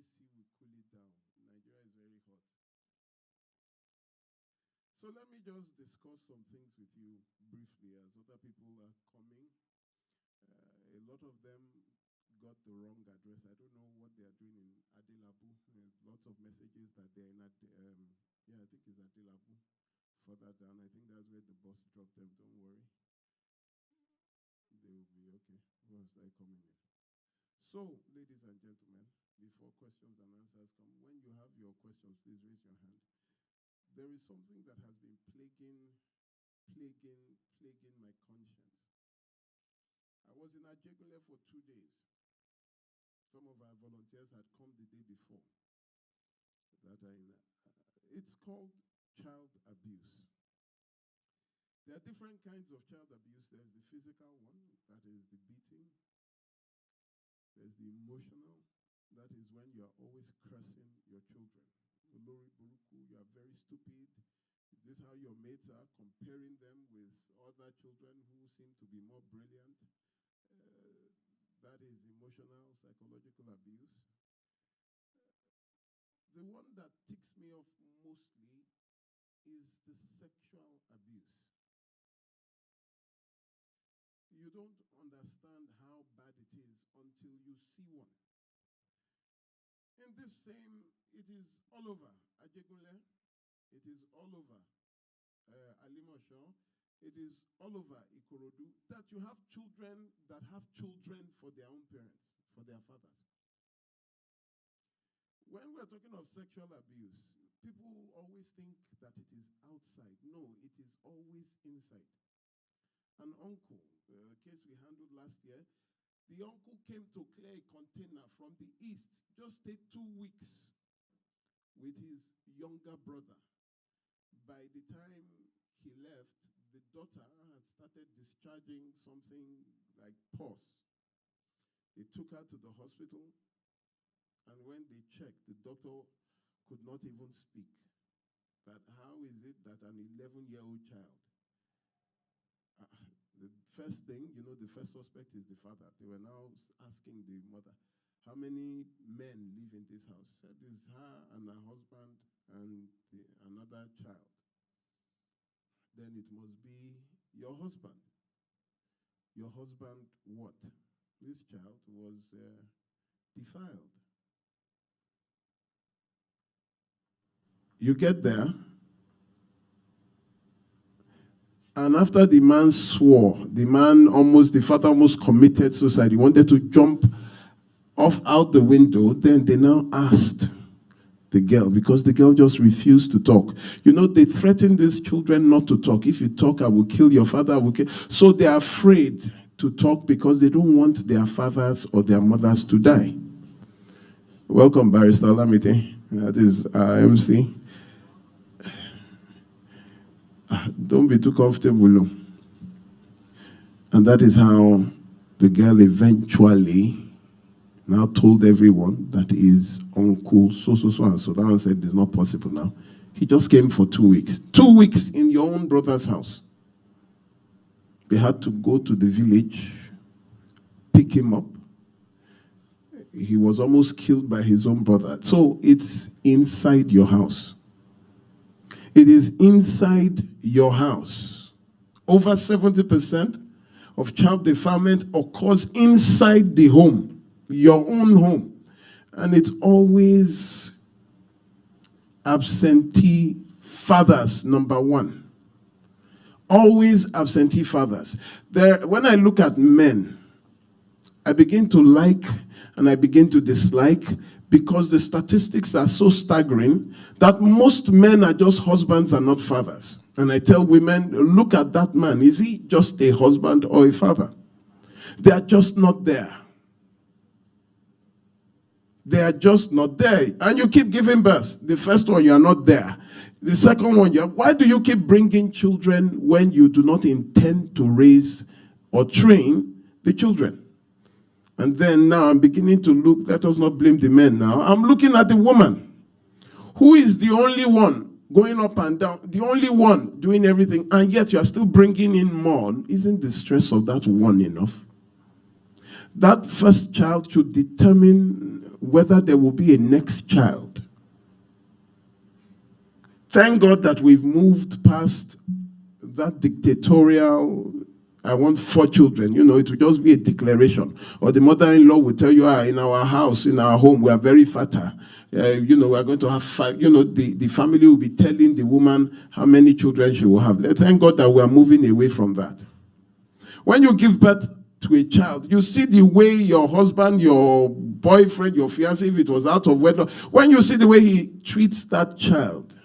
AC will cool it down. Nigeria is very hot. So let me just discuss some things with you briefly as other people are coming. A lot of them got the wrong address. I don't know what they are doing in 𝗖𝗢𝗙𝗡𝗦𝗘𝗥. Lots of messages that they're in, I think it's 𝗖𝗢𝗙𝗡𝗦𝗘𝗥. Further down, I think that's where the bus dropped them. Don't worry. They will be okay once they come in. So, ladies and gentlemen, before questions and answers come, when you have your questions, please raise your hand. There is something that has been plaguing my conscience. I was in 𝗖𝗢𝗙𝗚𝗓 for 2 days. Some of our volunteers had come the day before. It's called child abuse. There are different kinds of child abuse. There's the physical one, that is the beating. There's the emotional, that is when you are always cursing your children. Olori Buruku, you are very stupid. Is this how your mates are? Comparing them with other children who seem to be more brilliant. That is emotional, psychological abuse. The one that ticks me off mostly is the sexual abuse. You don't understand how bad it is until you see one. In this same, it is all over 𝗖𝗢𝗙𝗚𝗓, it is all over 𝗖𝗢𝗙𝗡𝗥, it is all over 𝗖𝗢𝗙𝗙, that you have children that have children for their own parents, for their fathers. When we're talking of sexual abuse, people always think that it is outside. No, it is always inside. An uncle, a case we handled last year, the uncle came to clear a container from the east, just stayed 2 weeks with his younger brother. By the time he left, the daughter had started discharging something like pus. They took her to the hospital, and when they checked, the doctor could not even speak. That how is it that an 11-year-old child, the first thing, the first suspect is the father. They were now asking the mother, how many men live in this house? She said, it's her and her husband and another child. Then it must be your husband. Your husband what? This child was defiled. You get there, and after the man swore, the father almost committed suicide. He wanted to jump out the window. Then they now asked the girl, because the girl just refused to talk. They threaten these children not to talk. If you talk, I will kill your father. I will kill. So they are afraid to talk because they don't want their fathers or their mothers to die. Welcome, Barrister 𝗖𝗢𝗙𝗡𝗥. That is our MC. Don't be too comfortable. And that is how the girl eventually now told everyone that his uncle so and so. That one said it's not possible now. He just came for 2 weeks. 2 weeks in your own brother's house. They had to go to the village, pick him up. He was almost killed by his own brother. So it's inside your house. It is inside your house. Over 70% of child defilement occurs inside the home, your own home. And it's always absentee fathers, number one. Always absentee fathers. When I look at men, I begin to like and I begin to dislike, because the statistics are so staggering that most men are just husbands and not fathers. And I tell women, look at that man. Is he just a husband or a father? They are just not there. They are just not there. And you keep giving birth. The first one, you are not there. The second one, why do you keep bringing children when you do not intend to raise or train the children? And then now I'm beginning to look, let us not blame the men now. I'm looking at the woman, who is the only one going up and down, the only one doing everything, and yet you are still bringing in more. Isn't the stress of that one enough? That first child should determine whether there will be a next child. Thank God that we've moved past that dictatorial, I want 4 children. It will just be a declaration. Or the mother-in-law will tell you, in our house, in our home, we are very fertile. We are going to have 5. The family will be telling the woman how many children she will have. Thank God that we are moving away from that. When you give birth to a child, you see the way your husband, your boyfriend, your fiancé, if it was out of wedlock, when you see the way he treats that child,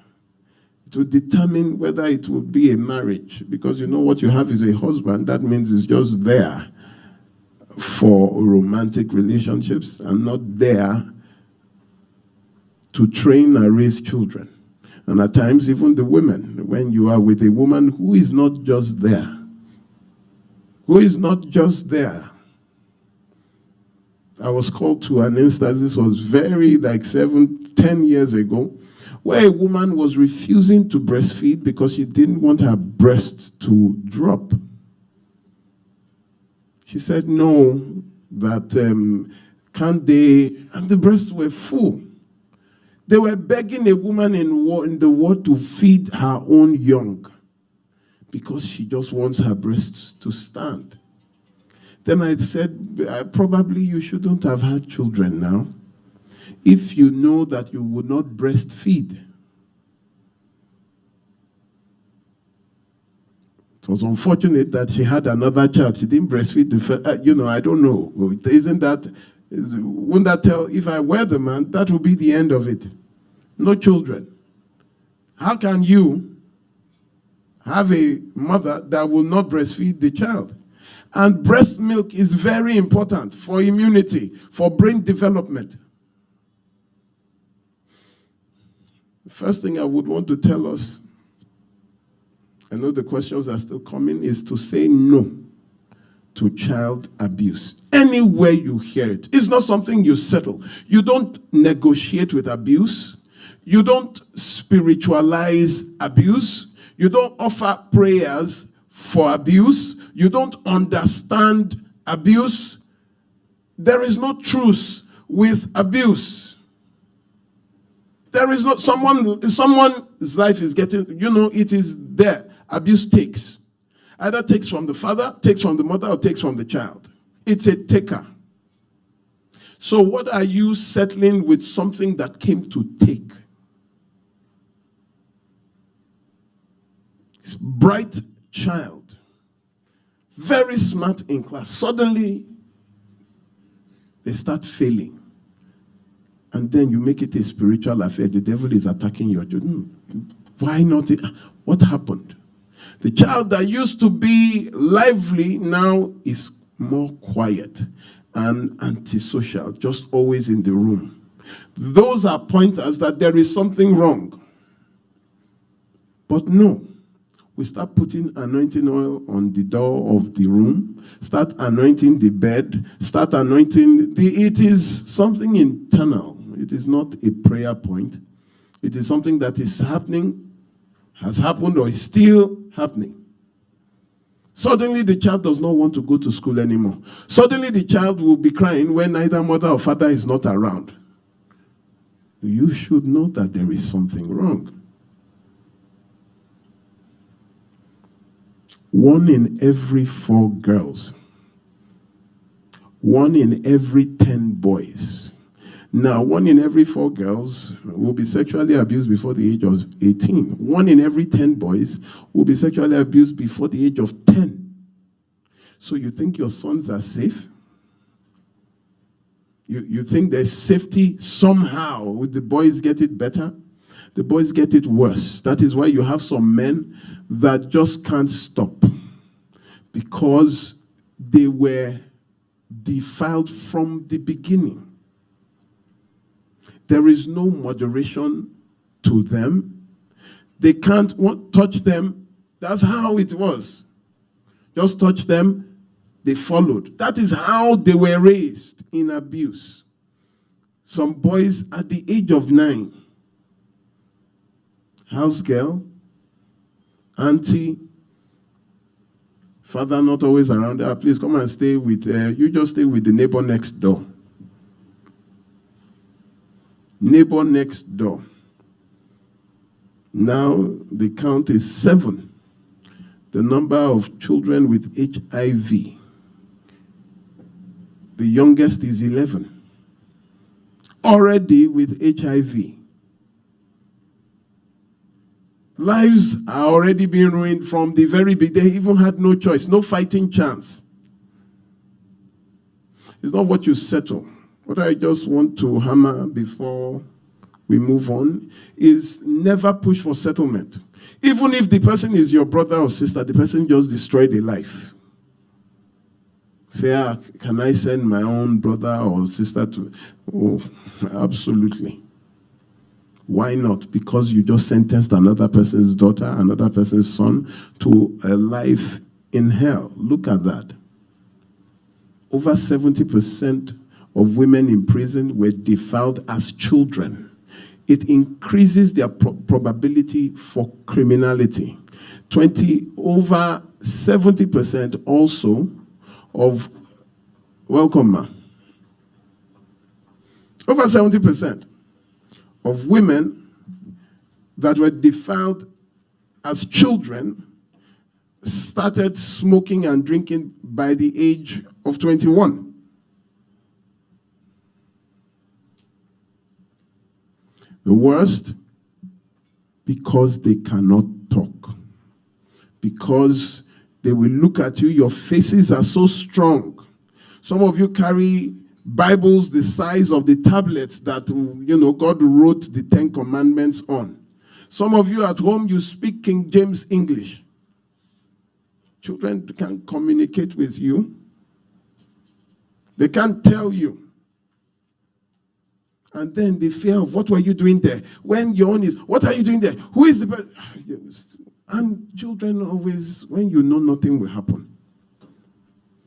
it will determine whether it will be a marriage. Because what you have is a husband. That means it's just there for romantic relationships and not there to train and raise children. And at times, even the women, when you are with a woman who is not just there, I was called to an instance, this was very 7-10 years ago, where a woman was refusing to breastfeed because she didn't want her breasts to drop. She said no, that can't they, and the breasts were full. They were begging a woman in the world to feed her own young because she just wants her breasts to stand. Then I said, probably you shouldn't have had children now if you know that you would not breastfeed. It was unfortunate that she had another child. She didn't breastfeed the first, I don't know. Wouldn't that tell, if I were the man, that would be the end of it. No children. How can you have a mother that will not breastfeed the child? And breast milk is very important for immunity, for brain development. The first thing I would want to tell us, I know the questions are still coming, is to say no to child abuse. Anywhere you hear it, it's not something you settle. You don't negotiate with abuse. You don't spiritualize abuse. You don't offer prayers for abuse. You don't understand abuse. There is no truce with abuse. There is not someone's life is getting, it is there. Abuse takes. Either takes from the father, takes from the mother, or takes from the child. It's a taker. So what are you settling with something that came to take? This bright child, very smart in class. Suddenly, they start failing. And then you make it a spiritual affair. The devil is attacking your children. Why not? What happened? The child that used to be lively now is more quiet and antisocial, just always in the room. Those are pointers that there is something wrong. But no, we start putting anointing oil on the door of the room, start anointing the bed, start anointing it is something internal. It is not a prayer point. It is something that is happening, has happened, or is still happening. Suddenly the child does not want to go to school anymore. Suddenly the child will be crying when neither mother or father is not around. You should know that there is something wrong. 1 in every 4 girls, 1 in every 10 boys. Now, 1 in every 4 girls will be sexually abused before the age of 18. 1 in every 10 boys will be sexually abused before the age of 10. So you think your sons are safe? You think there's safety somehow? Would the boys get it better? The boys get it worse. That is why you have some men that just can't stop because they were defiled from the beginning. There is no moderation to them. They can't touch them. That's how it was. Just touch them, they followed. That is how they were raised in abuse. Some boys at the age of 9, house girl, auntie, father not always around. Please come and stay with, you just stay with the neighbor next door. Neighbor next door. Now the count is 7. The number of children with HIV. The youngest is 11. Already with HIV. Lives are already being ruined from the very beginning. They even had no choice, no fighting chance. It's not what you settle. What I just want to hammer before we move on is never push for settlement. Even if the person is your brother or sister, the person just destroyed a life. Say, can I send my own brother or sister to? Oh, absolutely. Why not? Because you just sentenced another person's daughter, another person's son to a life in hell. Look at that. Over 70% of women in prison were defiled as children. It increases their probability for criminality. Over 70% also of, welcome ma, over 70% of women that were defiled as children started smoking and drinking by the age of 21. The worst, because they cannot talk. Because they will look at you, your faces are so strong. Some of you carry Bibles the size of the tablets that, God wrote the 10 Commandments on. Some of you at home, you speak King James English. Children can't communicate with you. They can't tell you. And then the fear of, what were you doing there? When your own is, what are you doing there? Who is the person? And children always, when you know nothing will happen.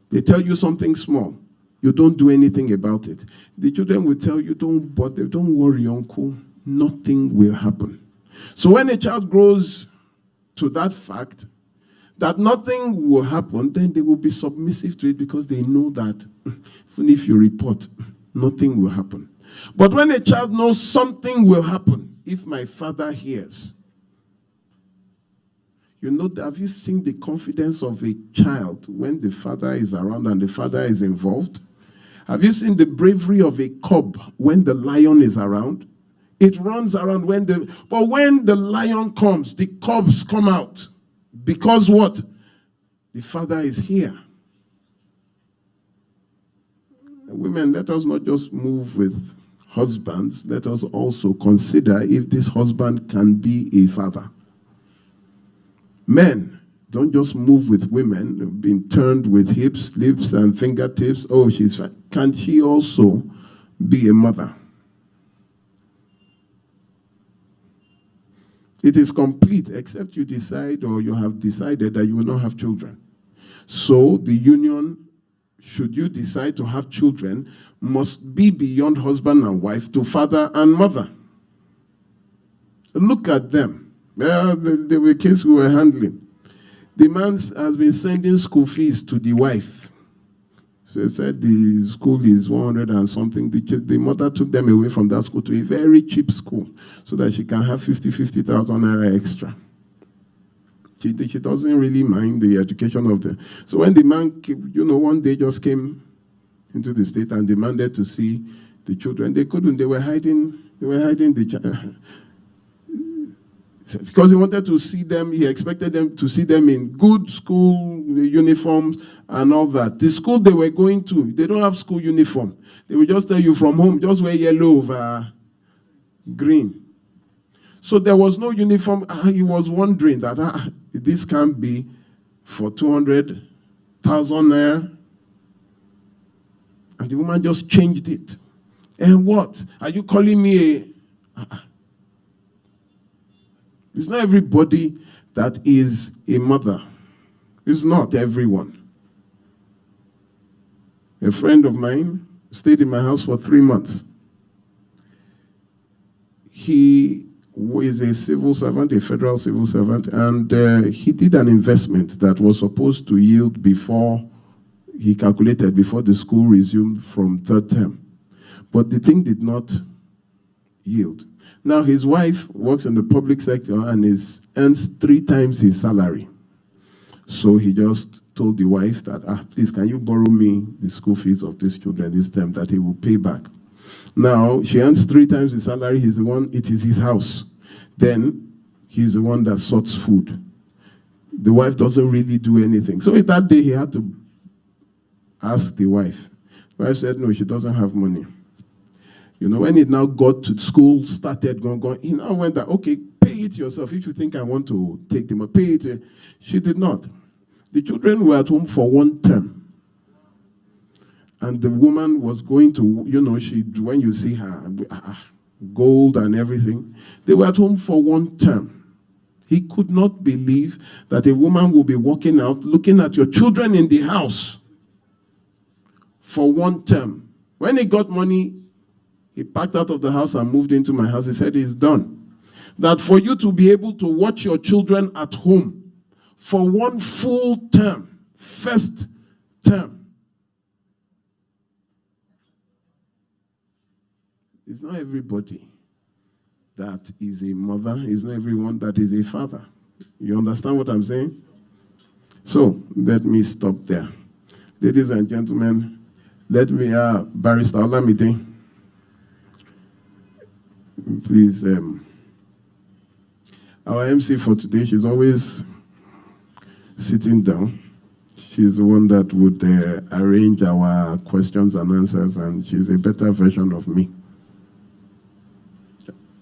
They tell you something small. You don't do anything about it. The children will tell you, don't bother, don't worry, uncle. Nothing will happen. So when a child grows to that fact, that nothing will happen, then they will be submissive to it because they know that even if you report, nothing will happen. But when a child knows something will happen, if my father hears, have you seen the confidence of a child when the father is around and the father is involved? Have you seen the bravery of a cub when the lion is around? It runs around but when the lion comes, the cubs come out. Because what? The father is here. Women, let us not just move with husbands. Let us also consider if this husband can be a father. Men, don't just move with women, being turned with hips, lips, and fingertips. Oh, she's fine. Can she also be a mother? It is complete except you decide or you have decided that you will not have children. So the union, should you decide to have children, must be beyond husband and wife to father and mother. Look at them. There were cases we were handling. The man has been sending school fees to the wife. So he said the school is 100 and something. The mother took them away from that school to a very cheap school so that she can have 50,000 naira extra. She doesn't really mind the education of them. So when the man, one day just came into the state and demanded to see the children, they couldn't. They were hiding the child. Because he wanted to see them, he expected them to see them in good school uniforms and all that. The school they were going to, they don't have school uniform. They will just tell you from home, just wear yellow over green. So there was no uniform. He was wondering that this can't be for 200,000 naira. And the woman just changed it. And what? Are you calling me a... It's not everybody that is a mother. It's not everyone. A friend of mine stayed in my house for 3 months. He is a civil servant, a federal civil servant, and he did an investment that was supposed to yield before the school resumed from third term. But the thing did not yield. Now, his wife works in the public sector and earns 3 times his salary. So he just told the wife that, please, can you borrow me the school fees of these children this term that he will pay back? Now, she earns 3 times his salary. He's the one, it is his house. Then, he's the one that sorts food. The wife doesn't really do anything. So that day, he had to ask the wife. The wife said, no, she doesn't have money. You know, when he now got to school, started going, he now went that, okay, pay it yourself. If you think I want to take them, pay it. She did not. The children were at home for 1 term. And the woman was going to, you know, when you see her, gold and everything, they were at home for 1 term. He could not believe that a woman will be walking out, looking at your children in the house for 1 term. When he got money, he packed out of the house and moved into my house. He said, it's done. That for you to be able to watch your children at home for 1 full term, first term, it's not everybody that is a mother. It's not everyone that is a father. You understand what I'm saying? So, let me stop there. Ladies and gentlemen, let me, Barrister Olamide, please, our MC for today, she's always sitting down. She's the one that would arrange our questions and answers, and she's a better version of me.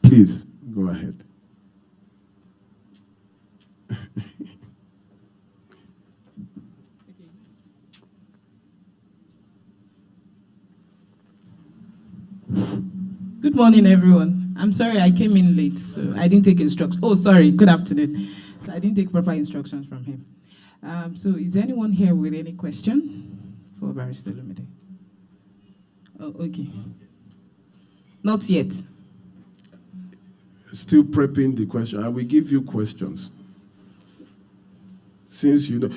Please, go ahead. Good morning, everyone. I'm sorry I came in late, so I didn't take instructions. Oh, sorry, good afternoon. So I didn't take proper instructions from him. So is there anyone here with any question for Barrister Olumide? Oh, okay. Not yet. Still prepping the question. I will give you questions. Since you know,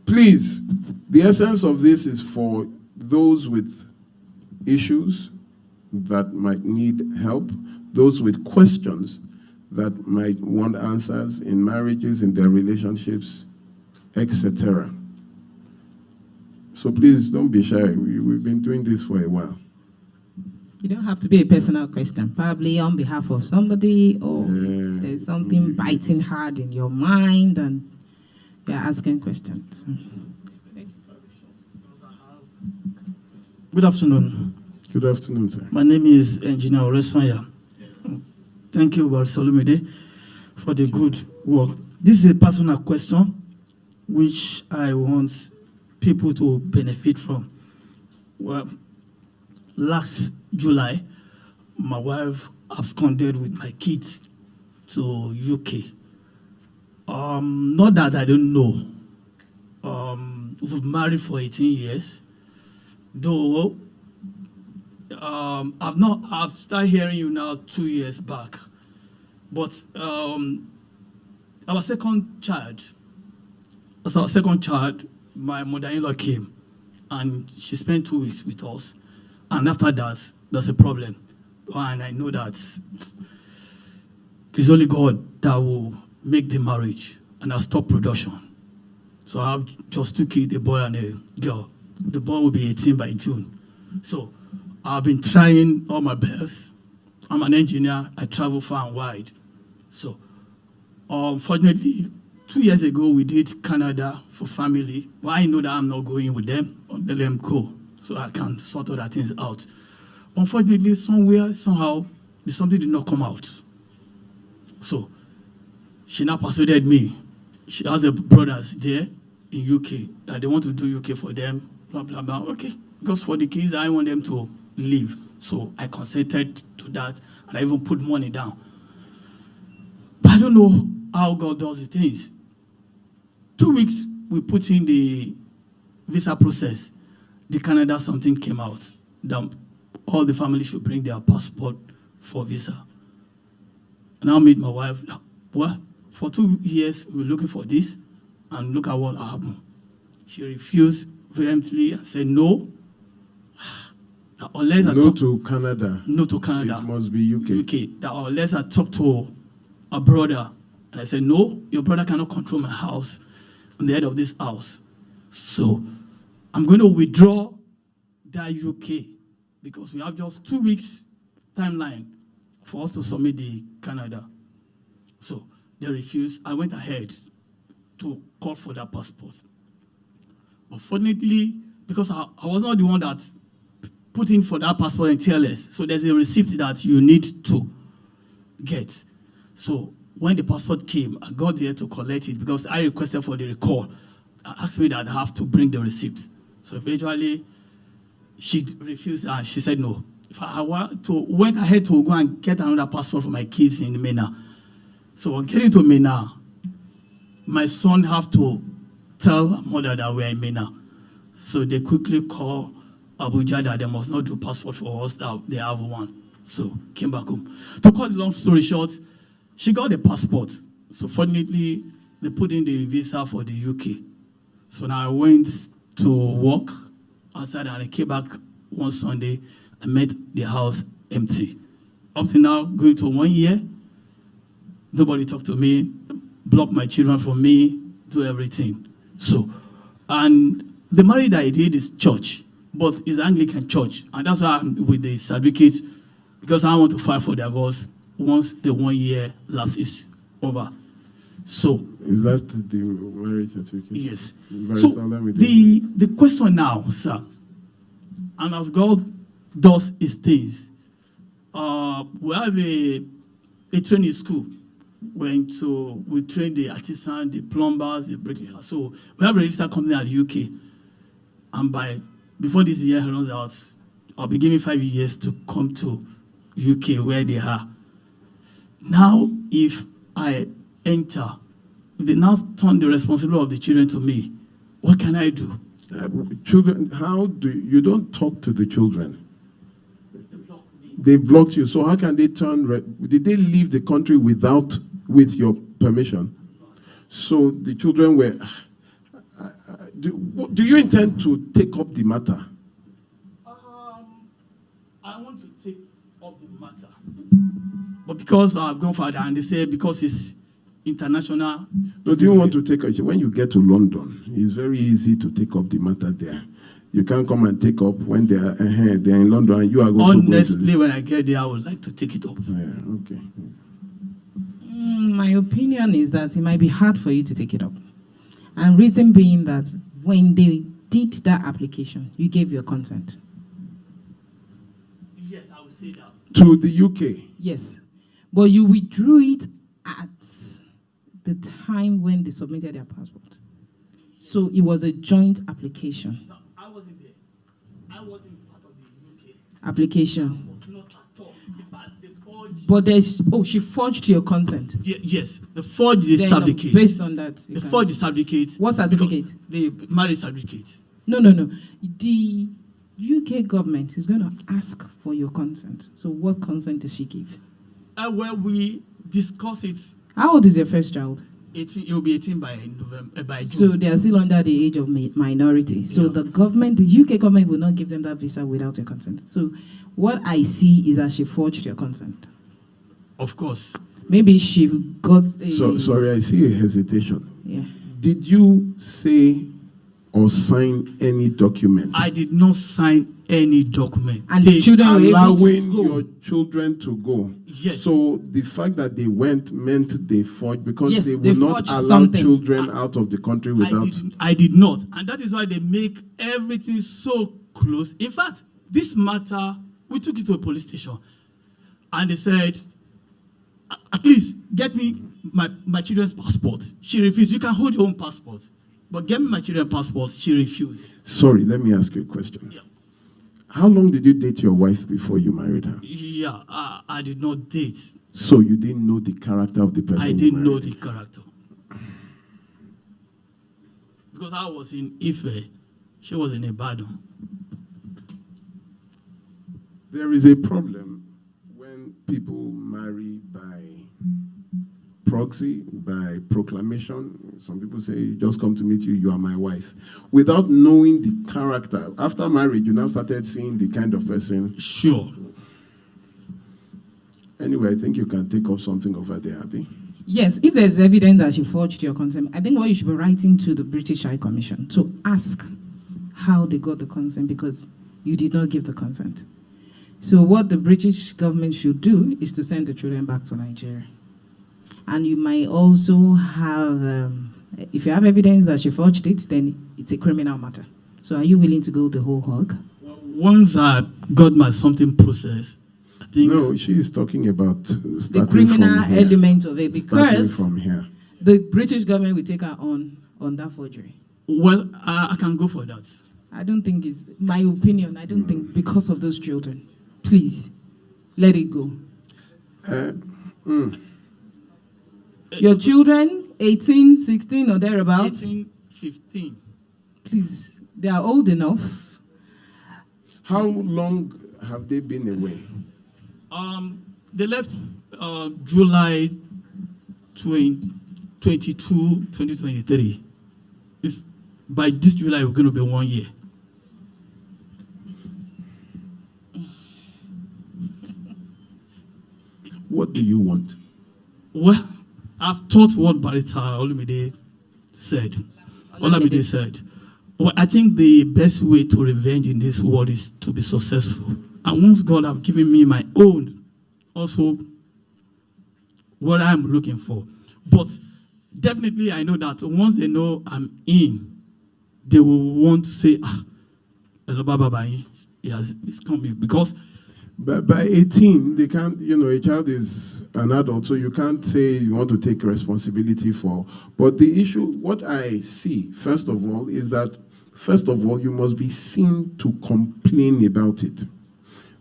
please, the essence of this is for those with issues that might need help, those with questions that might want answers in marriages, in their relationships, etc. So please don't be shy. We've been doing this for a while. You don't have to be a personal question, probably on behalf of somebody, or there's something biting hard in your mind and you're asking questions. Good afternoon. Good afternoon, sir. My name is Engineer Oresanya. Thank you, Barrister Olumide, for the good work. This is a personal question which I want people to benefit from. Well, last July, my wife absconded with my kids to UK. Not that I don't know. We've married for 18 years. Though I've started hearing you now 2 years back. But our second child, my mother-in-law came and she spent 2 weeks with us. And after that, there's a problem. And I know that it's only God that will make the marriage and I'll stop production. So I have just 2 kids, a boy and a girl. The boy will be 18 by June. So I've been trying all my best. I'm an engineer. I travel far and wide. So unfortunately, 2 years ago, we did Canada for family. But I know that I'm not going with them. Let them go so I can sort other things out. Unfortunately, somehow, something did not come out. So she now persuaded me. She has her brothers there in UK that they want to do UK for them, blah, blah, blah. Okay, because for the kids, I want them to leave. So I consented to that, and I even put money down. But I don't know how God does the things. 2 weeks, we put in the visa process. The Canada something came out. That all the family should bring their passport for visa. And I met my wife. Well, for 2 years, we were looking for this, and look at what happened. She refused vehemently and said no. that unless I No talk to Canada. no to Canada, It must be UK. UK, that unless I talk to a brother, and I said, no, your brother cannot control my house. I'm the head of this house. So I'm going to withdraw that UK because we have just 2 weeks timeline for us to submit the Canada. So they refused. I went ahead to call for that passport. But fortunately, because I was not the one that put in for that passport in TLS, so there's a receipt that you need to get. So when the passport came, I got there to collect it because I requested for the recall. I asked me that I have to bring the receipt. So eventually, she refused and she said no. If I went ahead to go and get another passport for my kids in MENA. So on getting to MENA, my son have to tell mother that we're in MENA. So they quickly call 𝗖𝗢𝗙𝗬𝗘𝗥 that they must not do passport for us, that they have one. So came back home. To cut the long story short, she got the passport. So fortunately, they put in the visa for the UK. So now I went to work outside and I came back one Sunday and met the house empty. Up to now, going to 1 year, nobody talked to me, blocked my children from me, do everything. So, and the marriage that I did is church, but it's Anglican church. And that's why I'm with the certificate, because I want to file for divorce once the 1 year lapse is over. So, is that the marriage certificate? Yes. So the question now, sir, and as God does his things, we have a training school. We train the artisans, the plumbers, the bricklayers. So we have a registered company at the UK. And before this year runs out, I'll be giving 5 years to come to UK where they are. Now, if I enter, if they now turn the responsibility of the children to me, what can I do? Children, you don't talk to the children? They block me. They blocked you. So how can they did they leave the country with your permission? So the children were, do you intend to take up the matter? I want to take up the matter. But because I've gone further and they say because it's international. No, do you want to take it? When you get to London, it's very easy to take up the matter there. You can't come and take up when they're in London and you are also honestly, when I get there, I would like to take it up. Yeah, okay. My opinion is that it might be hard for you to take it up. And reason being that when they did that application, you gave your consent. Yes, I would say that. To the UK? Yes. But you withdrew it at the time when they submitted their passport. So it was a joint application. No, I wasn't there. I wasn't part of the UK application. I was not at all. In fact, the forged. But she forged your consent. Yes, the forged certificate. Based on that. The forged certificate. What certificate? The marriage certificate. No. The UK government is going to ask for your consent. So what consent does she give? When we discuss it. How old is your first child? 18. It will be 18 by June. So they are still under the age of minority. So the UK government will not give them that visa without your consent. So what I see is that she forged your consent. Of course. Maybe she got a... So, sorry, I see a hesitation. Yeah. Did you say or sign any document? I did not sign any document. And the children were able to allowing go. your children to go. Yes. So the fact that they went meant they forged because Yes, they will not forged allow something. children out of the country without. I did not. And that is why they make everything so close. In fact, this matter, we took it to a police station. And they said, at least get me my children's passport. She refused. You can hold your own passport. But get me my children's passport. She refused. Sorry, let me ask you a question. Yeah. How long did you date your wife before you married her? Yeah, I did not date. So you didn't know the character of the person I you didn't know married? the character. Because I was in Ife, she was in Ibadan. There is a problem when people marry by proxy, by proclamation. Some people say, just come to meet you, you are my wife. Without knowing the character. After marriage, you now started seeing the kind of person. Sure. Anyway, I think you can take up something over there, Abby. Yes, if there's evidence that she forged your consent, I think what you should be writing to the British High Commission to ask how they got the consent, because you did not give the consent. So what the British government should do is to send the children back to Nigeria. And you might also have, if you have evidence that she forged it, then it's a criminal matter. So are you willing to go the whole hog? Once I got my something process, I think... No, she is talking about the criminal element of it, because from here. The British government will take her on that forgery. Well, I can go for that. I don't think it's my opinion. I don't think because of those children. Please, let it go. Your children, 18, 16 or thereabout? 18, 15. Please, they are old enough. How long have they been away? They left July 22, 2023. By this July, we're going to be 1 year. What do you want? Well, I've thought what Barrister Olumide said. Olamide said. Well, I think the best way to revenge in this world is to be successful. And once God have given me my own, also what I'm looking for. But definitely I know that once they know I'm in, they will want to say, hello, Baba, it's coming. Because But by 18, they can't, a child is an adult, so you can't say you want to take responsibility for. But the issue, what I see, first of all, is that, you must be seen to complain about it.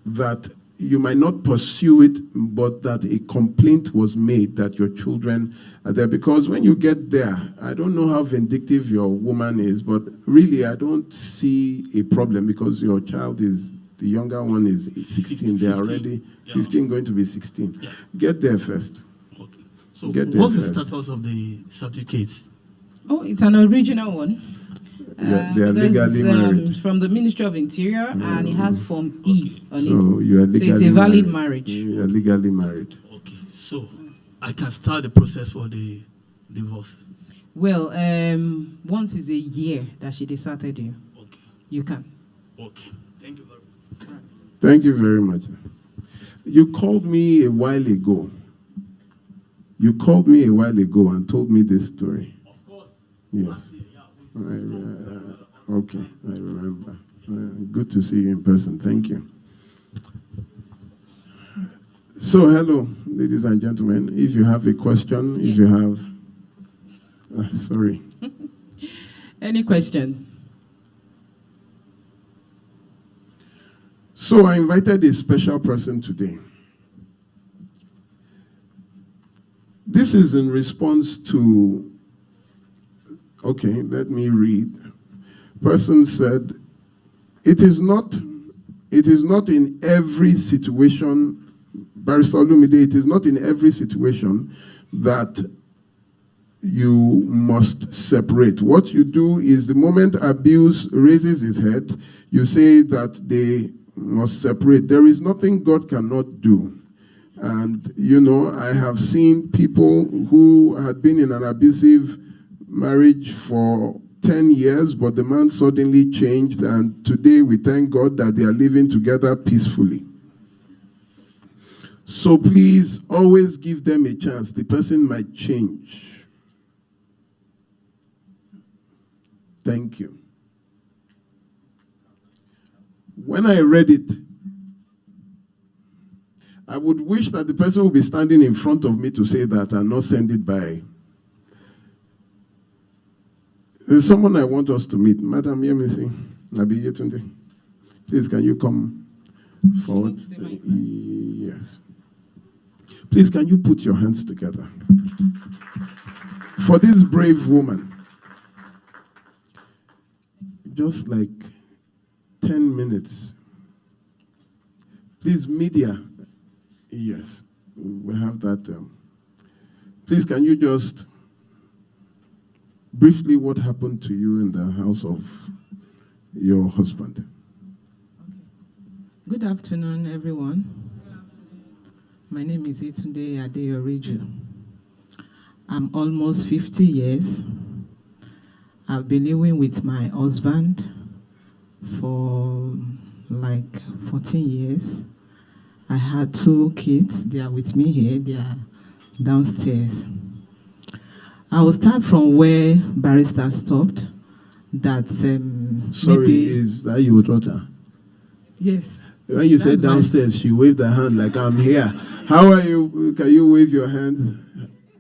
That you might not pursue it, but that a complaint was made that your children are there. Because when you get there, I don't know how vindictive your woman is, but really I don't see a problem because your child is, the younger one is 16. They're already 15, going to be 16. Yeah. Get there first. Okay. So what's the status of the certificates? Oh, it's an original one. They are legally married. From the Ministry of Interior, and it has Form E on it. So you are legally so it's a valid marriage. You are legally married. Okay, so I can start the process for the divorce. Well, once it's a year that she deserted you, Okay. you can. Okay, thank you very much. Thank you very much. You called me a while ago. You called me a while ago and told me this story. Of course. Yes. Okay, I remember. Good to see you in person. Thank you. So, hello, ladies and gentlemen. If you have a question, if you have... sorry. Any question? So, I invited a special person today. This is in response to... Okay, let me read. Person said, it is not in every situation, Barrister Olumide, it is not in every situation that you must separate. What you do is the moment abuse raises its head, you say that they must separate. There is nothing God cannot do. And, I have seen people who had been in an abusive marriage for 10 years, but the man suddenly changed, and today we thank God that they are living together peacefully. So please always give them a chance. The person might change. Thank you. When I read it, I would wish that the person would be standing in front of me to say that and not send it by. There's someone I want us to meet. Madam Yemisi, Nabi Yetunde. Please, can you come forward? Yes. Please, can you put your hands together for this brave woman? Just like 10 minutes. Please, media. Yes, we have that. Please, can you just briefly what happened to you in the house of your husband? Good afternoon, everyone. My name is 𝗖𝗢𝗙𝗧𝗑𝗥𝗑𝗚. I'm almost 50 years. I've been living with my husband for like 14 years. I had 2 kids. They are with me here. They are downstairs. I will start from where Barrister stopped. That Sorry, maybe, is that your daughter? yes. When you said downstairs, she waved her hand like I'm here. How are you? Can you wave your hand?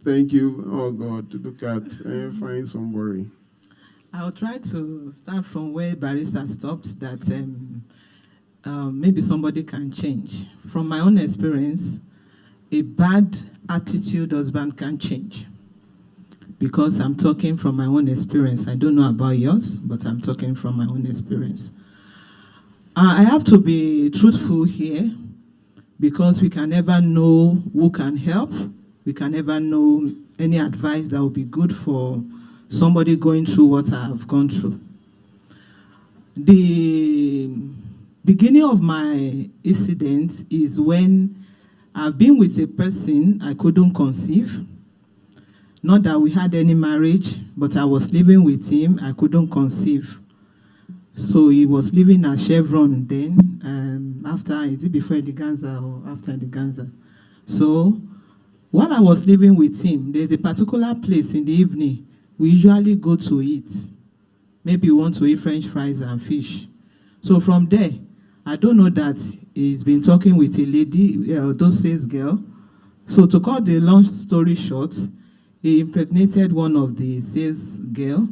Thank you. Oh God, look at find somebody. I'll try to start from where Barrister stopped, that maybe somebody can change. From my own experience, a bad attitude husband can change. Because I'm talking from my own experience. I don't know about yours, but I'm talking from my own experience. I have to be truthful here, because we can never know who can help. We can never know any advice that will be good for somebody going through what I have gone through. The beginning of my incident is when I've been with a person I couldn't conceive. Not that we had any marriage, but I was living with him. I couldn't conceive. So he was living at Sharon then, after, is it before 𝗖𝗢𝗙𝗘𝗥𝗚 or after 𝗖𝗢𝗙𝗙𝗘𝗥? So while I was living with him, there's a particular place in the evening we usually go to eat. Maybe we want to eat French fries and fish. So from there, I don't know that he's been talking with a lady, those sales girl. So to cut the long story short, he impregnated one of the sales girl.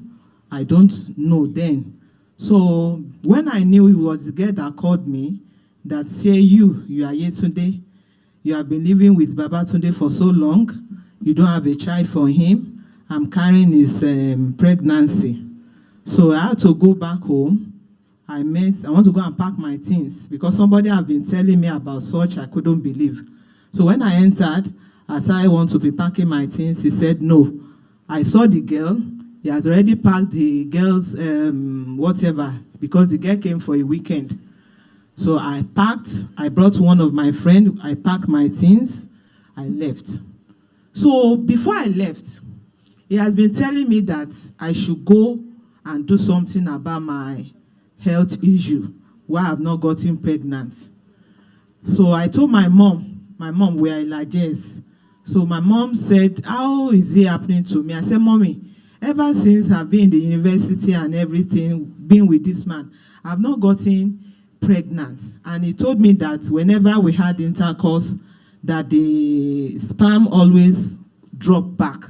I don't know then. So when I knew it was the girl that called me, that say you are here today, you have been living with Babatunde for so long, you don't have a child for him, I'm carrying his pregnancy. So I had to go back home. I want to go and pack my things, because somebody have been telling me about such, I couldn't believe. So when I entered, as I want to be packing my things, he said, no. I saw the girl. He has already packed the girl's whatever, because the girl came for a weekend. So I packed, I brought one of my friends, I packed my things, I left. So before I left, he has been telling me that I should go and do something about my health issue, why I've not gotten pregnant. So I told my mom, we are 𝗖𝗢𝗙𝗧𝗑𝗥𝗚. So my mom said, how is it happening to me? I said, Mommy, ever since I've been in the university and everything, been with this man, I've not gotten pregnant. And he told me that whenever we had intercourse, that the sperm always dropped back.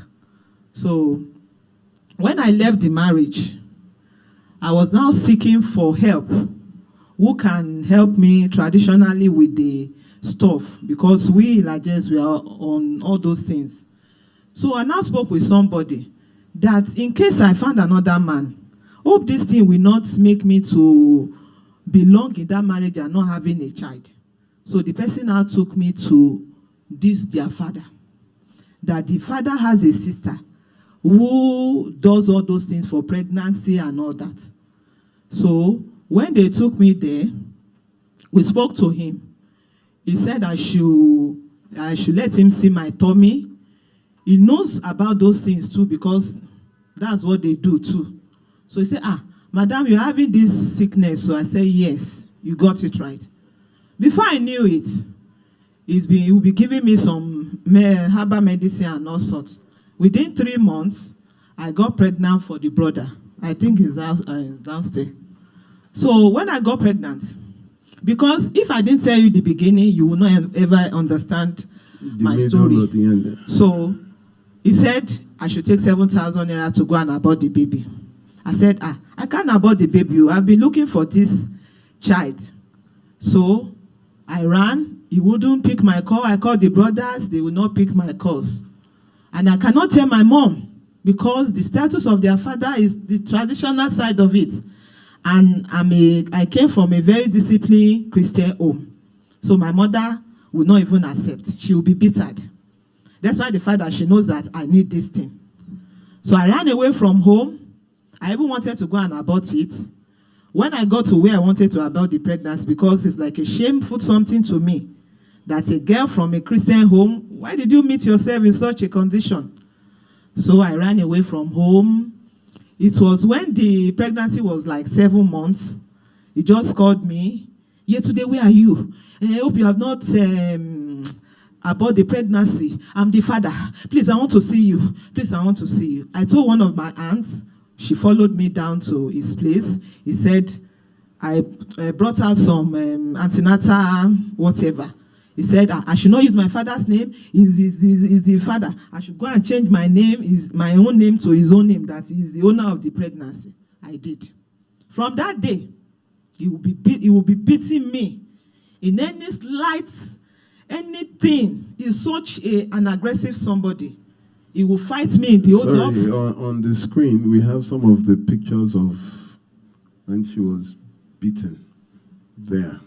So when I left the marriage, I was now seeking for help. Who can help me traditionally with the stuff? Because we 𝗖𝗢𝗙𝗧𝗑𝗥, we are on all those things. So I now spoke with somebody that in case I found another man, hope this thing will not make me to belong in that marriage and not having a child. So the person now took me to their father. That the father has a sister who does all those things for pregnancy and all that. So when they took me there, we spoke to him. He said I should let him see my tummy. He knows about those things too, because that's what they do too. So he said, Madam, you're having this sickness. So I said, yes, you got it right. Before I knew it, he will be giving me some herbal medicine and all sorts. Within 3 months, I got pregnant for the brother. I think he's downstairs. So when I got pregnant, because if I didn't tell you the beginning, you will not ever understand my story. So he said I should take 7,000 naira to go and abort the baby. I said, I can't abort the baby. I've been looking for this child. So I ran. He wouldn't pick my call. I called the brothers. They would not pick my calls. And I cannot tell my mom, because the status of their father is the traditional side of it. And I came from a very disciplined Christian home. So my mother would not even accept. She would be bittered. Despite the fact that she knows that I need this thing. So I ran away from home. I even wanted to go and abort it. When I got to where I wanted to abort the pregnancy, because it's like a shameful something to me, that a girl from a Christian home, why did you meet yourself in such a condition? So I ran away from home. It was when the pregnancy was like 7 months. He just called me. Yeah, today, where are you? I hope you have not abort the pregnancy. I'm the father. Please, I want to see you. Please, I want to see you. I told one of my aunts. She followed me down to his place. He said, I brought out some antenatal whatever. He said, I should not use my father's name. He's the father. I should go and change my name, my own name to his own name, that he is the owner of the pregnancy. I did. From that day, he will be beating me in any slight, anything. He's such an aggressive somebody. He will fight me in the hold up. Sorry, on the screen, we have some of the pictures of when she was beaten there.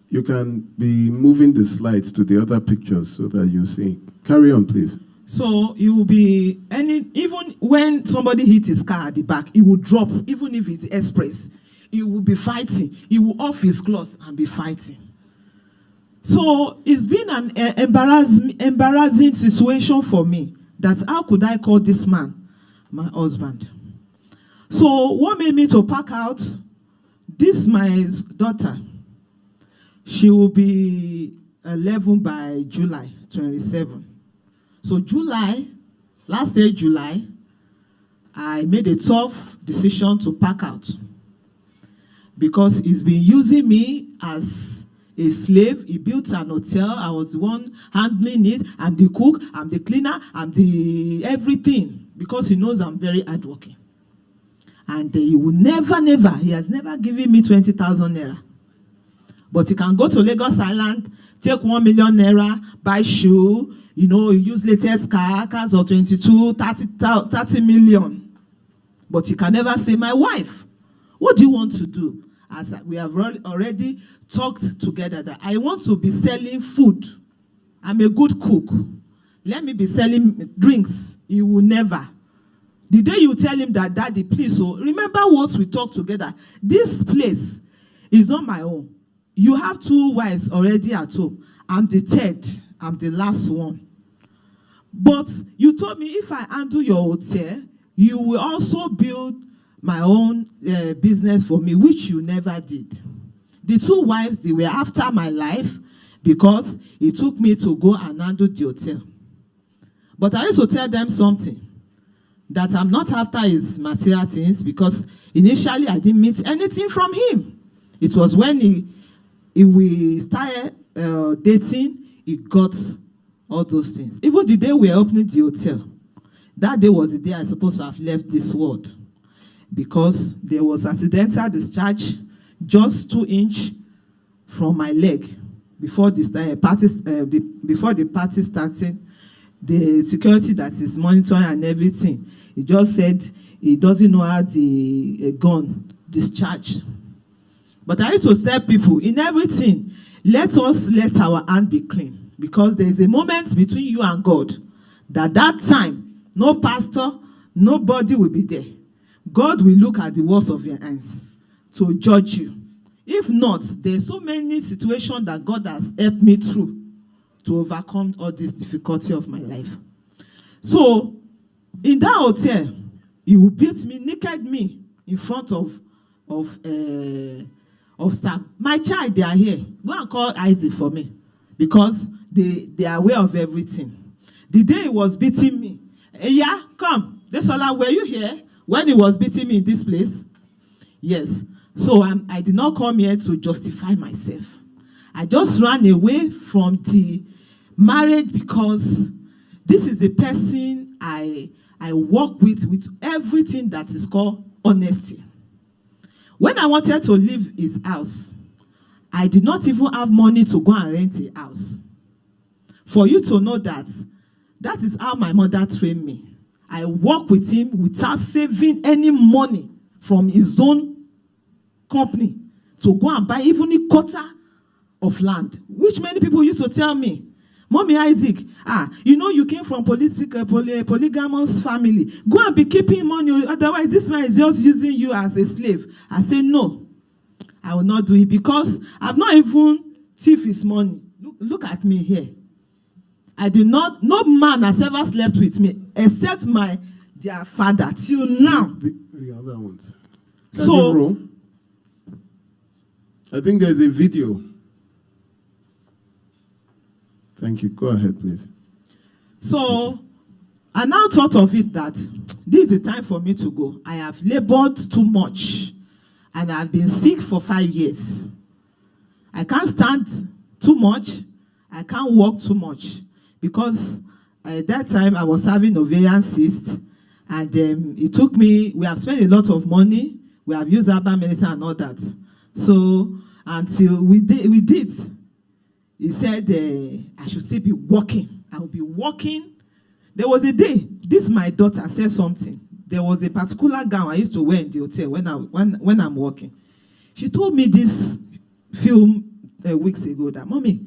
You can be moving the slides to the other pictures so that you see. Carry on, please. So you will be, even when somebody hits his car at the back, he will drop, even if it's express. He will be fighting. He will off his clothes and be fighting. So it's been an embarrassing situation for me, that how could I call this man my husband? So what made me to pack out? This my daughter. She will be 11 by July 27. So last year July, I made a tough decision to pack out, because he's been using me as a slave. He built an hotel. I was the one handling it. I'm the cook. I'm the cleaner. I'm the everything, because he knows I'm very hardworking. And he has never given me 20,000 naira. But he can go to Lagos Island, take 1 million naira, buy shoe, use latest cars of 22, 30 million. But he can never say, my wife, what do you want to do? As we have already talked together, that I want to be selling food. I'm a good cook. Let me be selling drinks. He will never. The day you tell him that, Daddy, please, remember what we talked together. This place is not my own. You have 2 wives already at home. I'm the third. I'm the last one. But you told me if I handle your hotel, you will also build my own business for me, which you never did. The 2 wives, they were after my life, because it took me to go and handle the hotel. But I used to tell them something, that I'm not after his material things, because initially I didn't meet anything from him. It was when we started dating, he got all those things. Even the day we were opening the hotel, that day was the day I was supposed to have left this world, because there was accidental discharge just 2 inches from my leg before the party started. The security that is monitoring and everything, he just said he doesn't know how the gun discharged. But I used to tell people, in everything, let our hand be clean, because there is a moment between you and God, that time, no pastor, nobody will be there. God will look at the works of your hands to judge you. If not, there's so many situations that God has helped me through to overcome all this difficulty of my life. So, in that hotel, he will beat me, naked me in front of staff. My child, they are here. Go and call Isaac for me, because they are aware of everything. The day he was beating me, yeah, come. Desola, were you here when he was beating me in this place? Yes. So I did not come here to justify myself. I just ran away from the marriage, because this is the person I work with everything that is called honesty. When I wanted to leave his house, I did not even have money to go and rent a house. For you to know that is how my mother trained me. I work with him without saving any money from his own company to go and buy even a quarter of land, which many people used to tell me, Mommy Isaac, you know you came from polygamous family. Go and be keeping money, otherwise this man is just using you as a slave. I say, no, I will not do it because I've not even thief his money. Look at me here. I did not, no man has ever slept with me except my dear father till now. The other ones. So, I think there's a video. Thank you. Go ahead, please. So, I now thought of it that this is the time for me to go. I have labored too much and I've been sick for 5 years. I can't stand too much. I can't walk too much because at that time I was having ovarian cyst and it took me, we have spent a lot of money. We have used herbal medicine and all that. So until we did, he said I should still be walking. I will be walking. There was a day, my daughter said something. There was a particular gown I used to wear in the hotel when I'm working. She told me this few weeks ago that, Mommy,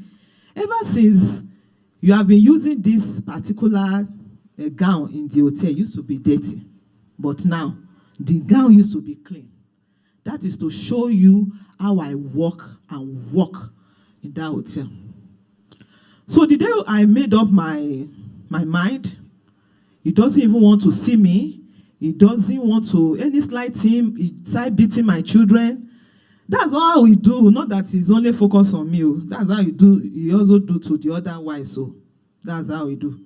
ever since you have been using this particular gown in the hotel, it used to be dirty. But now, the gown used to be clean. That is to show you how I walk and walk in that hotel. So the day I made up my mind, he doesn't even want to see me. He doesn't want to, any slight thing, he started beating my children. That's how we do, not that he's only focused on me. That's how he do, he also do to the other wives. So that's how we do.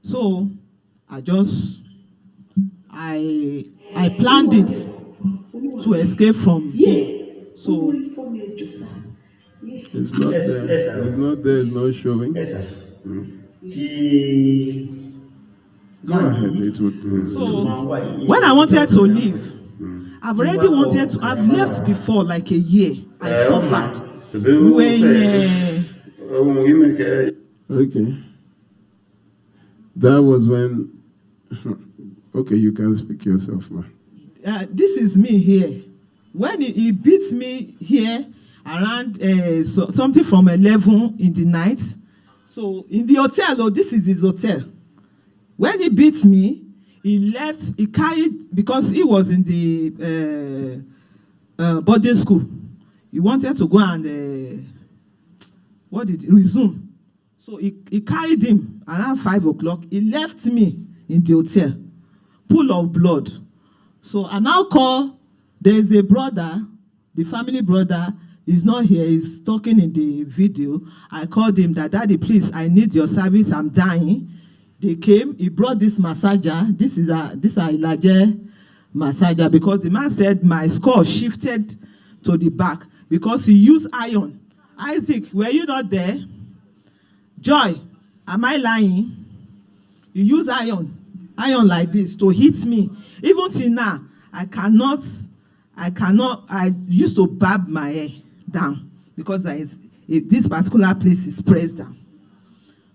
So I planned it to escape from here. So it's not there. It's not there. It's not showing. Yes, sir. Go ahead. It would. So when I wanted to leave, I've left before like a year. I suffered. Okay. That was when. Okay, you can speak yourself, man. This is me here. When he beat me here around something from 11 in the night. So in the hotel, this is his hotel. When he beat me, he left, he carried, because he was in the boarding school. He wanted to go and resume. So he carried him around 5 o'clock. He left me in the hotel, full of blood. So I now call, there is a brother, the family brother, he's not here, he's talking in the video. I called him that, Daddy, please, I need your service, I'm dying. They came, he brought this massager. This is 𝗖𝗢𝗙𝗡𝗥 massager, because the man said my skull shifted to the back because he used iron. Isaac, were you not there? Joy, am I lying? He used iron like this to hit me. Even till now, I used to barb my hair down because this particular place is pressed down.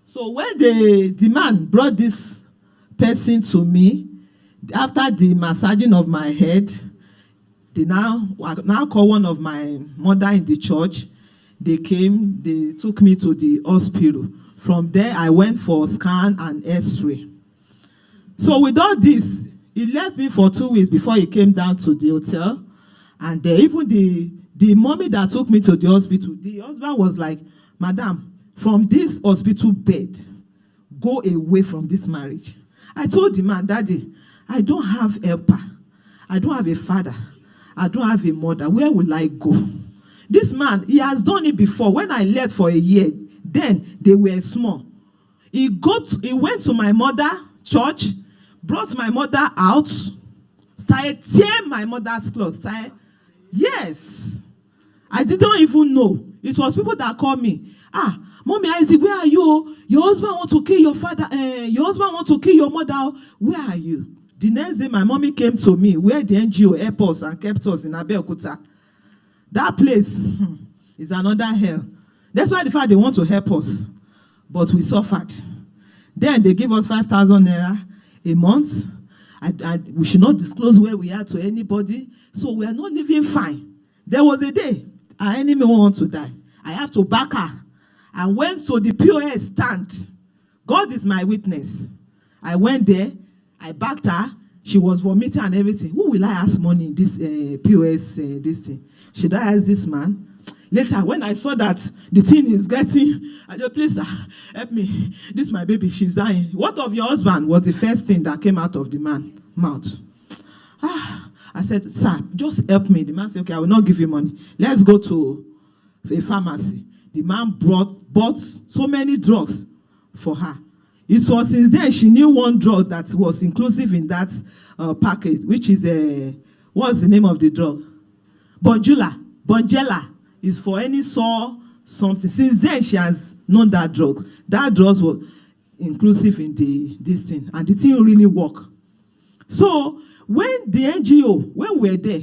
So when the man brought this person to me, after the massaging of my head, I now call one of my mother in the church. They came, they took me to the hospital. From there, I went for scan and x-ray. So with all this, he left me for 2 weeks before he came down to the hotel. And even the mommy that took me to the hospital, the husband was like, Madam, from this hospital bed, go away from this marriage. I told the man, Daddy, I don't have helper. I don't have a father. I don't have a mother. Where will I go? This man, he has done it before. When I left for a year, then they were small. He went to my mother church, brought my mother out, started tearing my mother's clothes. Yes. I didn't even know. It was people that called me. Mommy Isaac, where are you? Your husband want to kill your father. Your husband want to kill your mother. Where are you? The next day, my mommy came to me, where the NGO helped us and kept us in 𝗣𝗥𝗙𝗘𝗥. That place is another hell. That's why the fact they want to help us. But we suffered. Then they give us 5,000 naira a month. We should not disclose where we are to anybody. So we are not living fine. There was a day our enemy want to die. I have to back her. I went to the POS stand. God is my witness. I went there. I backed her. She was vomiting and everything. Who will I ask money in this POS this thing? Should I ask this man? Later, when I saw that the thing is getting, I just, please, sir, help me. This is my baby. She's dying. What of your husband? Was the first thing that came out of the man's mouth. I said, sir, just help me. The man said, okay, I will not give you money. Let's go to a pharmacy. The man bought so many drugs for her. It was since then she knew one drug that was inclusive in that package, which is, what's the name of the drug? Bonjela is for any sore something. Since then she has known that drug. That drug was inclusive in this thing, and the thing really worked. So when the NGO, when we were there,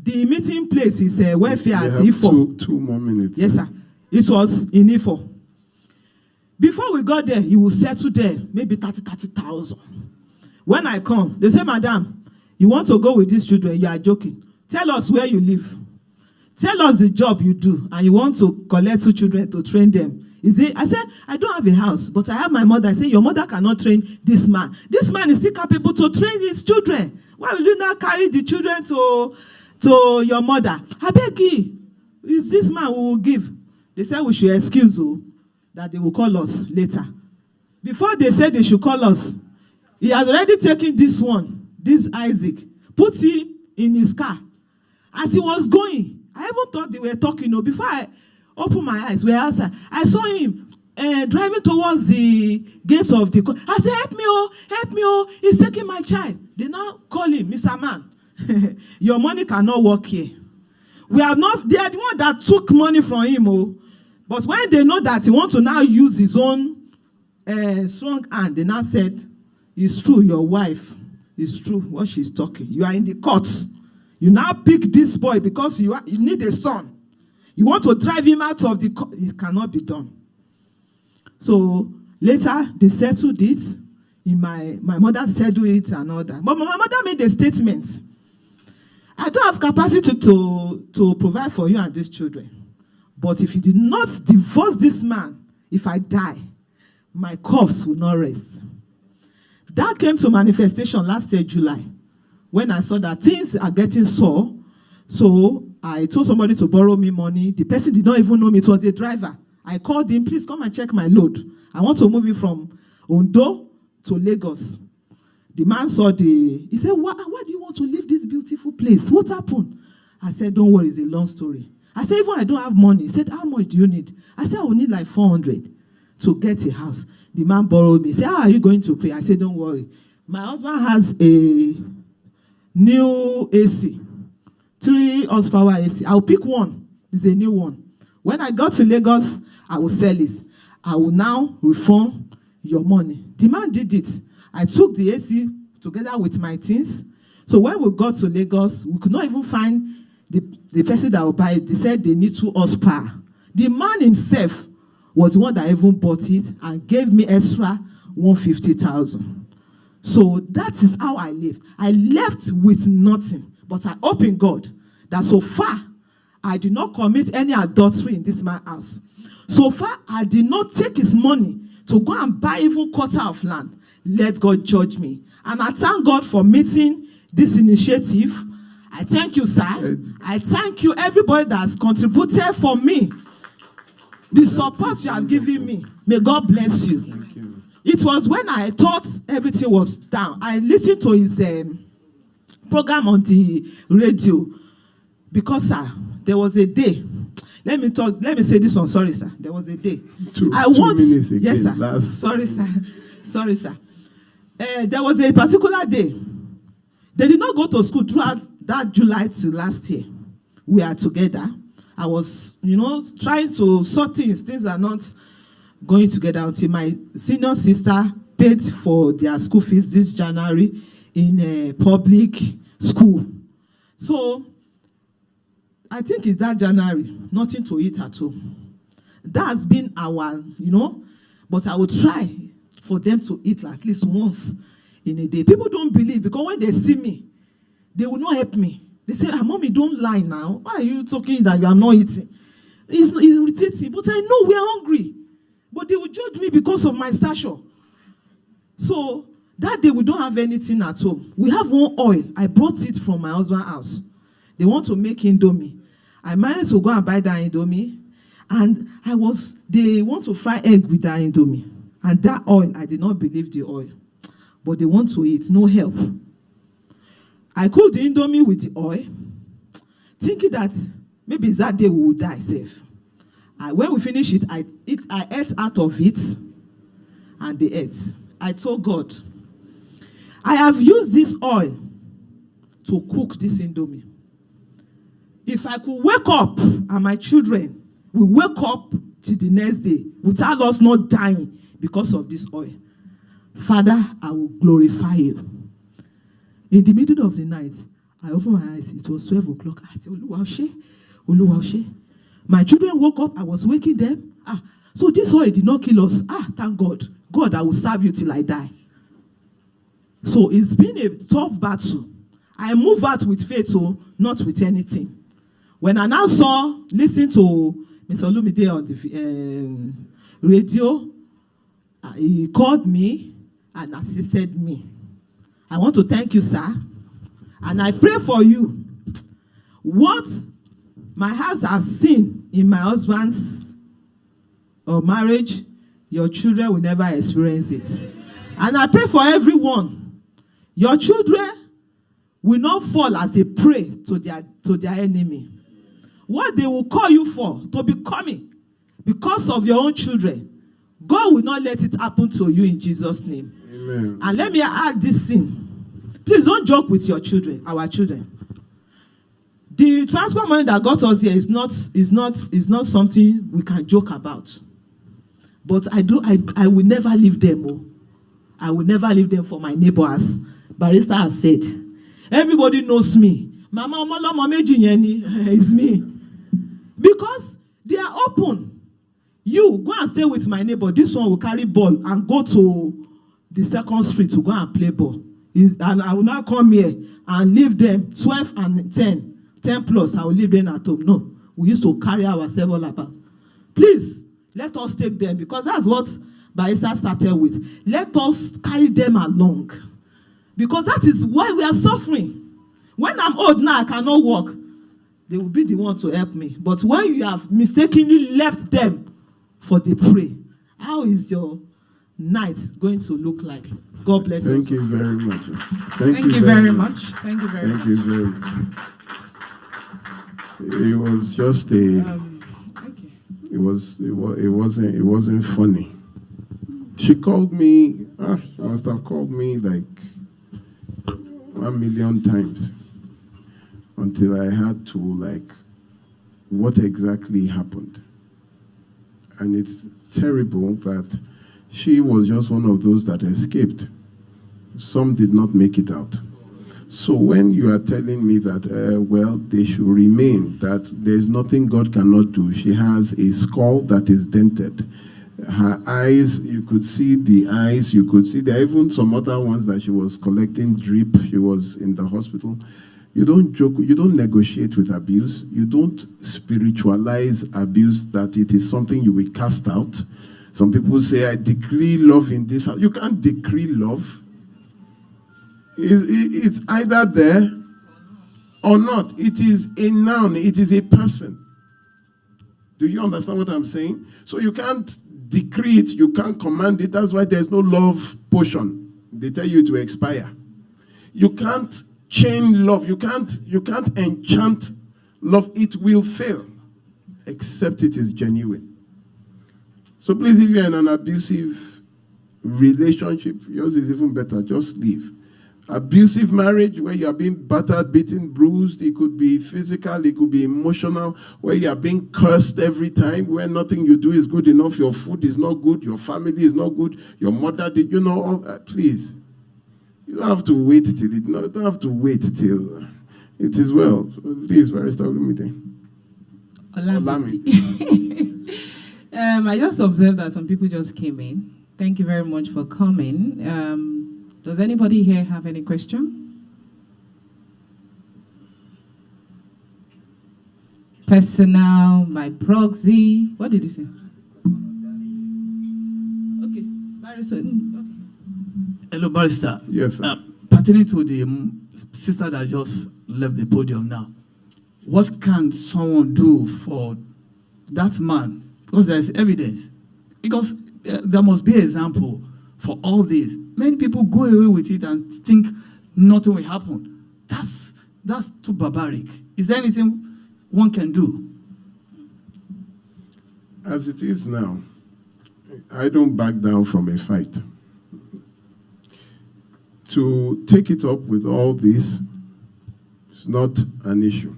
the meeting place is welfare at Ifo. Two more minutes. Yes, sir. It was in Ifo. Before we got there, you will settle there, maybe 30,000. When I come, they say, madam, you want to go with these children? You are joking. Tell us where you live. Tell us the job you do, and you want to collect 2 children to train them. Is it? I said, I don't have a house, but I have my mother. I said, your mother cannot train this man. This man is still capable to train his children. Why will you not carry the children to your mother? I beg you, is this man who will give? They said we should excuse you, that they will call us later. Before they said they should call us, he has already taken this one, this Isaac, put him in his car. As he was going, I even thought they were talking. No, before I opened my eyes, we were outside. I saw him driving towards the gate of the court. I said, help me, oh, he's taking my child. They now call him, Mr. Man, your money cannot work here. We have not, they are the one that took money from him, oh. But when they know that he wants to now use his own strong hand, they now said, it's true, your wife, it's true what she's talking. You are in the court. You now pick this boy because you need a son. You want to drive him out of the court. It cannot be done. So later, they settled it. My mother settled it and all that. But my mother made a statement. I don't have capacity to provide for you and these children. But if you did not divorce this man, if I die, my corpse will not rest. That came to manifestation last year, July, when I saw that things are getting sore. So I told somebody to borrow me money. The person did not even know me. It was a driver. I called him, please come and check my load. I want to move it from Ondo to Lagos. The man saw he said, why do you want to leave this beautiful place? What happened? I said, don't worry, it's a long story. I said, even I don't have money. He said, how much do you need? I said, I will need like 400 to get a house. The man borrowed me. He said, how are you going to pay? I said, don't worry. My husband has a new AC, 3 horsepower AC. I'll pick one. It's a new one. When I got to Lagos, I will sell it. I will now refund your money. The man did it. I took the AC together with my things. So when we got to Lagos, we could not even find the person that would buy it. They said they need 2 horsepower. The man himself was the one that even bought it and gave me extra 150,000. So that is how I lived. I left with nothing. But I hope in God that so far I did not commit any adultery in this man's house. So far I did not take his money to go and buy even quarter of land. Let God judge me. And I thank God for meeting this initiative. I thank you, sir. I thank you, everybody that has contributed for me. The support you have given me. May God bless you. Thank you. It was when I thought everything was down. I listened to his program on the radio. Because, sir, there was a day. Let me say this one. Sorry, sir. There was a day. Two minutes again. Yes, sir. Sorry, sir. Sorry, sir. There was a particular day. They did not go to school throughout that July to last year. We are together. I was, trying to sort things. Things are not going together until my senior sister paid for their school fees this January in a public school. So, I think it's that January, nothing to eat at all. That has been our, but I will try for them to eat at least once in a day. People don't believe because when they see me, they will not help me. They say, Mommy, don't lie now. Why are you talking that you are not eating? It's irritating, but I know we are hungry. But they will judge me because of my stature. So that day we don't have anything at home. We have one oil. I brought it from my husband's house. They want to make indomie. I managed to go and buy that indomie. And they want to fry egg with that indomie. And that oil, I did not believe the oil. But they want to eat, no help. I cooked the indomie with the oil, thinking that maybe it's that day we will die safe. When we finish it, I ate out of it, and they ate. I told God, I have used this oil to cook this indomie. If I could wake up and my children will wake up till the next day without us not dying because of this oil, Father, I will glorify you. In the middle of the night, I opened my eyes. It was 12 o'clock. I said, Oluwa. My children woke up. I was waking them. So this oil did not kill us. Thank God. God, I will serve you till I die. So it's been a tough battle. I move out with faith, not with anything. When I now listened to Mr. Olumide on the radio, he called me and assisted me. I want to thank you, sir. And I pray for you. What my house has seen in my husband's marriage, your children will never experience it. And I pray for everyone. Your children will not fall as a prey to their enemy. What they will call you for to be coming because of your own children, God will not let it happen to you in Jesus' name. Amen. And let me add this thing. Please don't joke with your children, our children. The transport money that got us here is not something we can joke about. But I will never leave them. I will never leave them for my neighbors. Barrister have said, everybody knows me. Mama Omolomo Meji Yeni is me. Because they are open. You go and stay with my neighbor. This one will carry ball and go to the second street to go and play ball. And I will now come here and leave them 12 and 10 plus. I will leave them at home. No, we used to carry ourselves all about. Please, let us take them, because that's what Baisa started with. Let us carry them along, because that is why we are suffering. When I'm old now, I cannot walk. They will be the one to help me. But when you have mistakenly left them for the prey, how is your night going to look like? God bless you. Thank you very much. Thank you very much. Thank you very much. Thank you very much. It was just a. Okay. It wasn't funny. She called me. She must have called me like 1 million times until I had to what exactly happened. And it's terrible that she was just one of those that escaped. Some did not make it out. So when you are telling me that, they should remain, that there's nothing God cannot do. She has a skull that is dented. Her eyes, you could see the eyes, you could see there are even some other ones that she was collecting drip. She was in the hospital. You don't joke, you don't negotiate with abuse. You don't spiritualize abuse, that it is something you will cast out. Some people say, I decree love in this house. You can't decree love. It's either there or not. It is a noun. It is a person. Do you understand what I'm saying? So you can't decree it. You can't command it. That's why there's no love potion. They tell you to expire. You can't chain love. You can't enchant love. It will fail, except it is genuine. So please, if you're in an abusive relationship, yours is even better. Just leave. Abusive marriage, where you are being battered, beaten, bruised, it could be physical, it could be emotional, where you are being cursed every time, where nothing you do is good enough, your food is not good, your family is not good, your mother did, all that. Please, you don't have to wait till it. No, you don't have to wait till it is well. Please, Barrister Olumide. I just observed that some people just came in. Thank you very much for coming. Does anybody here have any question? personal, by proxy. What did you say? Okay, barrister. Hello, barrister. Yes, sir. Pertaining to the sister that just left the podium now, what can someone do for that man? Because there is evidence. Because there must be an example for all this. Many people go away with it and think nothing will happen. That's too barbaric. Is there anything one can do? As it is now, I don't back down from a fight. To take it up with all this is not an issue.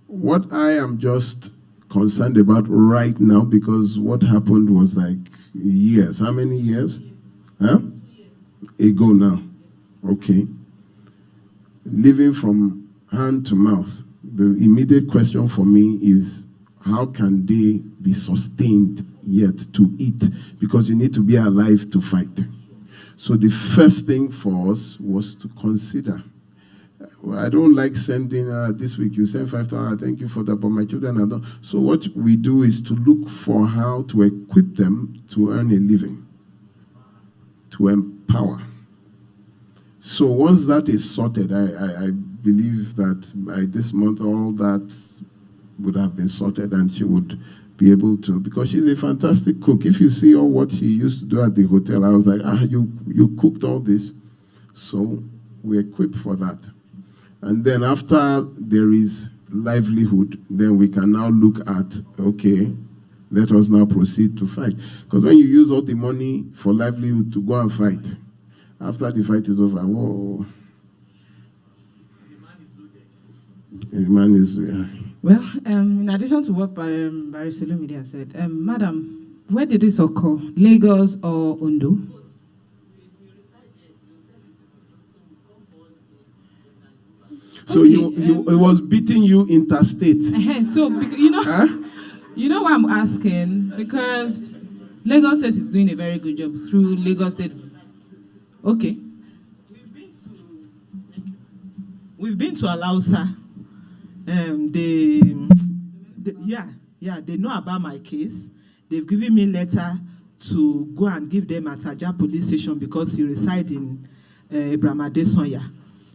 What I am just concerned about right now, because what happened was like years. How many years? Huh? Ago now. Okay. Living from hand to mouth. The immediate question for me is, how can they be sustained yet to eat? Because you need to be alive to fight. So the first thing for us was to consider. I don't like sending, this week you send 5,000, thank you for that, but my children are not. So what we do is to look for how to equip them to earn a living, to empower. So once that is sorted, I believe that by this month all that would have been sorted and she would be able to, because she's a fantastic cook. If you see all what she used to do at the hotel, I was like, you cooked all this. So we're equipped for that. And then after there is livelihood, then we can now look at, okay, let us now proceed to fight. Because when you use all the money for livelihood to go and fight, after the fight is over, whoa. The man is Well, in addition to what Barrister Olumideha said, Madam, where did this occur? Lagos or Ondo? So Okay, he was beating you interstate. So, you know, you know why I'm asking? Because Lagos State is doing a very good job through Lagos State. Okay. We've been to Alausa. They know about my case. They've given me a letter to go and give them at Ajah police station because he resides in 𝗖𝗢𝗨𝗡𝗥𝗦𝗘𝗥.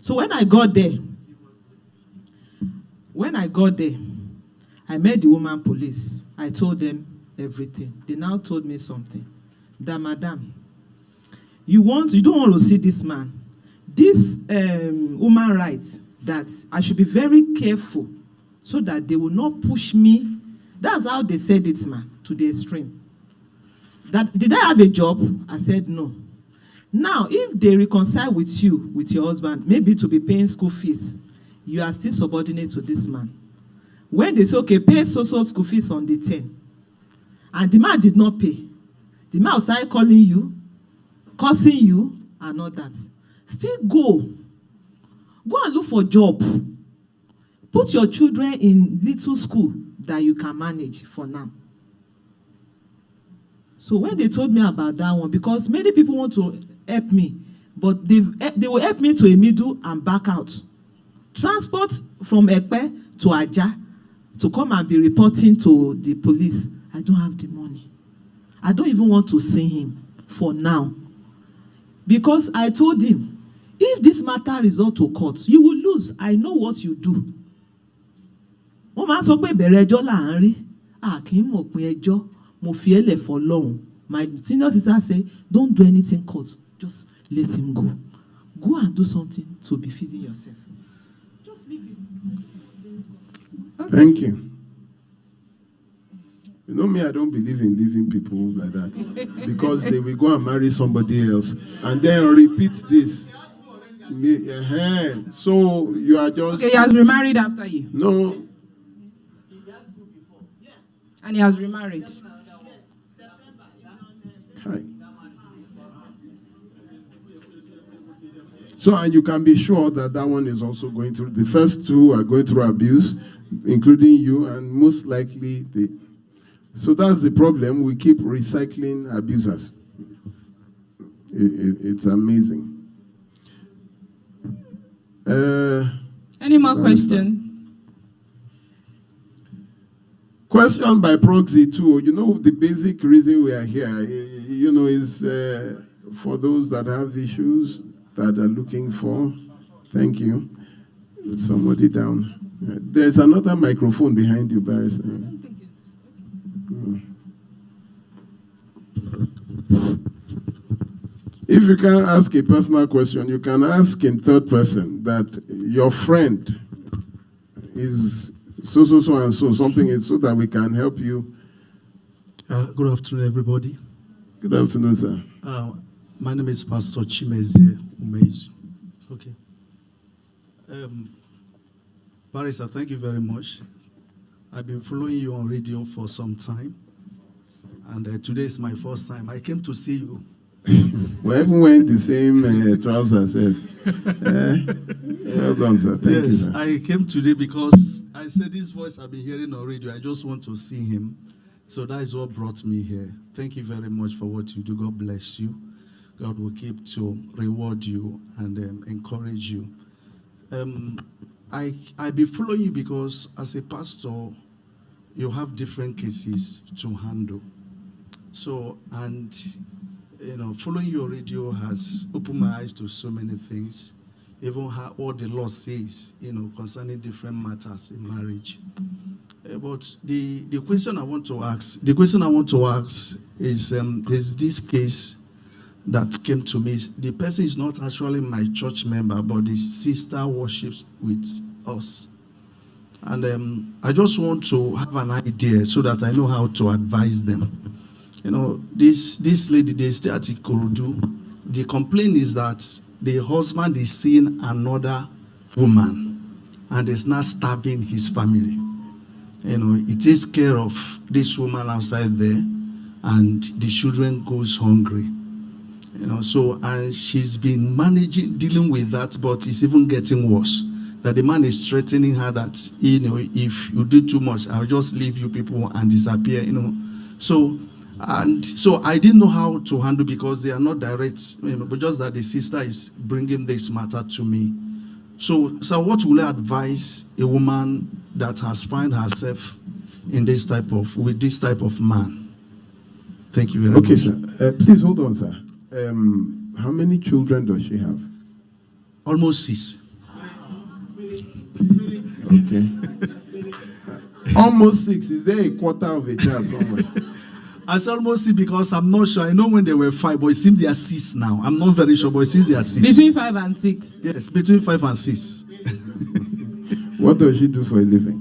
So when I got there, I met the woman police. I told them everything. They now told me something. That, madam, you don't want to see this man. This woman rights that I should be very careful so that they will not push me. That's how they said it, man, to the extreme. That, did I have a job? I said no. Now, if they reconcile with you, with your husband, maybe to be paying school fees, you are still subordinate to this man. When they say, okay, pay so-so school fees on the 10, and the man did not pay, the man started calling you, cursing you, and all that. Still go and look for a job. Put your children in little school that you can manage for now. So when they told me about that one, because many people want to help me, but they will help me to a middle and back out. Transport from 𝗥pẹ́ to Ajah to come and be reporting to the police. I don't have the money. I don't even want to see him for now. Because I told him, if this matter resort to court, you will lose. I know what you do. Wọ́n máa sọ pé bẹ̀rẹ̀ ẹjọ́ là ń rí. Kì í mọ̀ pé ẹjọ́ mo fi ẹlẹ̀ fọlọ́run. My senior sister say, don't do anything court. Just let him go. Go and do something to be feeding yourself. Just leave him. Okay. Thank you. You know me, I don't believe in leaving people like that. Because they will go and marry somebody else and then repeat this. So you are just... Okay, he has remarried after you. No. And he has remarried. Okay. So, and you can be sure that that one is also going through, the first two are going through abuse, including you, and most likely so that's the problem. We keep recycling abusers. It's amazing. Any more questions? Question by proxy too. You know, the basic reason we are here, you know, is for those that have issues that are looking for. Thank you. Somebody down. There's another microphone behind you, Barrister. If you can't ask a personal question, you can ask in third person that your friend is so and so, something is so that we can help you. Good afternoon, everybody. Good afternoon, sir. My name is Pastor 𝗧𝗜𝗧𝗛𝗡𝗥. Okay. Barrister, thank you very much. I've been following you on radio for some time, and today is my first time. I came to see you. We even wearing the same trousers. Well done, sir. Thank you, sir. I came today because I said this voice I've been hearing on radio. I just want to see him. So that is what brought me here. Thank you very much for what you do. God bless you. God will keep to reward you and encourage you. I be following you because as a pastor, you have different cases to handle. So, and you know, following your radio has opened my eyes to so many things, even how what the law says, you know, concerning different matters in marriage. But the question I want to ask, is there's this case that came to me. The person is not actually my church member, but the sister worships with us. And I just want to have an idea so that I know how to advise them. You know, this lady, they stay at 𝗖𝗙𝗙𝗘𝗥. The complaint is that the husband is seeing another woman and is not starving his family. You know, he takes care of this woman outside there and the children goes hungry. You know, so and she's been dealing with that, but it's even getting worse. That the man is threatening her that, you know, if you do too much, I'll just leave you people and disappear, you know. So I didn't know how to handle because they are not direct, you know, but just that the sister is bringing this matter to me. So what will I advise a woman that has found herself in with this type of man? Thank you very much. Okay, sir. Please hold on, sir. How many children does she have? Almost 6. Okay. Almost 6. Is there a quarter of a child somewhere? I said almost 6 because I'm not sure. I know when they were 5, but it seems they are 6 now. I'm not very sure, but it seems they are 6. Between 5 and 6. Yes, between 5 and 6. What does she do for a living?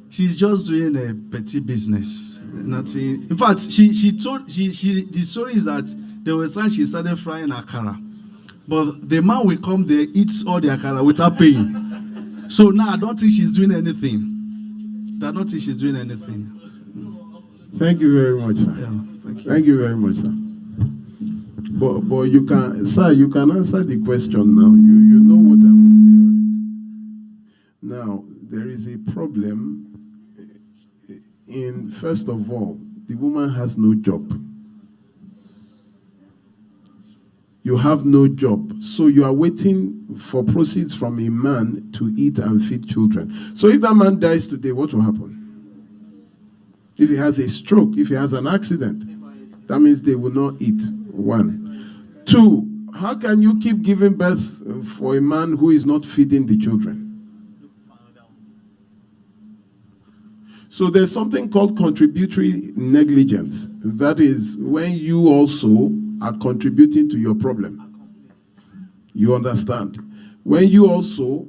She's just doing a petty business. Nothing. In fact, the story is that there was time she started frying akara, but the man will come there, eats all the akara without paying. So now I don't think she's doing anything. Thank you very much, sir. Yeah, Thank you very much, sir. But you can, sir, you can answer the question now. You know what I will say already. Now, there is a problem in, first of all, the woman has no job. You have no job. So you are waiting for proceeds from a man to eat and feed children. So if that man dies today, what will happen? If he has a stroke, if he has an accident, that means they will not eat. 1. 2, how can you keep giving birth for a man who is not feeding the children? So there's something called contributory negligence. That is when you also are contributing to your problem. You understand? When you also,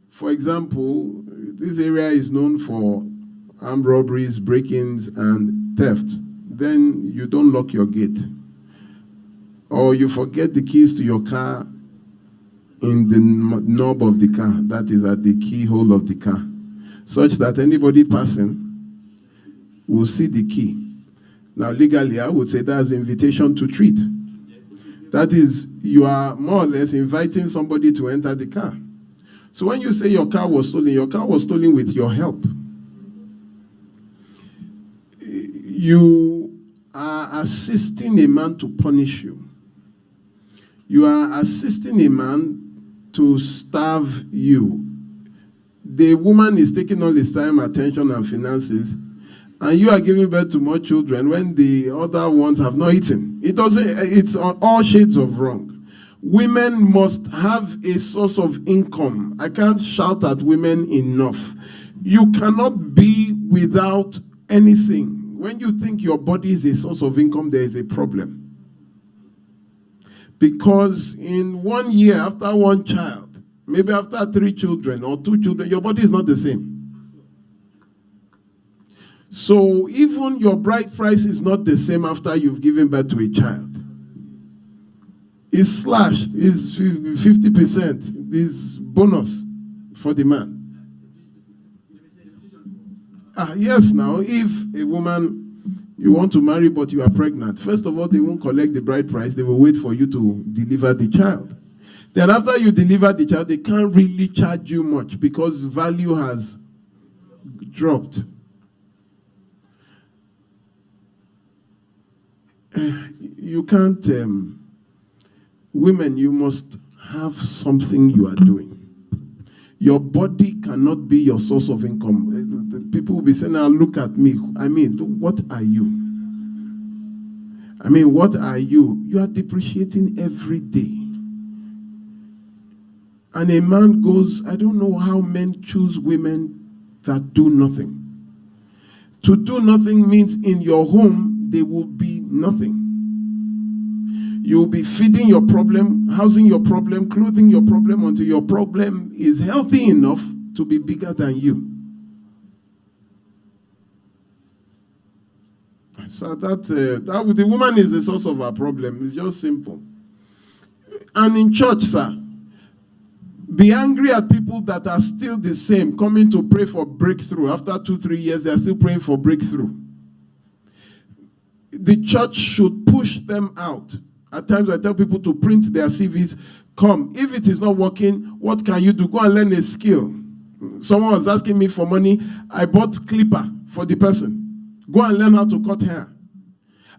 for example, this area is known for armed robberies, break-ins, and thefts. Then you don't lock your gate. Or you forget the keys to your car in the knob of the car. That is at the keyhole of the car. Such that anybody passing will see the key. Now, legally, I would say that's invitation to treat. That is, you are more or less inviting somebody to enter the car. So when you say your car was stolen with your help. You are assisting a man to punish you. You are assisting a man to starve you. the woman is taking all his time, attention, and finances, and you are giving birth to more children when the other ones have not eaten. It's all shades of wrong. Women must have a source of income. I can't shout at women enough. You cannot be without anything. When you think your body is a source of income, there is a problem. Because in 1 year, after one child, maybe after 3 children or 2 children, your body is not the same. So even your bride price is not the same after you've given birth to a child. It's slashed, it's 50%, this bonus for the man. Yes, now, if a woman, you want to marry but you are pregnant, first of all, they won't collect the bride price, they will wait for you to deliver the child. Then after you deliver the child, they can't really charge you much because value has dropped. You can't, women, you must have something you are doing. Your body cannot be your source of income. The people will be saying, now look at me. I mean, what are you? I mean, what are you? You are depreciating every day. And a man goes, I don't know how men choose women that do nothing. To do nothing means in your home, there will be nothing. You will be feeding your problem, housing your problem, clothing your problem until your problem is healthy enough to be bigger than you. So the woman is the source of our problem. It's just simple. And in church, sir, be angry at people that are still the same, coming to pray for breakthrough. After 2-3 years, they are still praying for breakthrough. The church should push them out. At times I tell people to print their CVs. Come, if it is not working, what can you do? Go and learn a skill. Someone was asking me for money. I bought clipper for the person. Go and learn how to cut hair.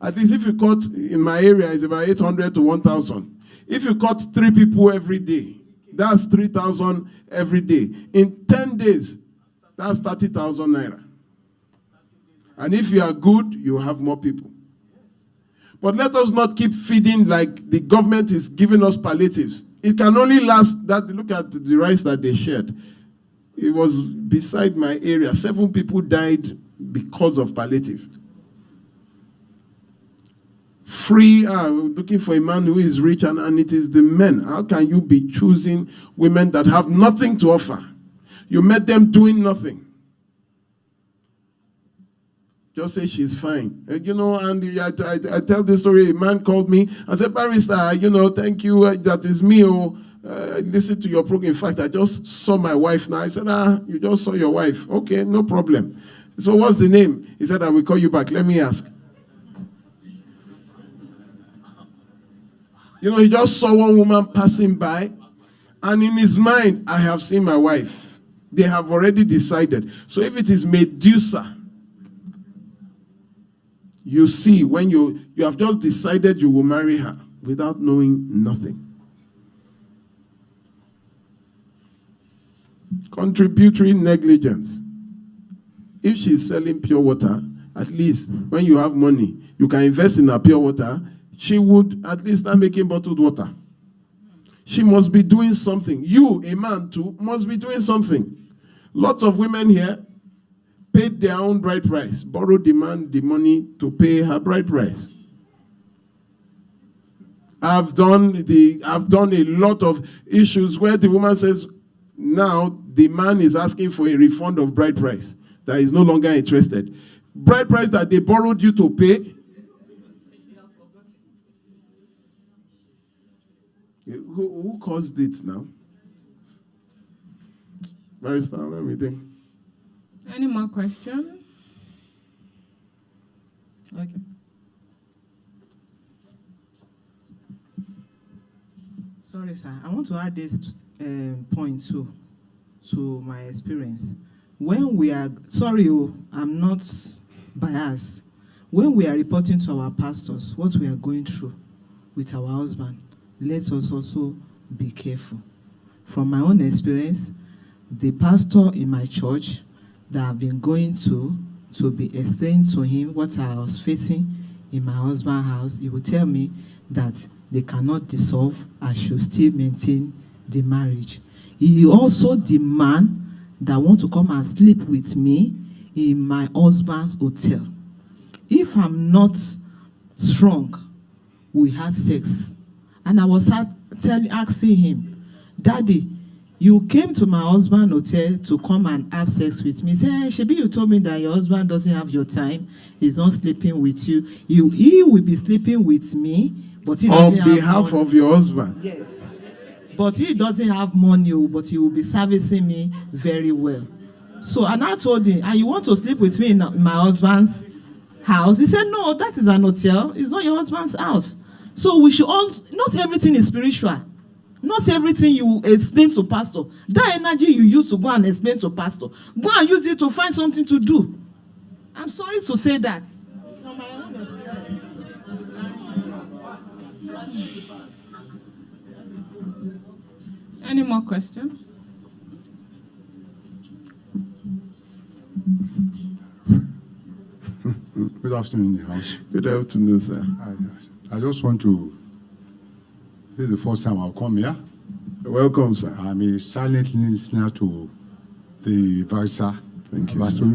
At least if you cut, in my area, it's about 800 to 1,000. If you cut 3 people every day, that's 3,000 every day. In 10 days, that's 30,000 naira. And if you are good, you have more people. But let us not keep feeding like the government is giving us palliatives. It can only last that. Look at the rice that they shared. It was beside my area. 7 people died because of palliative. Free, looking for a man who is rich, and it is the men. How can you be choosing women that have nothing to offer? You met them doing nothing. Just say she's fine. You know, and I tell this story. A man called me and said, Barrister, thank you. That is me. Listen to your program. In fact, I just saw my wife now. I said, you just saw your wife. Okay, no problem. So what's the name? He said, I will call you back. Let me ask. He just saw one woman passing by. And in his mind, I have seen my wife. They have already decided. So if it is Medusa, you see, when you have just decided you will marry her without knowing nothing. Contributory negligence. If she's selling pure water, at least when you have money, you can invest in her pure water. She would at least start making bottled water. She must be doing something. You, a man too, must be doing something. Lots of women here paid their own bride price, borrowed the money to pay her bride price. I've done a lot of issues where the woman says, now the man is asking for a refund of bride price that is no longer interested. Bride price that they borrowed you to pay. Who caused it now? Barrister, let me think. Any more questions? Okay. Sorry, sir. I want to add this point too to my experience. When we are, I'm not biased. When we are reporting to our pastors what we are going through with our husband, let us also be careful. From my own experience, the pastor in my church that I've been going to be explained to him what I was facing in my husband's house. He will tell me that they cannot dissolve. I should still maintain the marriage. He also demand that want to come and sleep with me in my husband's hotel. If I'm not strong, we had sex. And I was asking him, Daddy, you came to my husband's hotel to come and have sex with me. He said, Shebi, you told me that your husband doesn't have your time. He's not sleeping with you. He will be sleeping with me, but he doesn't have On behalf of your husband. Yes. But he doesn't have money, but he will be servicing me very well. So, and I told him, and you want to sleep with me in my husband's house? He said, no, that is an hotel. It's not your husband's house. So we should all, not everything is spiritual. Not everything you explain to pastor. That energy you use to go and explain to pastor, go and use it to find something to do. I'm sorry to say that. It's from my own experience. Any more questions? Good afternoon, in the house. Good afternoon, sir. I just want to, this is the first time I'll come here. Welcome, sir. I'm a silent listener to the Varsa. Thank you, sir.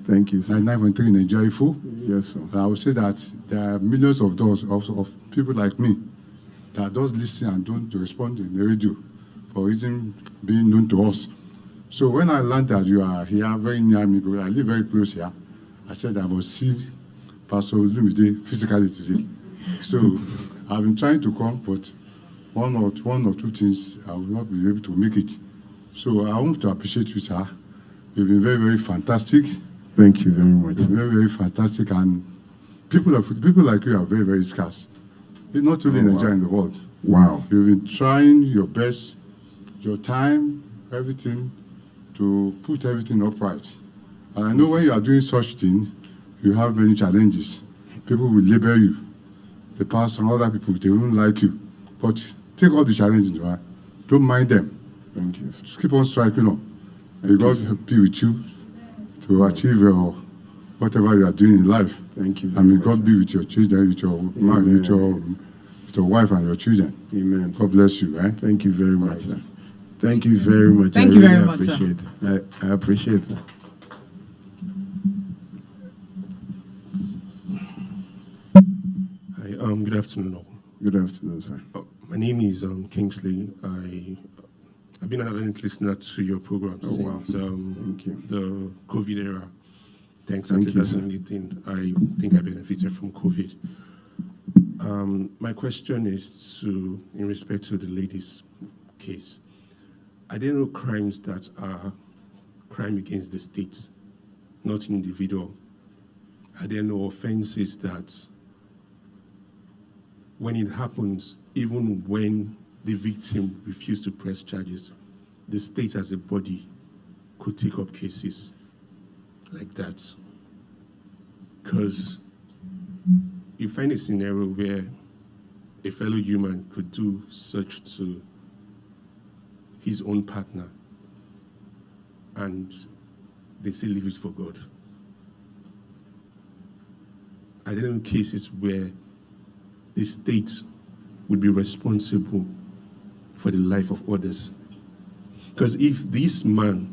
Thank you, sir. 99.3 Nigeria Full. Yes, sir. I would say that there are millions of those of people like me that don't listen and don't respond in the radio for reason being known to us. So when I learned that you are here very near me, because I live very close here, I said I must see Pastor Olumide physically today. So I've been trying to come, but one or two things I will not be able to make it. So I want to appreciate you, sir. You've been very, very fantastic. Thank you very much. You're very, very fantastic, and people like you are very, very scarce. It's not only in Nigeria, in the world. Wow. You've been trying your best, your time, everything, to put everything upright. And I know when you are doing such thing, you have many challenges. People will label you. The pastor and other people, they won't like you. But take all the challenges, right? Don't mind them. Thank you, sir. Just keep on striking on. May God be with you to achieve whatever you are doing in life. Thank you. And may God be with your children, with your marriage, with your wife and your children. Amen. God bless you, right? Thank you very much, sir. Thank you very much. Thank you very much, sir. I appreciate it. Hi, good afternoon. Good afternoon, sir. My name is Kingsley. I've been an ardent listener to your program Oh, wow. since Thank you. the COVID era. Thanks Thank to you, sir. 2018, I think I benefited from COVID. My question is in respect to the lady's case. Are there no crimes that are crime against the state, not individual? Are there no offenses that, when it happens, even when the victim refused to press charges, the state as a body could take up cases like that? Because you find a scenario where a fellow human could do such to his own partner, and they say leave it for God. Are there no cases where the state would be responsible for the life of others? Because if this man,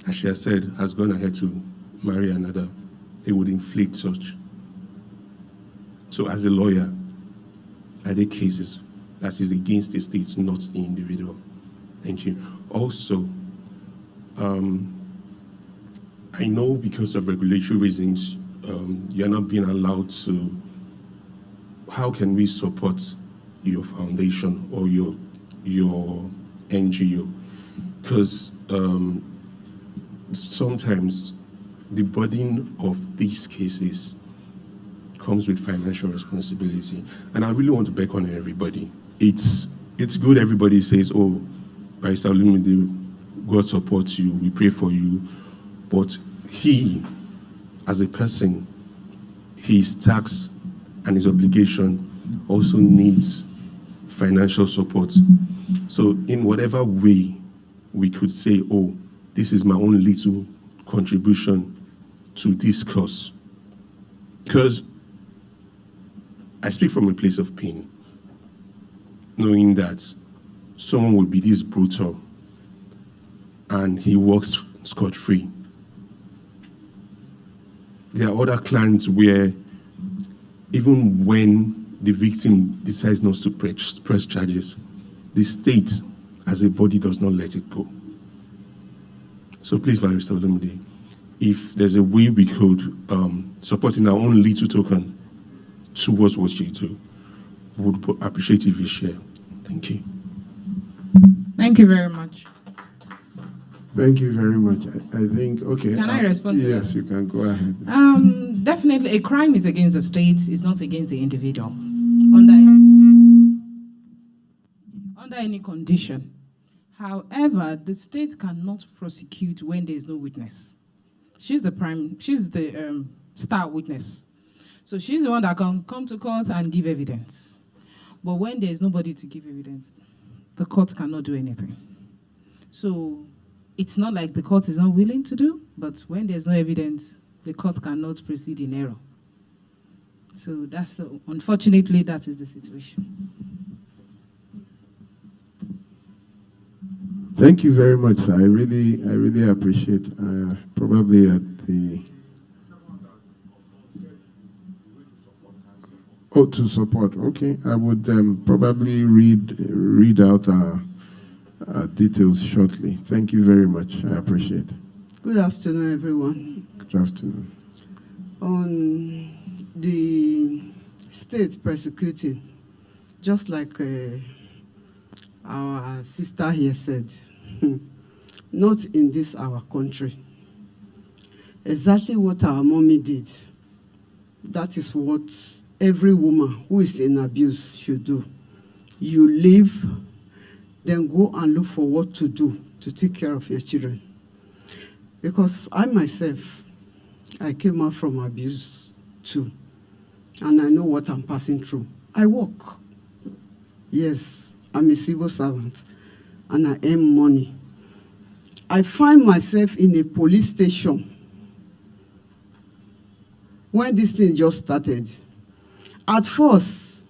as she has said, has gone ahead to marry another, he would inflict such. So as a lawyer, are there cases that is against the state, not the individual? Thank you. Also, I know because of regulatory reasons, you're not being allowed to. How can we support your foundation or your NGO? Because sometimes the burden of these cases comes with financial responsibility, and I really want to beckon on everybody. It's good everybody says, "Oh, Barrister Olumide, God supports you, we pray for you," but he, as a person, his tax and his obligation also needs financial support. So in whatever way we could say, oh, this is my own little contribution to this cause. Because I speak from a place of pain, knowing that someone will be this brutal and he walks scot-free. There are other clients where even when the victim decides not to press charges, the state as a body does not let it go. So please, Barrister Olumide, if there's a way we could support in our own little token towards what you do, we would appreciate if you share. Thank you. Thank you very much. Thank you very much. I think, okay. Can I respond to Yes, that? you can go ahead. Definitely, a crime is against the state, it's not against the individual. Under any condition. However, the state cannot prosecute when there is no witness. She's the star witness. So she's the one that can come to court and give evidence. But when there is nobody to give evidence, the court cannot do anything. So it's not like the court is not willing to do, but when there's no evidence, the court cannot proceed in error. So unfortunately, that is the situation. Thank you very much, sir. I really appreciate. Probably at the. Oh, to support. Okay, I would probably read out our details shortly. Thank you very much. I appreciate it. Good afternoon, everyone. Good afternoon. On the state persecuting, just like our sister here said, not in this our country. Exactly what our mommy did, that is what every woman who is in abuse should do. You leave, then go and look for what to do to take care of your children. Because I myself, I came out from abuse too, and I know what I'm passing through. I work. Yes, I'm a civil servant, and I earn money. I find myself in a police station when this thing just started. At first,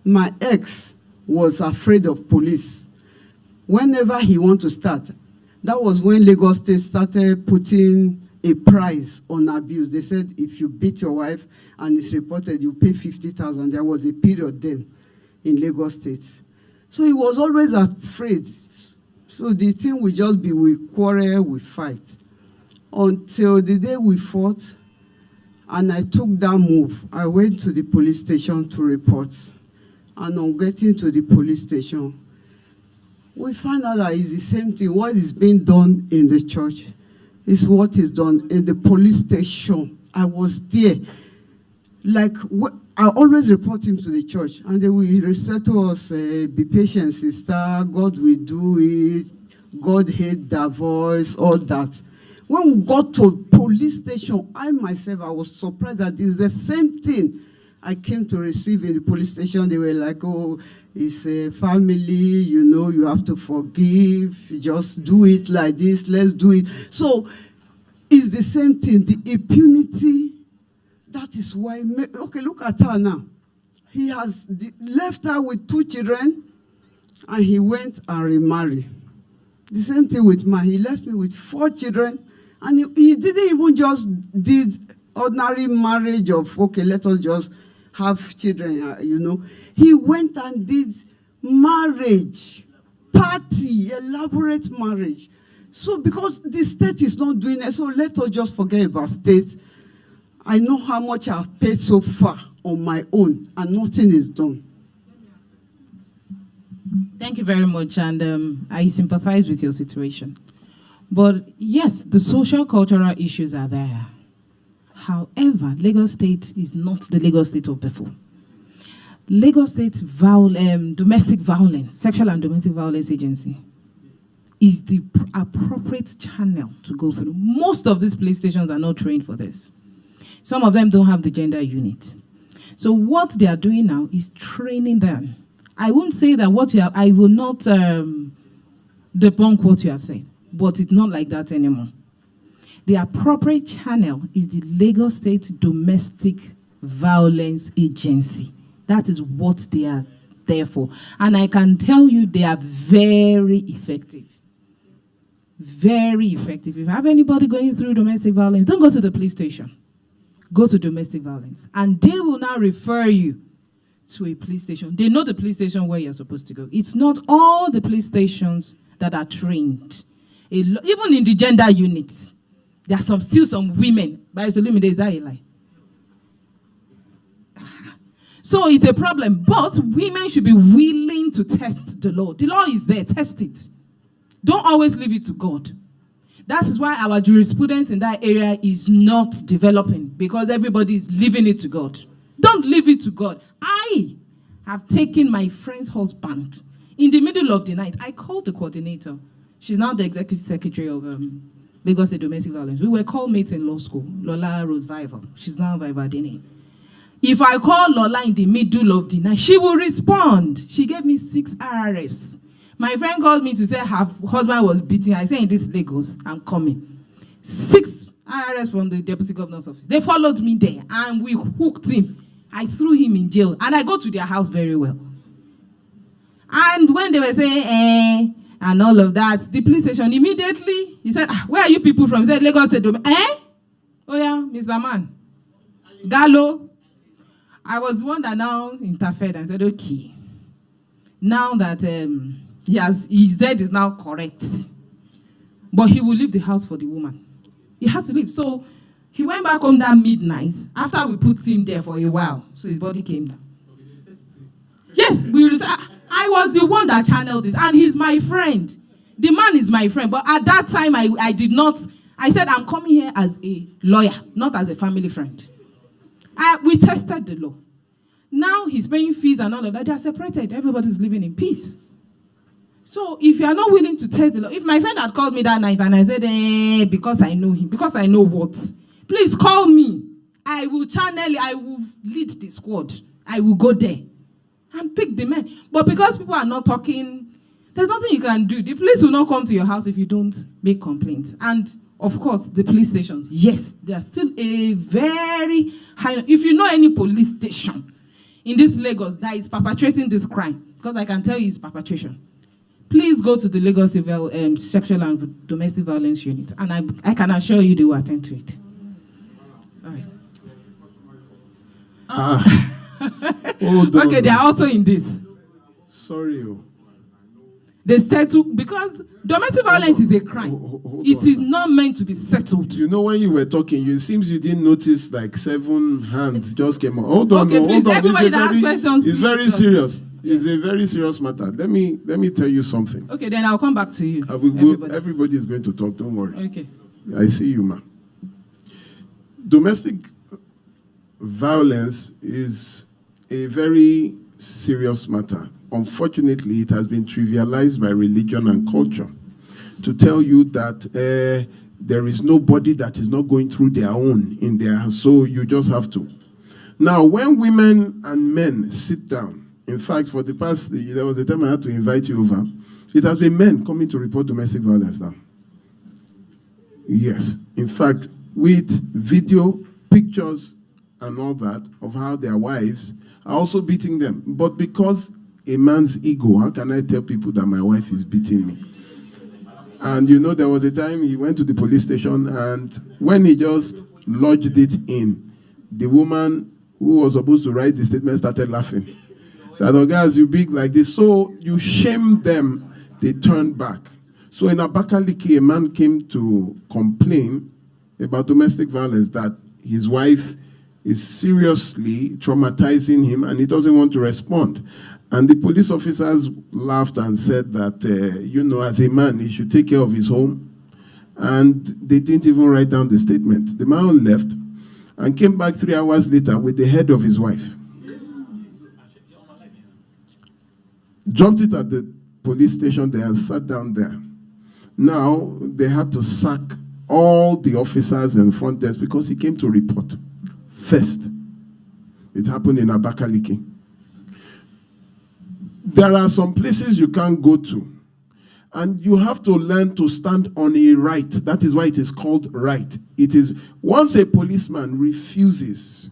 my ex was afraid of police. Whenever he wants to start, that was when Lagos State started putting a price on abuse. They said if you beat your wife and it's reported, you pay 50,000. There was a period then in Lagos State. So he was always afraid. So the thing would just be we quarrel, we fight. Until the day we fought, and I took that move. I went to the police station to report. And on getting to the police station, we found out that it's the same thing. What is being done in the church is what is done in the police station. I was there. Like, I always report him to the church, and they will resettle us, be patient, sister, God will do it, God hate that voice, all that. When we got to police station, I myself, I was surprised that it's the same thing I came to receive in the police station. They were like, oh, it's a family, you know, you have to forgive, just do it like this, let's do it. So it's the same thing, the impunity. That is why, okay, look at her now. He has left her with 2 children, and he went and remarried. The same thing with mine. He left me with 4 children, and he didn't even just did ordinary marriage of, okay, let us just have children, you know. He went and did marriage, party, elaborate marriage. So because the state is not doing it, so let us just forget about state. I know how much I've paid so far on my own, and nothing is done. Thank you very much, and I sympathize with your situation. But yes, the social cultural issues are there. However, Lagos State is not the Lagos State of before. Lagos State domestic violence, sexual and domestic violence agency is the appropriate channel to go through. Most of these police stations are not trained for this. Some of them don't have the gender unit. So what they are doing now is training them. I won't say that I will not debunk what you are saying. But it's not like that anymore. The appropriate channel is the Lagos State Domestic Violence Agency. That is what they are there for. And I can tell you they are very effective. Very effective. If you have anybody going through domestic violence, don't go to the police station. Go to domestic violence. And they will now refer you to a police station. They know the police station where you're supposed to go. It's not all the police stations that are trained. Even in the gender units, there are still some women. But it's a limit, is that a lie? So it's a problem. But women should be willing to test the law. The law is there, test it. Don't always leave it to God. That is why our jurisprudence in that area is not developing, because everybody is leaving it to God. Don't leave it to God. I have taken my friend's husband in the middle of the night. I called the coordinator. She's now the executive secretary of Lagos State Domestic Violence. We were called mates in law school. Lola wrote Viva. She's now Viva Dini. If I call Lola in the middle of the night, she will respond. She gave me 6 RRS. My friend called me to say her husband was beaten. I said, in this Lagos, I'm coming. 6 RRS from the deputy governor's office. They followed me there and we hooked him. I threw him in jail and I go to their house very well. And when they were saying, and all of that, the police station immediately, he said, where are you people from? He said, Lagos State. Oh yeah, Mr. Man. Gallo. I was one that now interfered and said, okay. Now that his dead is now correct. But he will leave the house for the woman. He had to leave. So he went back home that midnight after we put him there for a while. So his body came down. Yes, I was the one that channeled it. And he's my friend. The man is my friend. But at that time, I did not. I said, I'm coming here as a lawyer, not as a family friend. We tested the law. Now he's paying fees and all of that. They are separated. Everybody's living in peace. So if you are not willing to test the law, if my friend had called me that night and I said, because I know him, because I know what, please call me. I will channel it. I will lead the squad. I will go there and pick the men. But because people are not talking, there's nothing you can do. The police will not come to your house if you don't make complaints. And of course, the police stations, yes, they are still a very high. If you know any police station in this Lagos that is perpetrating this crime, because I can tell you it's perpetration, please go to the Lagos Sexual and Domestic Violence Unit, and I can assure you they will attend to it. All right. Okay, they are also in this. Sorry. They settle, because domestic violence is a crime. It is not meant to be settled. You know, when you were talking, it seems you didn't notice like 7 hands just came out. Hold on, okay, please, hold on. everybody that asks questions, it's very serious. It's a very serious matter. Let me tell you something. Okay, then I'll come back to you. Everybody is going to talk. Don't worry. Okay. I see you, ma. Domestic violence is a very serious matter. Unfortunately, it has been trivialized by religion and culture to tell you that there is nobody that is not going through their own in their house, so you just have to. Now, when women and men sit down, in fact, for the past, there was a time I had to invite you over, it has been men coming to report domestic violence now. Yes. In fact, with video, pictures, and all that of how their wives are also beating them. But because a man's ego, how can I tell people that my wife is beating me? And you know, there was a time he went to the police station, and when he just lodged it in, the woman who was supposed to write the statement started laughing. That, oh guys, you big like this. So you shame them, they turned back. So in Abakaliki, a man came to complain about domestic violence, that his wife is seriously traumatizing him and he doesn't want to respond. And the police officers laughed and said that, you know, as a man, he should take care of his home. And they didn't even write down the statement. The man left and came back 3 hours later with the head of his wife. Dropped it at the police station there and sat down there. Now, they had to sack all the officers and front desk because he came to report first. It happened in Abakaliki. There are some places you can't go to. And you have to learn to stand on a right. That is why it is called right. It is, once a policeman refuses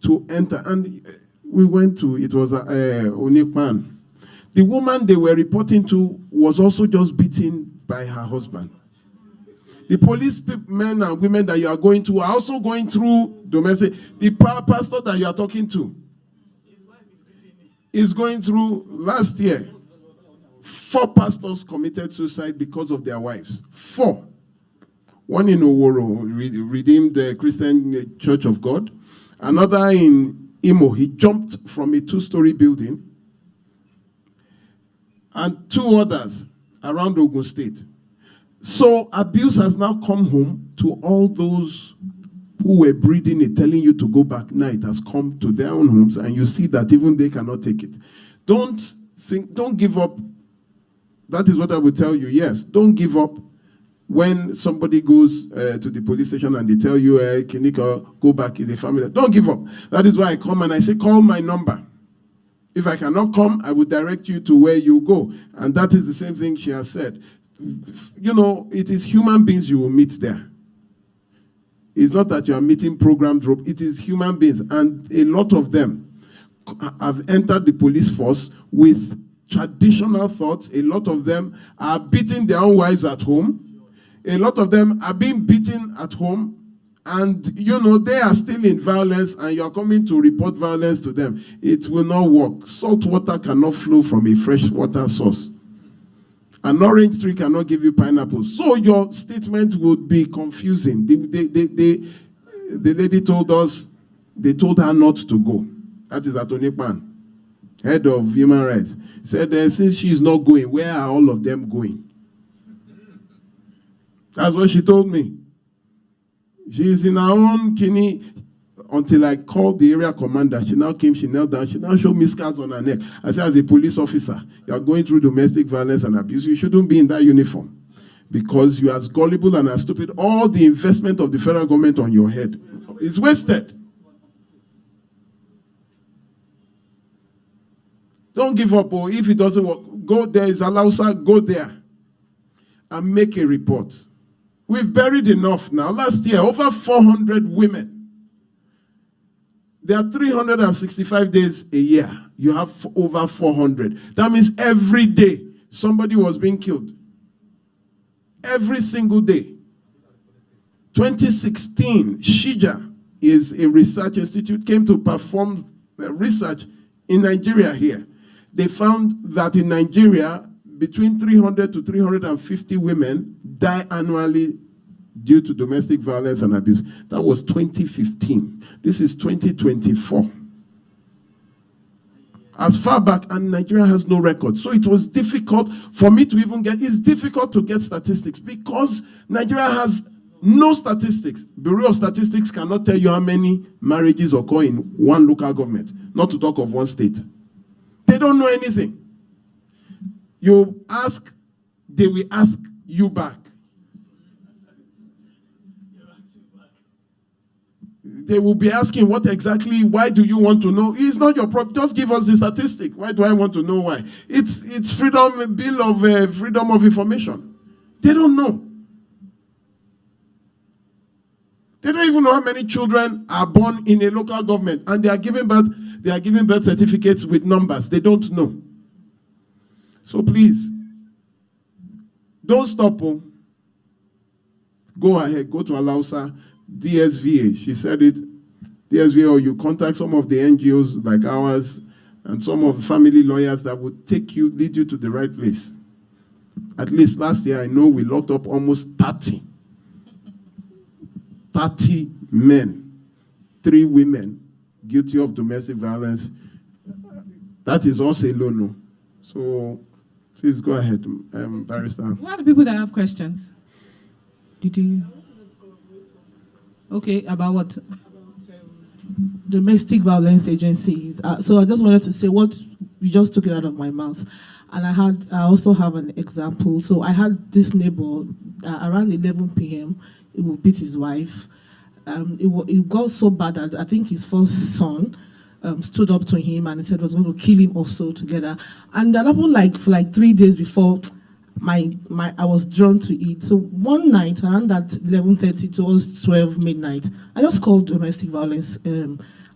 to enter, and we went to, it was 𝗖𝗢𝗨𝗡𝗦𝗘𝗥𝗏. The woman they were reporting to was also just beaten by her husband. The police men and women that you are going to are also going through domestic. The pastor that you are talking to is going through, last year, 4 pastors committed suicide because of their wives. 4. One in Oworo, Redeemed Christian Church of God. Another in Imo, he jumped from a 2-story building. And 2 others around Ogun State. So abuse has now come home to all those who were breeding it, telling you to go back. Now it has come to their own homes, and you see that even they cannot take it. Don't give up. That is what I would tell you. Yes, don't give up when somebody goes to the police station and they tell you, Kinika, go back, is a family. Don't give up. That is why I come and I say, call my number. If I cannot come, I will direct you to where you go. And that is the same thing she has said. You know, it is human beings you will meet there. It's not that you are meeting programmed rope. It is human beings. And a lot of them have entered the police force with traditional thoughts. A lot of them are beating their own wives at home. A lot of them are being beaten at home. And, you know, they are still in violence, and you are coming to report violence to them. It will not work. Salt water cannot flow from a fresh water source. An orange tree cannot give you pineapples. So your statement would be confusing. The lady told us, they told her not to go. That is 𝗖𝗢𝗨𝗡𝗦𝗘𝗥, head of human rights. Said, since she's not going, where are all of them going? That's what she told me. She's in her own kidney. Until I called the area commander, she now came, she knelt down, she now showed me scars on her neck. I said, as a police officer, you are going through domestic violence and abuse. You shouldn't be in that uniform because you are as gullible and as stupid. All the investment of the federal government on your head is wasted. Don't give up. Or if it doesn't work, go there. Is 𝗖𝗢𝗨𝗡𝗏, go there and make a report. We've buried enough now. Last year, over 400 women. There are 365 days a year. You have over 400. That means every day somebody was being killed. Every single day. 2016, Shija is a research institute, came to perform research in Nigeria here. They found that in Nigeria, between 300 to 350 women die annually due to domestic violence and abuse. That was 2015. This is 2024. As far back, and Nigeria has no record. So it was difficult for me to even get, it's difficult to get statistics because Nigeria has no statistics. Bureau of Statistics cannot tell you how many marriages occur in one local government, not to talk of one state. They don't know anything. You ask, they will ask you back. They will be asking what exactly, why do you want to know? It's not your problem. Just give us the statistic. Why do I want to know why? It's freedom, bill of freedom of information. They don't know. They don't even know how many children are born in a local government and they are giving birth certificates with numbers. They don't know. So please, don't stop. Go ahead, go to 𝗖𝗢𝗨𝗡𝗏, DSVA. She said it. DSVA, or you contact some of the NGOs like ours and some of the family lawyers that would lead you to the right place. At least last year, I know we locked up almost 30 men, 3 women guilty of domestic violence. That is also a no. So please go ahead, Barrister. Who are the people that have questions? Did you? Okay, about what? Domestic violence agencies. So I just wanted to say what you just took it out of my mouth. And I also have an example. So I had this neighbor around 11 p.m. He would beat his wife. It got so bad that I think his first son stood up to him and he said he was going to kill him also together. And that happened for 3 days before. I was drawn to it. So one night around that 11:30 towards 12 midnight, I just called domestic violence.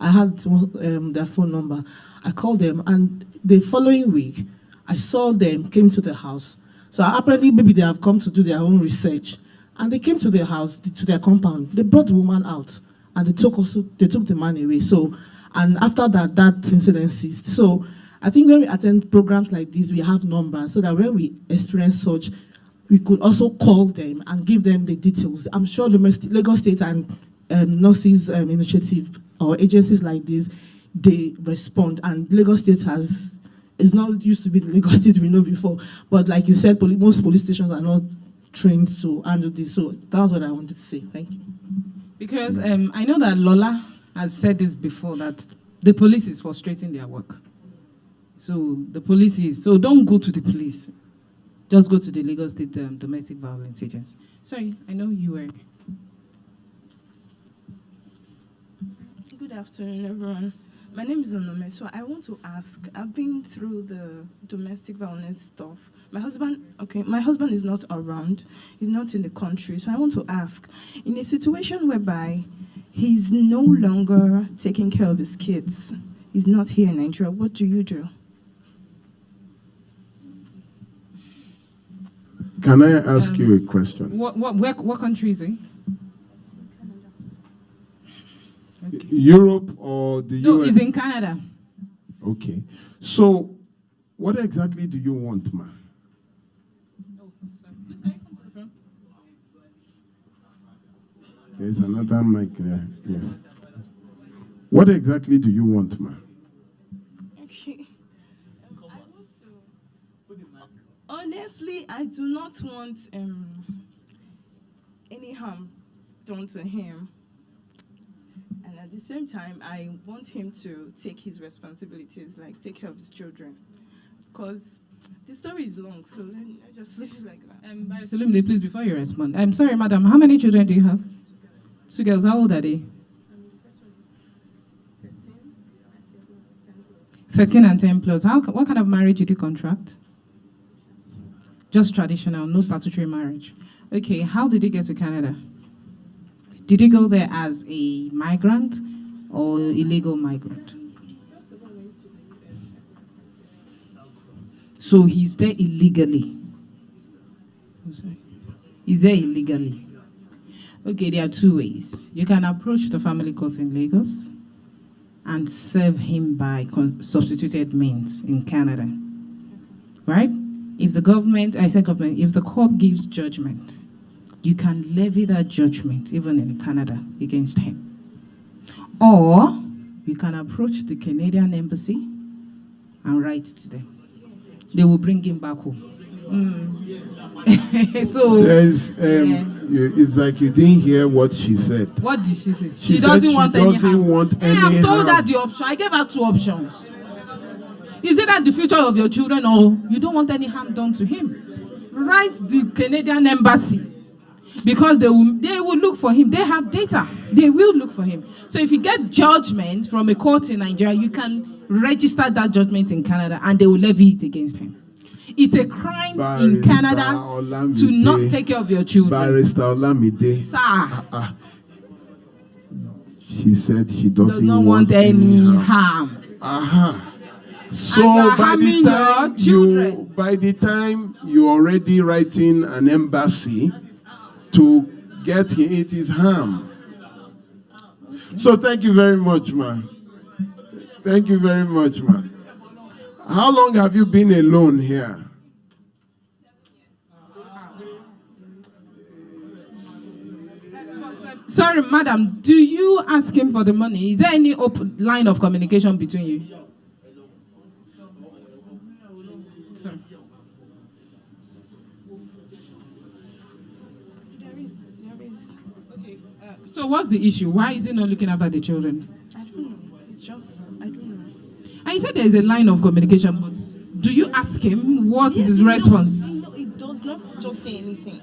I had their phone number. I called them, and the following week, I saw them came to the house. So apparently, maybe they have come to do their own research, and they came to their house, to their compound. They brought the woman out, and they took the man away. So, and after that, that incident ceased. So, I think when we attend programs like this, we have numbers so that when we experience such, we could also call them and give them the details. I'm sure the Lagos State and Nurses Initiative or agencies like this, they respond. And Lagos State it's not used to be the Lagos State we know before. But like you said, most police stations are not trained to handle this. So that's what I wanted to say. Thank you. Because I know that Lola has said this before, that the police is frustrating their work. So the police so don't go to the police. Just go to the Lagos State Domestic Violence Agency. Sorry, I know you were. Good afternoon, everyone. My name is Onome. So I want to ask, I've been through the domestic violence stuff. My husband is not around. He's not in the country. So I want to ask, in a situation whereby he's no longer taking care of his kids, he's not here in Nigeria, what do you do? Can I ask you a question? What country is he? Okay. Europe or the US? No, he's in Canada. Okay. So, what exactly do you want, ma? Oh, sorry. Please, can you come to the front? There's another mic there. Yes. What exactly do you want, ma? Okay. Honestly, I do not want any harm done to him. And at the same time, I want him to take his responsibilities, like take care of his children. Because the story is long, so let me just leave it like that. Salim, please, before you respond. I'm sorry, madam, how many children do you have? 2 girls, how old are they? 13 and 10 plus. What kind of marriage did you contract? Just traditional, no statutory marriage. Okay, how did he get to Canada? Did he go there as a migrant or illegal migrant? So he's there illegally. He's there illegally. Okay, there are 2 ways. You can approach the family court in Lagos and serve him by substituted means in Canada. Right? If the if the court gives judgment, you can levy that judgment even in Canada against him. Or you can approach the Canadian embassy and write to them. They will bring him back home. So it's like you didn't hear what she said. What did she say? She doesn't want any harm. I told her the option. I gave her 2 options. Is it that the future of your children, or you don't want any harm done to him? Write the Canadian embassy, because they will look for him. They have data. They will look for him. So if you get judgment from a court in Nigeria, you can register that judgment in Canada, and they will levy it against him. It's a crime in Canada to not take care of your children. Barrister Olamide. Sir. He said he does not want any harm. So by the time you're already writing an embassy to get him, it is harm. So thank you very much, ma. Thank you very much, ma. How long have you been alone here? Sorry, madam, do you ask him for the money? Is there any open line of communication between you? Sorry. There is. Okay, so what's the issue? Why is he not looking after the children? I don't know. It's just, I don't know. And you said there is a line of communication, but do you ask him what is his response? No, it does not just say anything.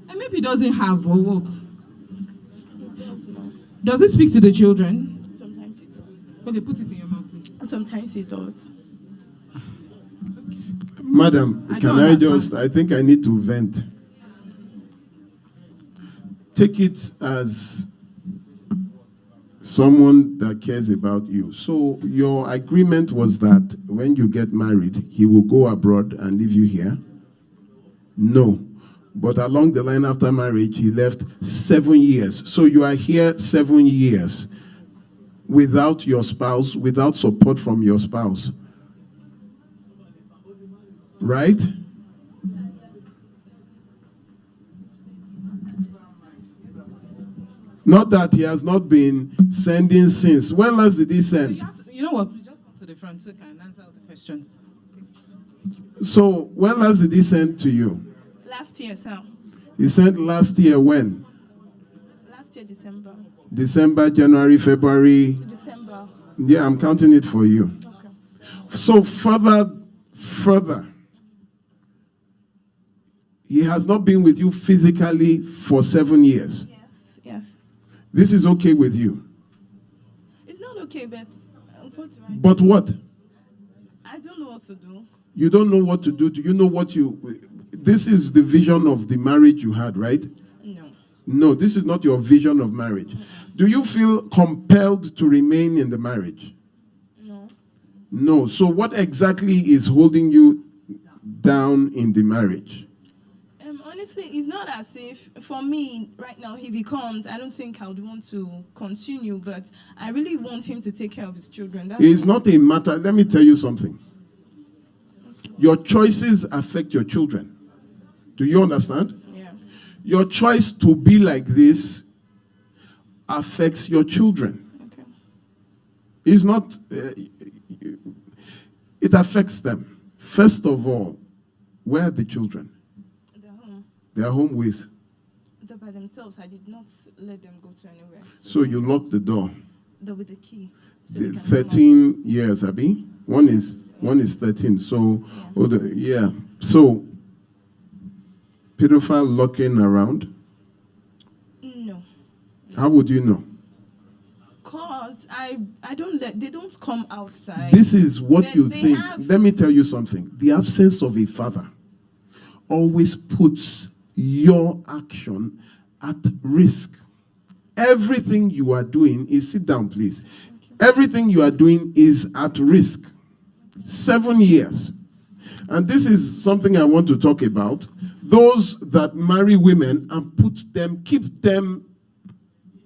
And maybe he doesn't have, or what? It does not. Does he speak to the children? Sometimes it does. Okay, put it in your mouth, please. Sometimes it does. Madam, I can don't I understand. I think I need to vent. Take it as someone that cares about you. So your agreement was that when you get married, he will go abroad and leave you here? No. But along the line after marriage, he left 7 years. So you are here 7 years without your spouse, without support from your spouse. Right? Not that he has not been sending since. When last did he So send? you know what? Please just come to the front so you can answer all the questions. So when last did he send to you? Last year, sir. He sent last year when? Last year, December. December, January, February. December. Yeah, I'm counting it for you. Okay. So further, he has not been with you physically for 7 years. Yes, yes. This is okay with you. It's not okay, but what do I do? But what? I don't know what to do. You don't know what to do. Do you know what you... This is the vision of the marriage you had, right? No. No, this is not your vision of marriage. Do you feel compelled to remain in the marriage? No. No. So what exactly is holding you down in the marriage? Honestly, it's not as if, for me, right now, if he comes, I don't think I would want to continue, but I really want him to take care of his children. It's not a matter... Let me tell you something. Your choices affect your children. Do you understand? Yeah. Your choice to be like this affects your children. Okay. It's not... it affects them. First of all, where are the children? They're home. They are home with... They're by themselves. I did not let them go to anywhere. So you lock the door. They're with the key. So The they can 13 years, Abi? One is 13. So, So, pedophile looking around? No. How would you know? Cause I don't let, they don't come outside. This is what But you they think. have- Let me tell you something. The absence of a father always puts your action at risk. Everything you are doing is... Sit down, please. Everything you are doing is at risk. 7 years. And this is something I want to talk about. Those that marry women and keep them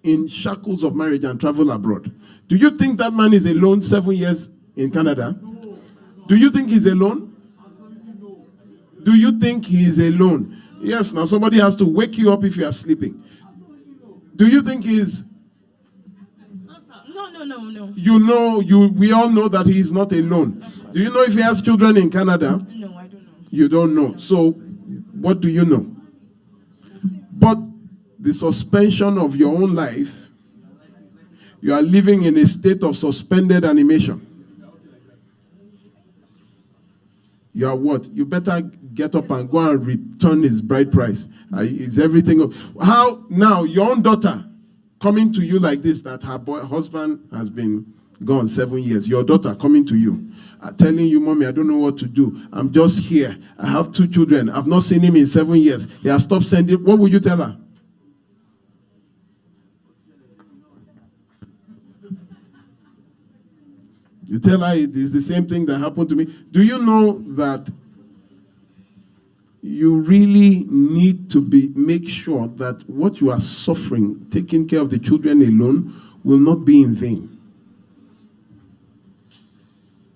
in shackles of marriage and travel abroad. Do you think that man is alone 7 years in Canada? Do you think he's alone? Do you think he is alone? Yes, now somebody has to wake you up if you are sleeping. Do you think he's... No. You know, we all know that he is not alone. Do you know if he has children in Canada? No, I don't know. You don't know. So, what do you know? But the suspension of your own life, you are living in a state of suspended animation. You are what? You better get up and go and return his bride price. Is everything... How now your own daughter coming to you like this, that her husband has been gone 7 years, your daughter coming to you, telling you, Mommy, I don't know what to do. I'm just here. I have 2 children. I've not seen him in 7 years. He has stopped sending... What would you tell her? You tell her it is the same thing that happened to me. Do you know that you really need to make sure that what you are suffering, taking care of the children alone, will not be in vain?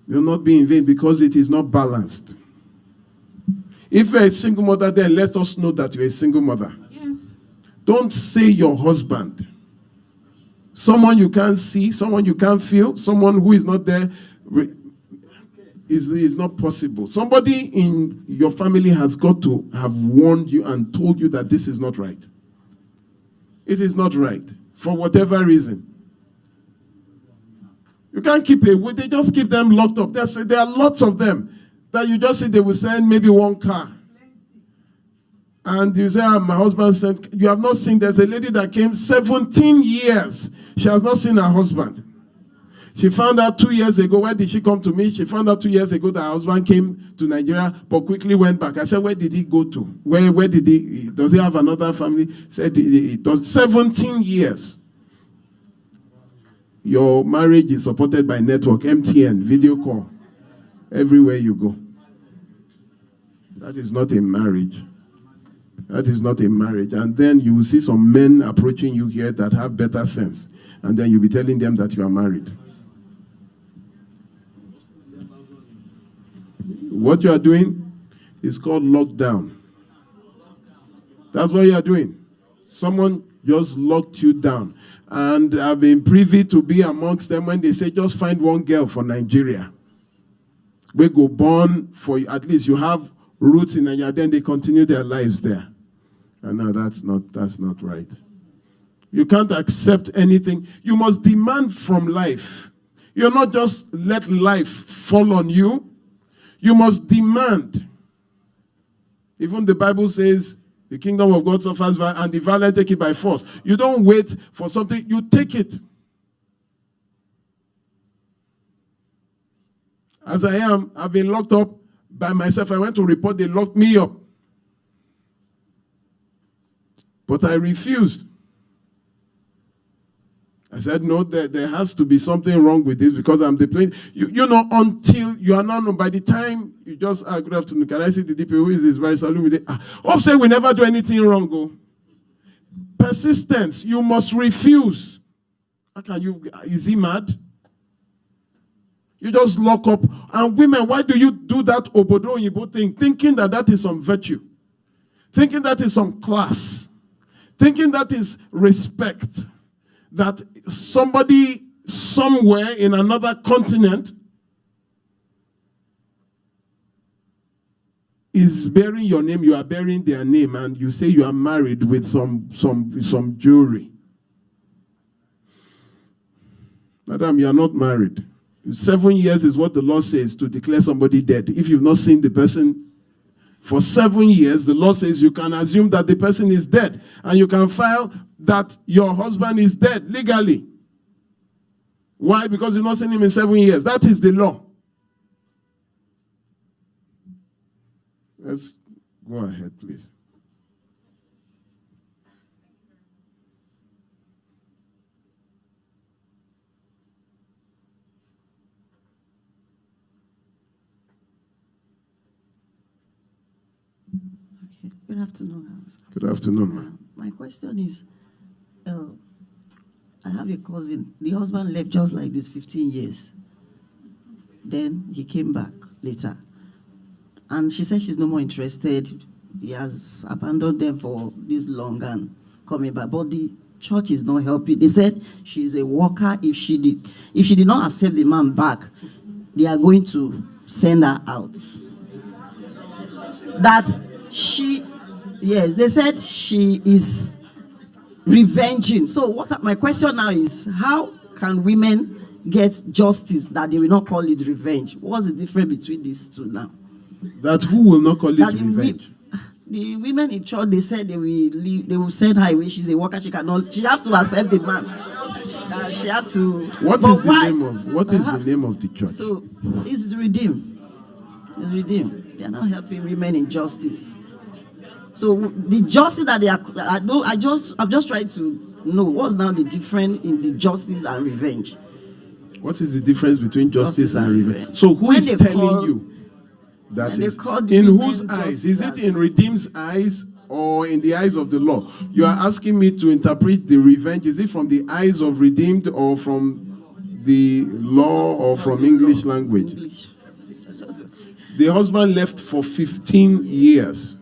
Will not be in vain because it is not balanced. If you're a single mother, then let us know that you're a single mother. Yes. Don't say your husband. Someone you can't see, someone you can't feel, someone who is not there is not possible. Somebody in your family has got to have warned you and told you that this is not right. It is not right, for whatever reason. You can't keep it. They just keep them locked up. There are lots of them that you just see they will send maybe 1 car. And you say, my husband sent... You have not seen... There's a lady that came 17 years. She has not seen her husband. She found out 2 years ago. Why did she come to me? She found out 2 years ago that her husband came to Nigeria, but quickly went back. I said, where did he go to? Where did he, does he have another family? Said it was 17 years. Your marriage is supported by network, MTN, video call, everywhere you go. That is not a marriage. That is not a marriage. And then you will see some men approaching you here that have better sense. And then you'll be telling them that you are married. What you are doing is called lockdown. That's what you are doing. Someone just locked you down. And I've been privy to be amongst them when they say, just find one girl for Nigeria. We go born for, at least you have roots in Nigeria, then they continue their lives there. And no, that's not right. You can't accept anything. You must demand from life. You're not just let life fall on you. You must demand. Even the Bible says, the kingdom of God suffers violence, and the violent take it by force. You don't wait for something, you take it. As I am, I've been locked up by myself. I went to report, they locked me up. But I refused. I said, no, there has to be something wrong with this because I'm the plain. You know, until you are now known, by the time you just, good afternoon, can I see the DP? Who is this? Very salute. Hope say we never do anything wrong. Go. Persistence, you must refuse. How can you, is he mad? You just lock up. And women, why do you do that obodo oyibo thing? Thinking that that is some virtue. Thinking that is some class. Thinking that is respect. That somebody somewhere in another continent is bearing your name, you are bearing their name, and you say you are married with some jewelry. Madam, you are not married. 7 years is what the law says to declare somebody dead. If you've not seen the person for 7 years, the law says you can assume that the person is dead, and you can file that your husband is dead legally. Why? Because you've not seen him in 7 years. That is the law. Let's go ahead, please. Okay. Good afternoon. Good afternoon, ma'am. My question is, I have a cousin. The husband left just like this 15 years. Then he came back later. And she said she's no more interested. He has abandoned them for this long and coming back. But the church is not helping. They said she's a worker. If she did not accept the man back, they are going to send her out. Yes, they said she is revenging. So my question now is, how can women get justice that they will not call it revenge? What's the difference between these two now? That who will not call it revenge? The women in church, they said they will send her away. She's a worker. She have to accept the man. She have to. What is the name of the church? So it's redeemed. It's redeemed. They are not helping women in justice. So the justice that they are, I'm just trying to know what's now the difference in the justice and revenge. What is the difference between justice and revenge? So who is telling you that is? In whose eyes? Is it in redeemed's eyes or in the eyes of the law? You are asking me to interpret the revenge. Is it from the eyes of redeemed or from the law or from English language? English. The husband left for 15 years.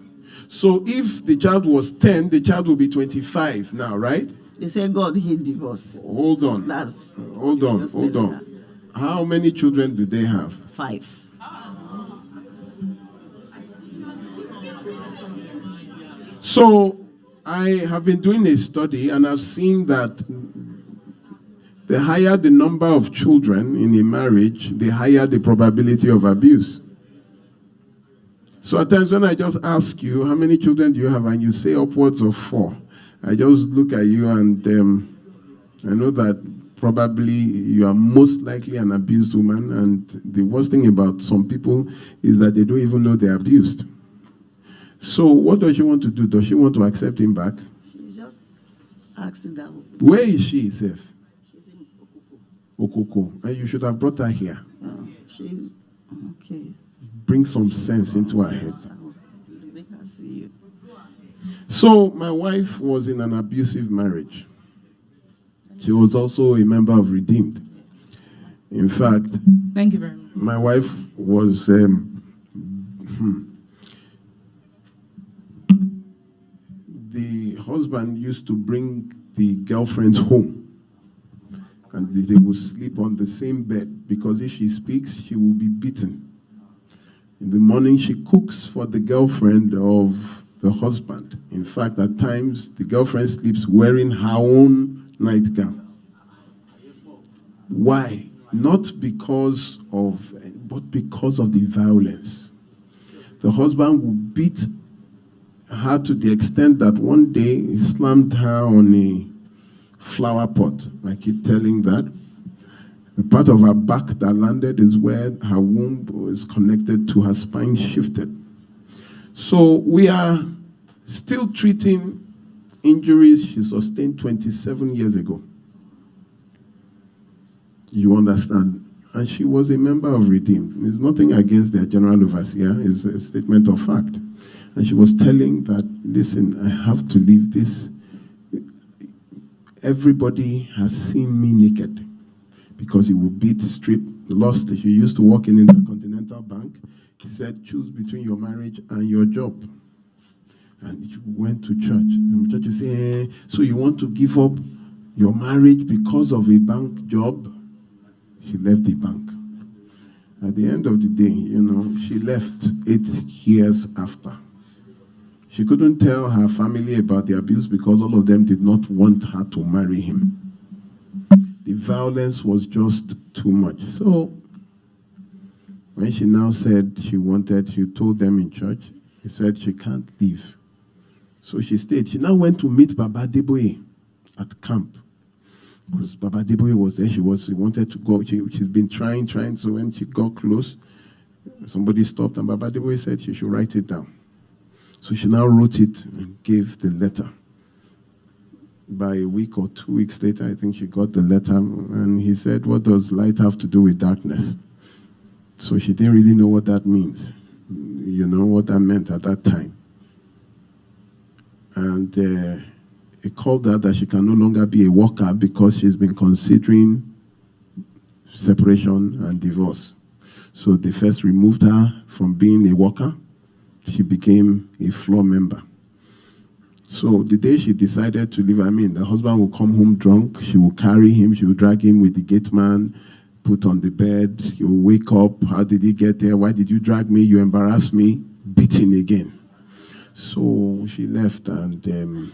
So if the child was 10, the child will be 25 now, right? They say God hate divorce. Hold on. Hold on. How many children do they have? 5. So I have been doing a study and I've seen that the higher the number of children in a marriage, the higher the probability of abuse. So at times when I just ask you, how many children do you have? And you say upwards of 4. I just look at you and I know that probably you are most likely an abused woman, and the worst thing about some people is that they don't even know they're abused. So what does she want to do? Does she want to accept him back? She's just asking that. Where is she, Seth? She's in Okoko. And you should have brought her here. Okay. Bring some sense into her head. Make her see you. So my wife was in an abusive marriage. She was also a member of Redeemed. In fact, Thank you very much. my wife was the husband used to bring the girlfriends home, and they would sleep on the same bed, because if she speaks, she will be beaten. In the morning, she cooks for the girlfriend of the husband. In fact, at times, the girlfriend sleeps wearing her own nightgown. Why? Not because of, but because of the violence. The husband would beat her to the extent that one day he slammed her on a flower pot. I keep telling that. The part of her back that landed is where her womb is connected to her spine shifted. So we are still treating injuries she sustained 27 years ago. You understand? And she was a member of Redeemed. There's nothing against their general overseer. It's a statement of fact. And she was telling that, listen, I have to leave this. Everybody has seen me naked, because he would beat, strip, lost. She used to work in Intercontinental Bank. He said, choose between your marriage and your job. And she went to church. And the church would say, so you want to give up your marriage because of a bank job? She left the bank. At the end of the day, she left 8 years after. She couldn't tell her family about the abuse because all of them did not want her to marry him. The violence was just too much. So when she now said she told them in church, he said she can't leave. So she stayed. She now went to meet Baba Deboye at camp. Because Baba Deboye was there. She wanted to go. She's been trying. So when she got close, somebody stopped, and Baba Deboye said she should write it down. So she now wrote it and gave the letter. By a week or 2 weeks later, I think she got the letter, and he said, what does light have to do with darkness? So she didn't really know what that means. You know what that meant at that time. And he called her that she can no longer be a worker because she's been considering separation and divorce. So they first removed her from being a worker. She became a floor member. So the day she decided to leave, the husband would come home drunk. She would carry him. She would drag him with the gate man, put on the bed. He would wake up. How did he get there? Why did you drag me? You embarrassed me. Beating again. So she left, and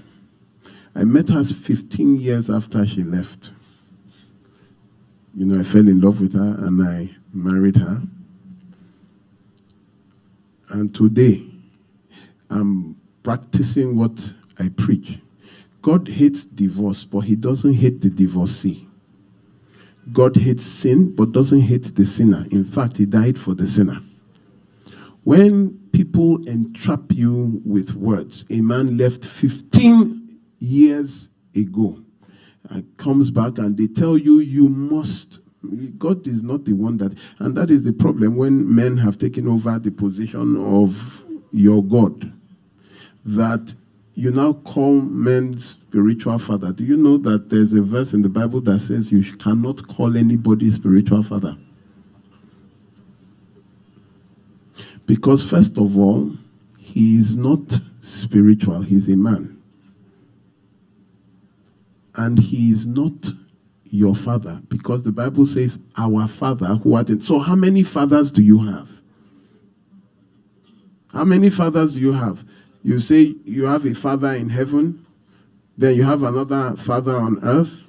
I met her 15 years after she left. I fell in love with her, and I married her. And today, I'm practicing what I preach. God hates divorce, but he doesn't hate the divorcee. God hates sin, but doesn't hate the sinner. In fact, he died for the sinner. When people entrap you with words, a man left 15 years ago and comes back and they tell you, you must. God is not the one that, and that is the problem when men have taken over the position of your God, that you now call men spiritual father. Do you know that there's a verse in the Bible that says you cannot call anybody spiritual father? Because first of all, he is not spiritual, he's a man. And he is not your father, because the Bible says, our Father who art in. So how many fathers do you have? How many fathers do you have? You say you have a father in heaven, then you have another father on earth.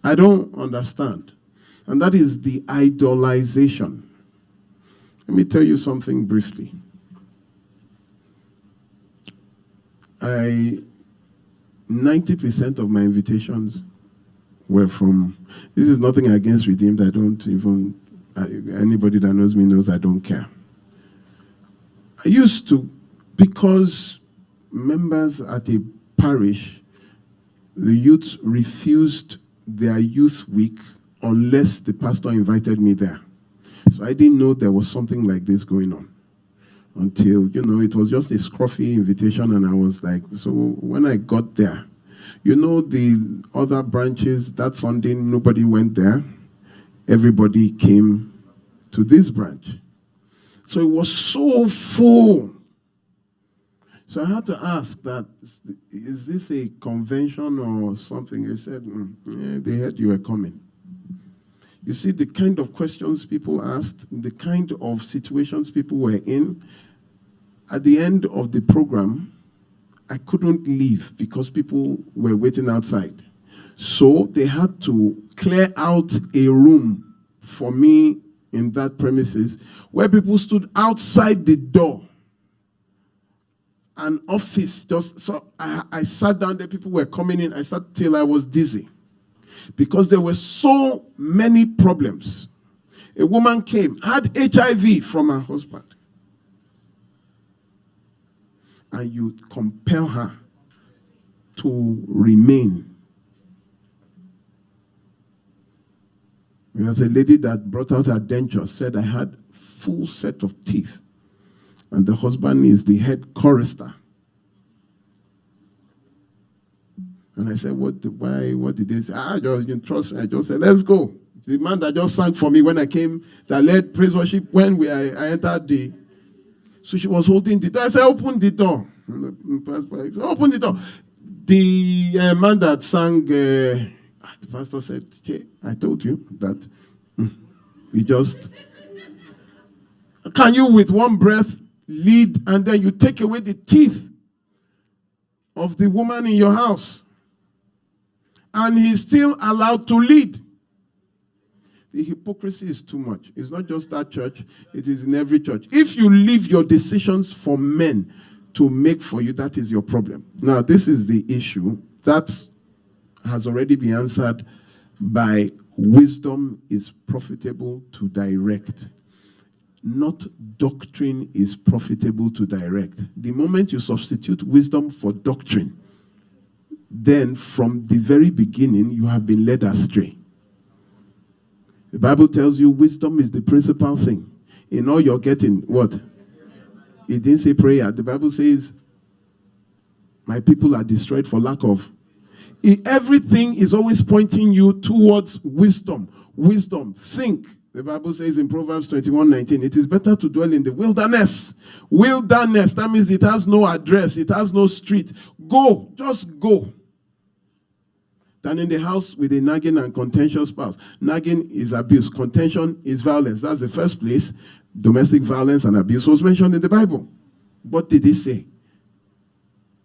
I don't understand. And that is the idolization. Let me tell you something briefly. 90% of my invitations were from, this is nothing against Redeemed. I don't even, anybody that knows me knows I don't care. I used to, because members at a parish, the youths refused their youth week unless the pastor invited me there. So I didn't know there was something like this going on until, it was just a scruffy invitation, and I was like, so when I got there, the other branches, that Sunday, nobody went there. Everybody came to this branch. So it was so full. So I had to ask that, is this a convention or something? They said, yeah, they heard you were coming. You see, the kind of questions people asked, the kind of situations people were in, at the end of the program, I couldn't leave because people were waiting outside. So they had to clear out a room for me in that premises where people stood outside the door. An office, so I sat down there, people were coming in, I sat till I was dizzy. Because there were so many problems. A woman came, had HIV from her husband. And you compel her to remain. There's a lady that brought out her denture, said, I had full set of teeth. And the husband is the head chorister. And I said, what did they say? You trust me. I just said, let's go. The man that just sang for me when I came, that led praise worship, when I entered so she was holding the door. I said, open the door. Open the door. The man that sang, the pastor said, hey, I told you that you just, can you with one breath lead and then you take away the teeth of the woman in your house? And he's still allowed to lead. The hypocrisy is too much. It's not just that church, it is in every church. If you leave your decisions for men to make for you, that is your problem. Now, this is the issue that has already been answered by wisdom is profitable to direct. Not doctrine is profitable to direct. The moment you substitute wisdom for doctrine, then from the very beginning, you have been led astray. The Bible tells you wisdom is the principal thing. In all you're getting, what? It didn't say prayer. The Bible says, my people are destroyed for lack of. Everything is always pointing you towards wisdom. Wisdom, think. The Bible says in Proverbs 21:19, it is better to dwell in the wilderness. Wilderness, that means it has no address, it has no street. Go, just go. Than in the house with a nagging and contentious spouse. Nagging is abuse. Contention is violence. That's the first place domestic violence and abuse was mentioned in the Bible. What did he say?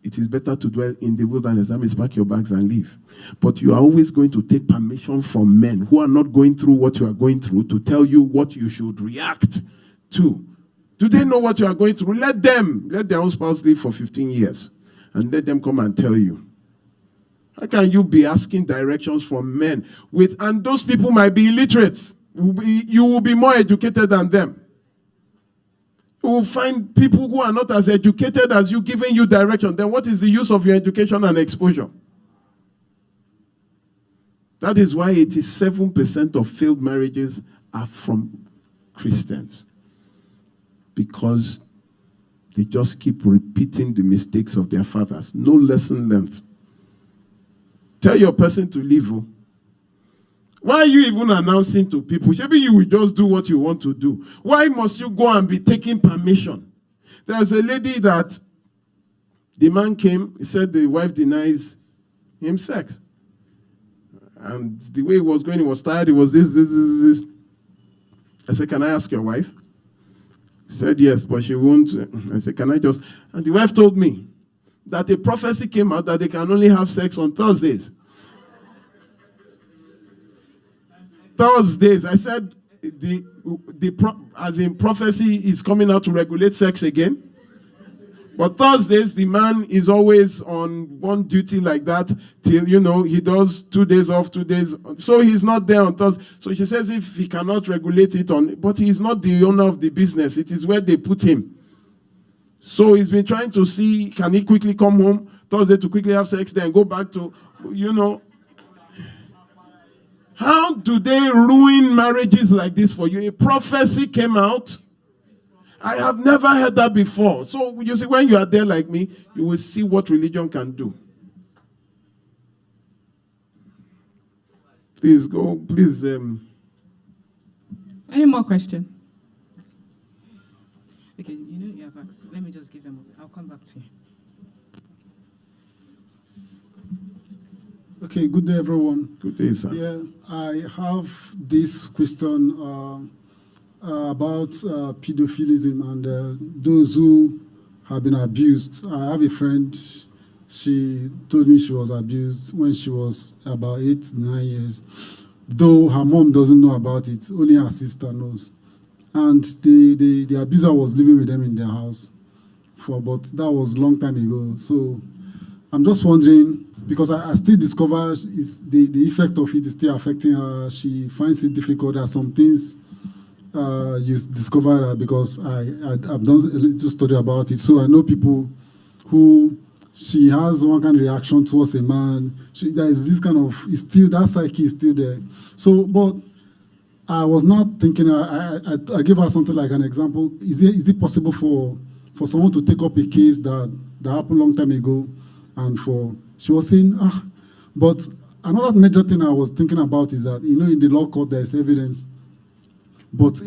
It is better to dwell in the wilderness. That means pack your bags and leave. But you are always going to take permission from men who are not going through what you are going through to tell you what you should react to. Do they know what you are going through? Let their own spouse live for 15 years and let them come and tell you. How can you be asking directions from men and those people might be illiterate. You will be more educated than them. You will find people who are not as educated as you giving you direction. Then what is the use of your education and exposure? That is why 87% of failed marriages are from Christians. Because they just keep repeating the mistakes of their fathers. No lesson learned. Tell your person to leave. Why are you even announcing to people? Maybe you will just do what you want to do. Why must you go and be taking permission? There's a lady that the man came, he said the wife denies him sex. And the way he was going, he was tired, he was this. I said, can I ask your wife? She said, yes, but she won't. I said, can I just? And the wife told me that a prophecy came out that they can only have sex on Thursdays. Thursdays. I said, as in prophecy is coming out to regulate sex again. But Thursdays, the man is always on one duty like that till, he does 2 days off, 2 days. So he's not there on Thursday. So she says if he cannot regulate it but he's not the owner of the business. It is where they put him. So he's been trying to see, can he quickly come home Thursday to quickly have sex, then go back to, How do they ruin marriages like this for you? A prophecy came out. I have never heard that before. So you see, when you are there like me, you will see what religion can do. Please go, please. Any more questions? Okay, you have asked. Let me just give them. I'll come back to you. Okay, good day, everyone. Good day, sir. Yeah, I have this question about pedophilism and those who have been abused. I have a friend, she told me she was abused when she was about 8, 9 years, though her mom doesn't know about it, only her sister knows. And the abuser was living with them in their house, but that was a long time ago. So I'm just wondering, because I still discover the effect of it is still affecting her. She finds it difficult. There are some things you discover because I've done a little study about it. So I know people who she has one kind of reaction towards a man. There is this kind of, that psyche is still there. So, but I was not thinking, I gave her something like an example. Is it possible for someone to take up a case that happened a long time ago, and she was saying, but another major thing I was thinking about is that, in the law court there is evidence, but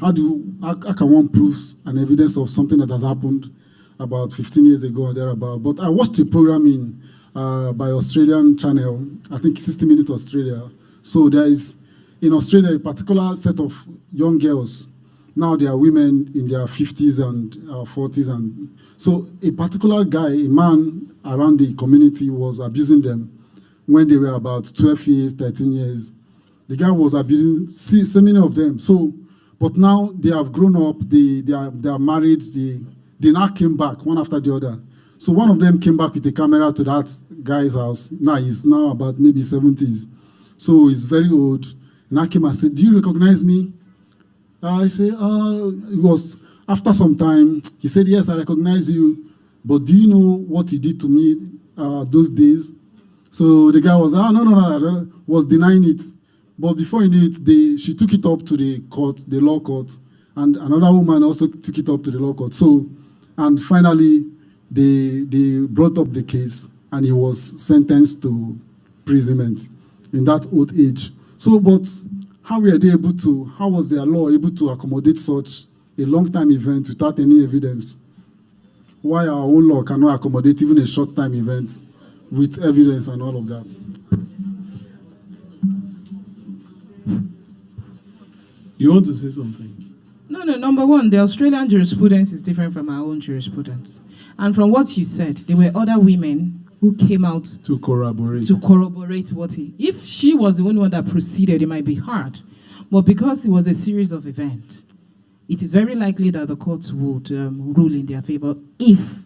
how can one prove an evidence of something that has happened about 15 years ago or thereabout? But I watched a program by Australian channel, I think 60 Minutes Australia. So there is, in Australia, a particular set of young girls. Now they are women in their 50s and 40s. And so a particular guy, a man around the community, was abusing them when they were about 12 years, 13 years. The guy was abusing so many of them. So, but now they have grown up, they are married, they now came back, one after the other. So one of them came back with a camera to that guy's house. Now he's now about maybe 70s. So he's very old. And I came and said, "Do you recognize me?" I said, it was after some time. He said, "Yes, I recognize you. But do you know what you did to me those days?" So the guy was, no, was denying it. But before he knew it, she took it up to the court, the law court, and another woman also took it up to the law court. So, and finally, they brought up the case, and he was sentenced to imprisonment in that old age. So, but how was their law able to accommodate such a long-time event without any evidence? Why our own law cannot accommodate even a short-time event with evidence and all of that? You want to say something? No. Number one, the Australian jurisprudence is different from our own jurisprudence. And from what you said, there were other women who came out to corroborate if she was the only one that proceeded, it might be hard. But because it was a series of events, it is very likely that the courts would rule in their favor if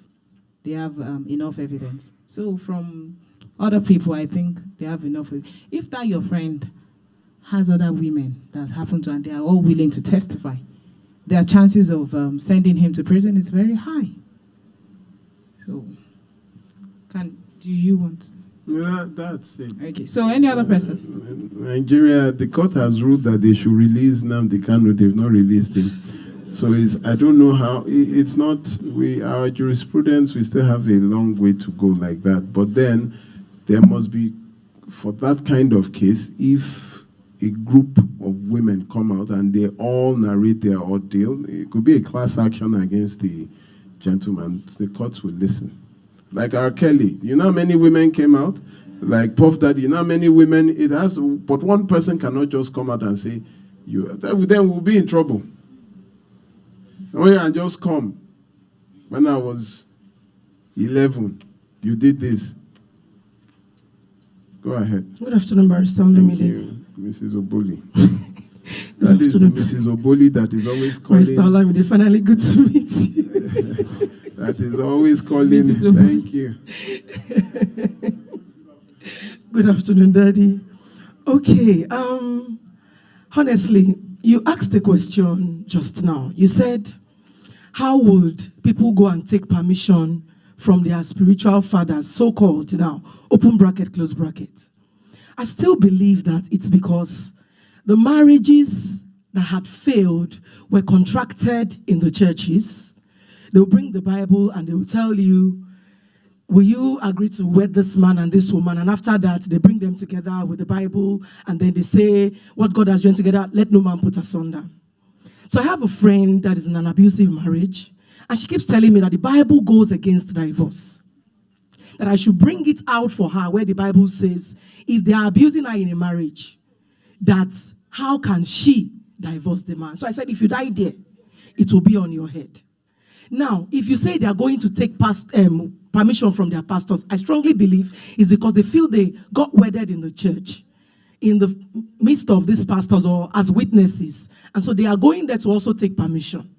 they have enough evidence. So from other people, I think they have enough. If that your friend has other women that happen to, and they are all willing to testify, their chances of sending him to prison is very high. So, do you want? Yeah, that's it. Okay, so any other person? Nigeria, the court has ruled that they should release Nnamdi Kanu. They've not released him. So I don't know how, it's not, our jurisprudence, we still have a long way to go like that. But then there must be, for that kind of case, if a group of women come out and they all narrate their ordeal, it could be a class action against the gentleman. The courts will listen. Like R. Kelly, you know how many women came out? Like Puff Daddy, you know how many women it has? But one person cannot just come out and say, then we'll be in trouble. Oh yeah, and just come. When I was 11, you did this. Go ahead. Good afternoon, Barrister. Thank you, Mrs. Oboli. That is the Mrs. Oboli that is always calling. Barrister Olamide, finally good to meet you. That is always calling. Mrs. Thank you. Good afternoon, Daddy. Okay, honestly, you asked a question just now. You said, how would people go and take permission from their spiritual fathers, so-called now, open bracket, close bracket? I still believe that it's because the marriages that had failed were contracted in the churches. They'll bring the Bible and they'll tell you, will you agree to wed this man and this woman? And after that, they bring them together with the Bible and then they say, what God has joined together, let no man put asunder. So I have a friend that is in an abusive marriage, and she keeps telling me that the Bible goes against divorce. That I should bring it out for her where the Bible says, if they are abusing her in a marriage, that how can she divorce the man? So I said, if you die there, it will be on your head. Now, if you say they are going to take permission from their pastors, I strongly believe it's because they feel they got wedded in the church, in the midst of these pastors or as witnesses. And so they are going there to also take permission.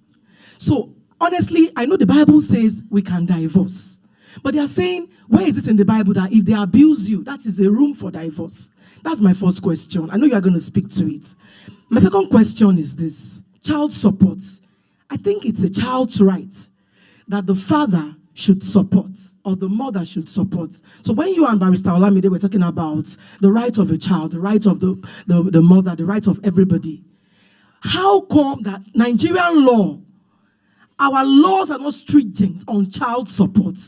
So honestly, I know the Bible says we can divorce. But they are saying, where is it in the Bible that if they abuse you, that is a room for divorce? That's my first question. I know you are going to speak to it. My second question is this. Child support. I think it's a child's right that the father should support or the mother should support. So when you and Barrister Olamide were talking about the right of a child, the right of the mother, the right of everybody, how come that Nigerian law, our laws are not stringent on child support?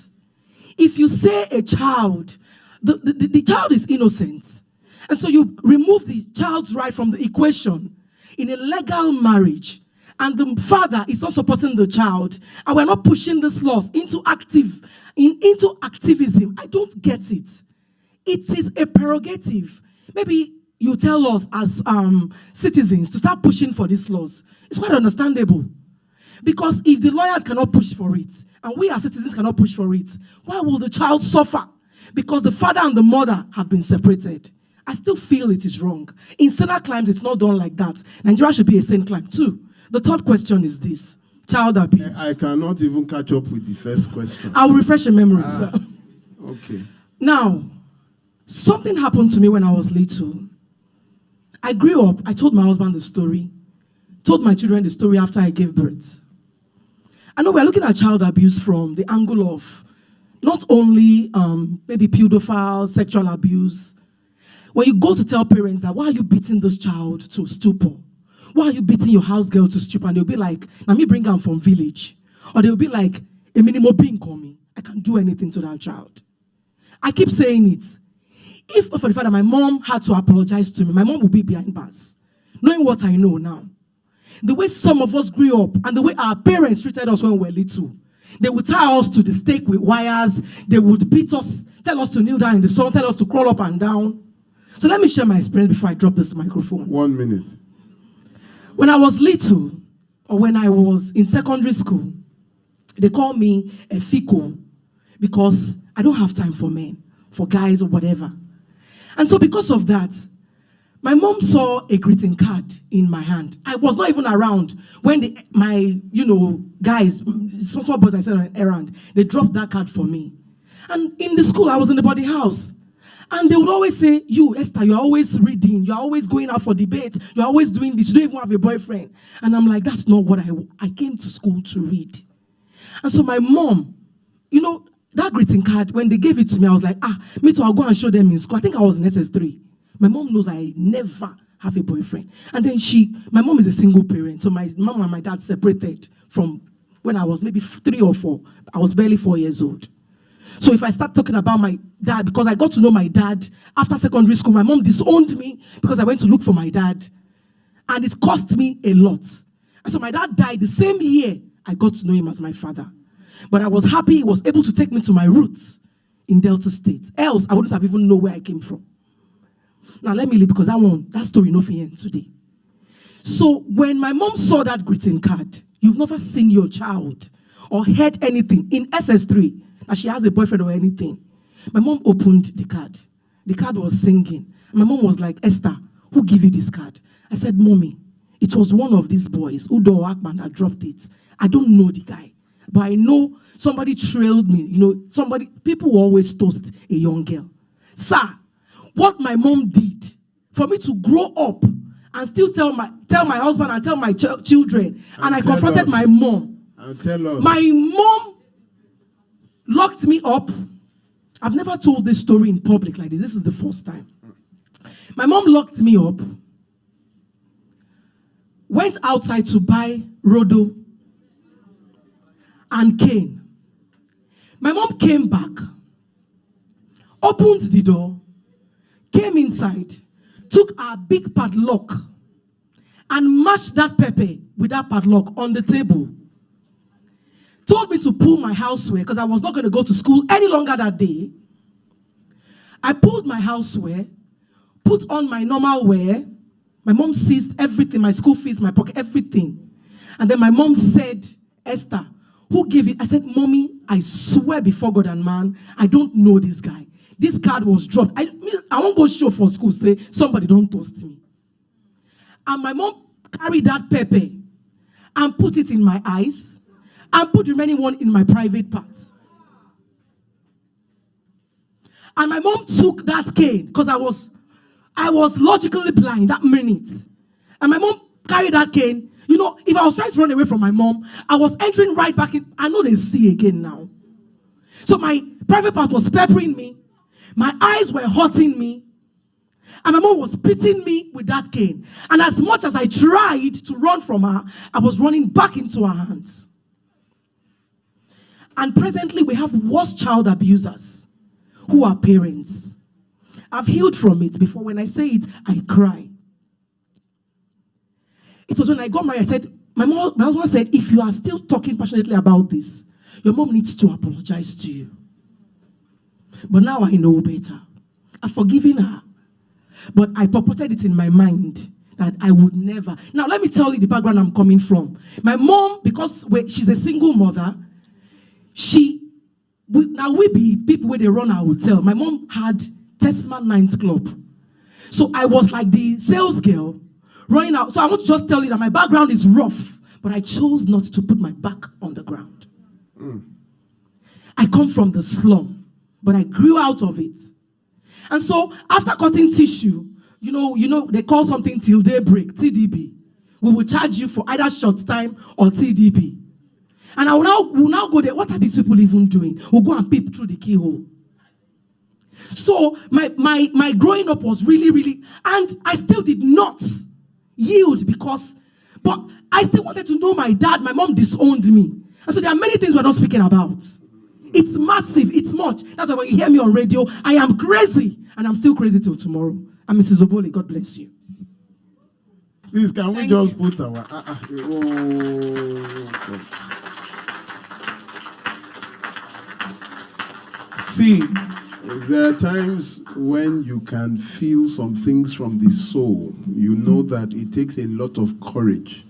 If you say a child, the child is innocent, and so you remove the child's right from the equation in a legal marriage, and the father is not supporting the child, and we're not pushing these laws into activism. I don't get it. It is a prerogative. Maybe you tell us as citizens to start pushing for these laws. It's quite understandable. Because if the lawyers cannot push for it, and we as citizens cannot push for it, why will the child suffer? Because the father and the mother have been separated. I still feel it is wrong. In saner climes, it's not done like that. Nigeria should be a sane climb too. The third question is this. Child abuse. I cannot even catch up with the first question. I'll refresh your memory, sir. Okay. Now, something happened to me when I was little. I grew up, I told my husband the story, told my children the story after I gave birth. I know we're looking at child abuse from the angle of not only maybe pedophile, sexual abuse. When you go to tell parents that, why are you beating this child to stupor? Why are you beating your house girl to stupor? And they'll be like, now me bring them from village. Or they'll be like, a minimum being coming. I can't do anything to that child. I keep saying it. If not for the fact that my mom had to apologize to me, my mom would be behind bars. Knowing what I know now. The way some of us grew up and the way our parents treated us when we were little. They would tie us to the stake with wires. They would beat us, tell us to kneel down in the sun, tell us to crawl up and down. So let me share my experience before I drop this microphone. 1 minute. When I was little, or when I was in secondary school, they call me a fico because I don't have time for men, for guys or whatever. And so because of that, my mom saw a greeting card in my hand. I was not even around when my guys, small boys I sent on an errand, they dropped that card for me. And in the school, I was in the body house. And they would always say, you, Esther, you're always reading. You're always going out for debate. You're always doing this. You don't even have a boyfriend. And I'm like, that's not what I came to school to read. And so my mom, that greeting card, when they gave it to me, I was like, me too, I'll go and show them in school. I think I was in SS3. My mom knows I never have a boyfriend. And then my mom is a single parent. So my mom and my dad separated from when I was maybe 3 or 4. I was barely 4 years old. So if I start talking about my dad, because I got to know my dad after secondary school, my mom disowned me because I went to look for my dad. And it's cost me a lot. And so my dad died the same year I got to know him as my father. But I was happy he was able to take me to my roots in Delta State. Else, I wouldn't have even known where I came from. Now let me leave because that story no fit end today. So when my mom saw that greeting card, you've never seen your child or heard anything in SS3 that she has a boyfriend or anything. My mom opened the card. The card was singing. My mom was like, Esther, who gave you this card? I said, Mommy, it was one of these boys, Udo Akman, that dropped it. I don't know the guy. but I know somebody trailed me. You know, people will always toast a young girl. Sir, what my mom did for me to grow up and still tell my husband and tell my children, and I confronted my mom. And tell us. My mom locked me up. I've never told this story in public like this. This is the first time. My mom locked me up, went outside to buy Rodo and cane. My mom came back, opened the door, came inside, took our big padlock and mashed that pepper with that padlock on the table. Told me to pull my houseware because I was not going to go to school any longer that day. I pulled my houseware, put on my normal wear. My mom seized everything, my school fees, my pocket, everything. And then my mom said, Esther, who gave it? I said, Mommy, I swear before God and man, I don't know this guy. This card was dropped. I won't go show for school, say, somebody don't toast me. And my mom carried that pepper and put it in my eyes and put the remaining one in my private part. And my mom took that cane because I was logically blind that minute. And my mom carried that cane. You know, if I was trying to run away from my mom, I was entering right back in. I know they see again now. So my private part was peppering me. My eyes were hurting me. And my mom was beating me with that cane. And as much as I tried to run from her, I was running back into her hands. And presently we have worse child abusers who are parents. I've healed from it before. When I say it, I cry. It was when I got married, I said, my husband said, if you are still talking passionately about this, your mom needs to apologize to you. But now I know better. I've forgiven her. But I purported it in my mind that I would never. Now let me tell you the background I'm coming from. My mom, because she's a single mother, we be people where they run our hotel. My mom had 𝗧𝗏𝗡𝗥 club. So I was like the sales girl running out. So I want to just tell you that my background is rough, but I chose not to put my back on the ground. I come from the slum, but I grew out of it. And so after cutting tissue, you know, they call something till daybreak, TDB. We will charge you for either short time or TDB. And we'll now go there. What are these people even doing? We'll go and peep through the keyhole. So my growing up was really, really, and I still did not yield but I still wanted to know my dad. My mom disowned me. And so there are many things we're not speaking about. It's massive. It's much. That's why when you hear me on radio, I am crazy. And I'm still crazy till tomorrow. I'm Mrs. Oboli. God bless you. Please, can we just put our... See, there are times when you can feel some things from the soul. You know that it takes a lot of courage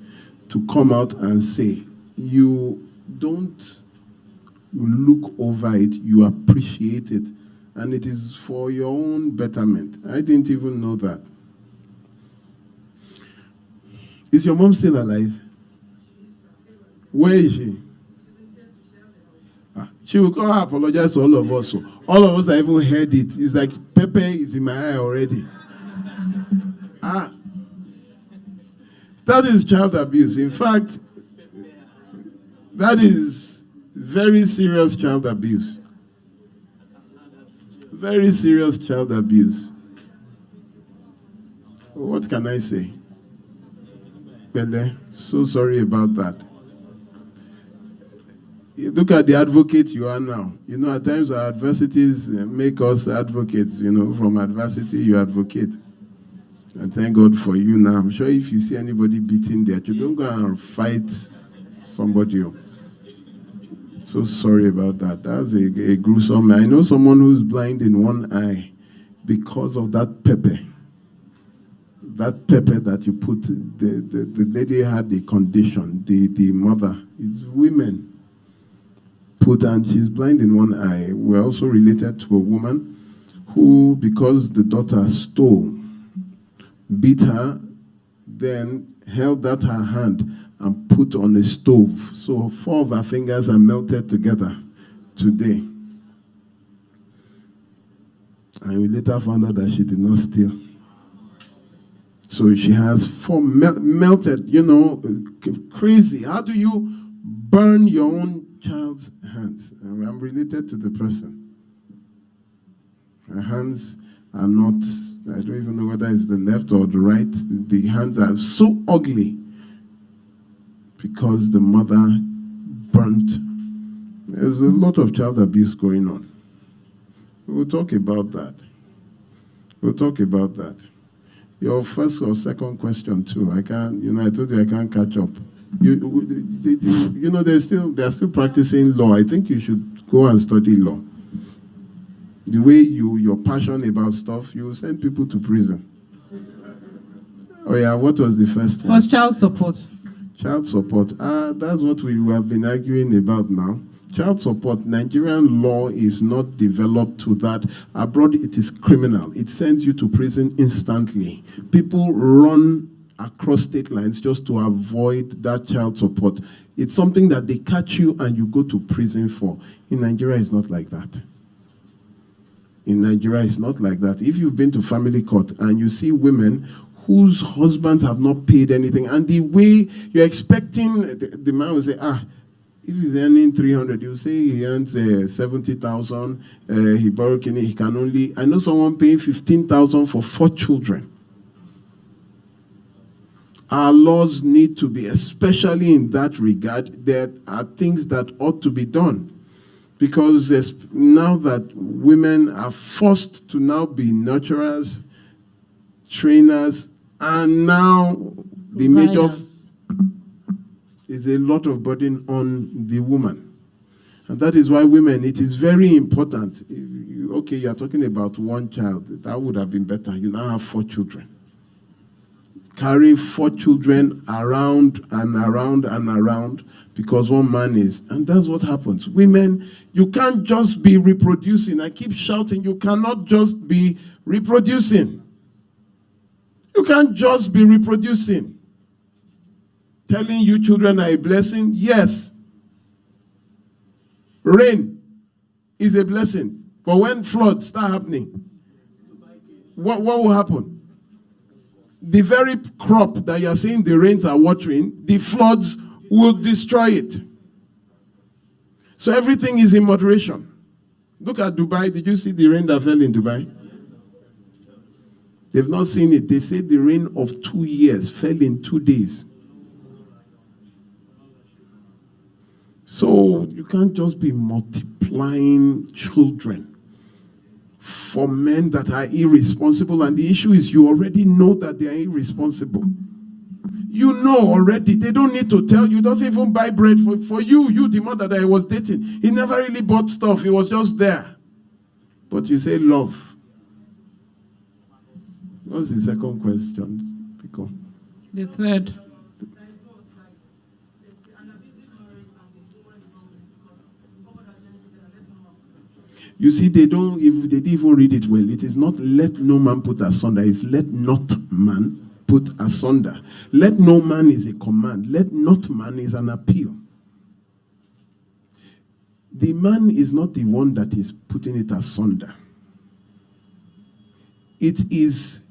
to come out and say. You don't look over it, you appreciate it, and it is for your own betterment. I didn't even know that. Is your mom still alive? Where is she? She will come and apologize to all of us. So all of us have even heard it. It's like pepper is in my eye already. That is child abuse. In fact, that is very serious child abuse. Very serious child abuse. What can I say? Bele, so sorry about that. Look at the advocate you are now. You know, at times our adversities make us advocates. You know, from adversity you advocate. And thank God for you now. I'm sure if you see anybody beating there, you don't go and fight somebody else. So sorry about that. That's a gruesome. I know someone who's blind in one eye because of that pepper. That pepper that you put, the lady had a condition, the mother. It's women. And she's blind in one eye. We're also related to a woman who, because the daughter stole, beat her, then held out her hand and put on a stove. So 4 of her fingers are melted together today. And we later found out that she did not steal. So she has 4 melted, crazy. How do you burn your own child's hands? I'm related to the person. Her hands are not, I don't even know whether it's the left or the right. The hands are so ugly because the mother burnt. There's a lot of child abuse going on. We'll talk about that. We'll talk about that. Your first or second question too. I told you I can't catch up. They're still practicing law. I think you should go and study law. The way you're passionate about stuff, you will send people to prison. Oh yeah, what was the first one? Was child support. Child support. That's what we have been arguing about now. Child support, Nigerian law is not developed to that. Abroad, it is criminal. It sends you to prison instantly. People run across state lines just to avoid that child support. It's something that they catch you and you go to prison for. In Nigeria, it's not like that. In Nigeria, it's not like that. If you've been to family court and you see women whose husbands have not paid anything, and the way you're expecting, the man will say, if he's earning 300, you say he earns 70,000. He borrowed, he can only. I know someone paying 15,000 for 4 children. Our laws need to be, especially in that regard, there are things that ought to be done. Because now that women are forced to now be nurturers, trainers, and now the major is a lot of burden on the woman. And that is why women, it is very important. Okay, you're talking about 1 child. That would have been better. You now have 4 children. Carrying 4 children around and around and around because one man is. And that's what happens. Women, you can't just be reproducing. I keep shouting, you cannot just be reproducing. You can't just be reproducing. Telling you children are a blessing? Yes. Rain is a blessing. But when floods start happening, what will happen? The very crop that you are seeing the rains are watering, the floods will destroy it. So everything is in moderation. Look at Dubai. Did you see the rain that fell in Dubai? They've not seen it. They say the rain of 2 years fell in 2 days. So you can't just be multiplying children for men that are irresponsible. And the issue is you already know that they are irresponsible. You know already. They don't need to tell you. He doesn't even buy bread for you. You, the mother that I was dating. He never really bought stuff. He was just there. But you say love. What's the second question? Pico? The third. You see, they didn't even read it well. It is not let no man put asunder. It's let not man put asunder. Let no man is a command. Let not man is an appeal. The man is not the one that is putting it asunder. It is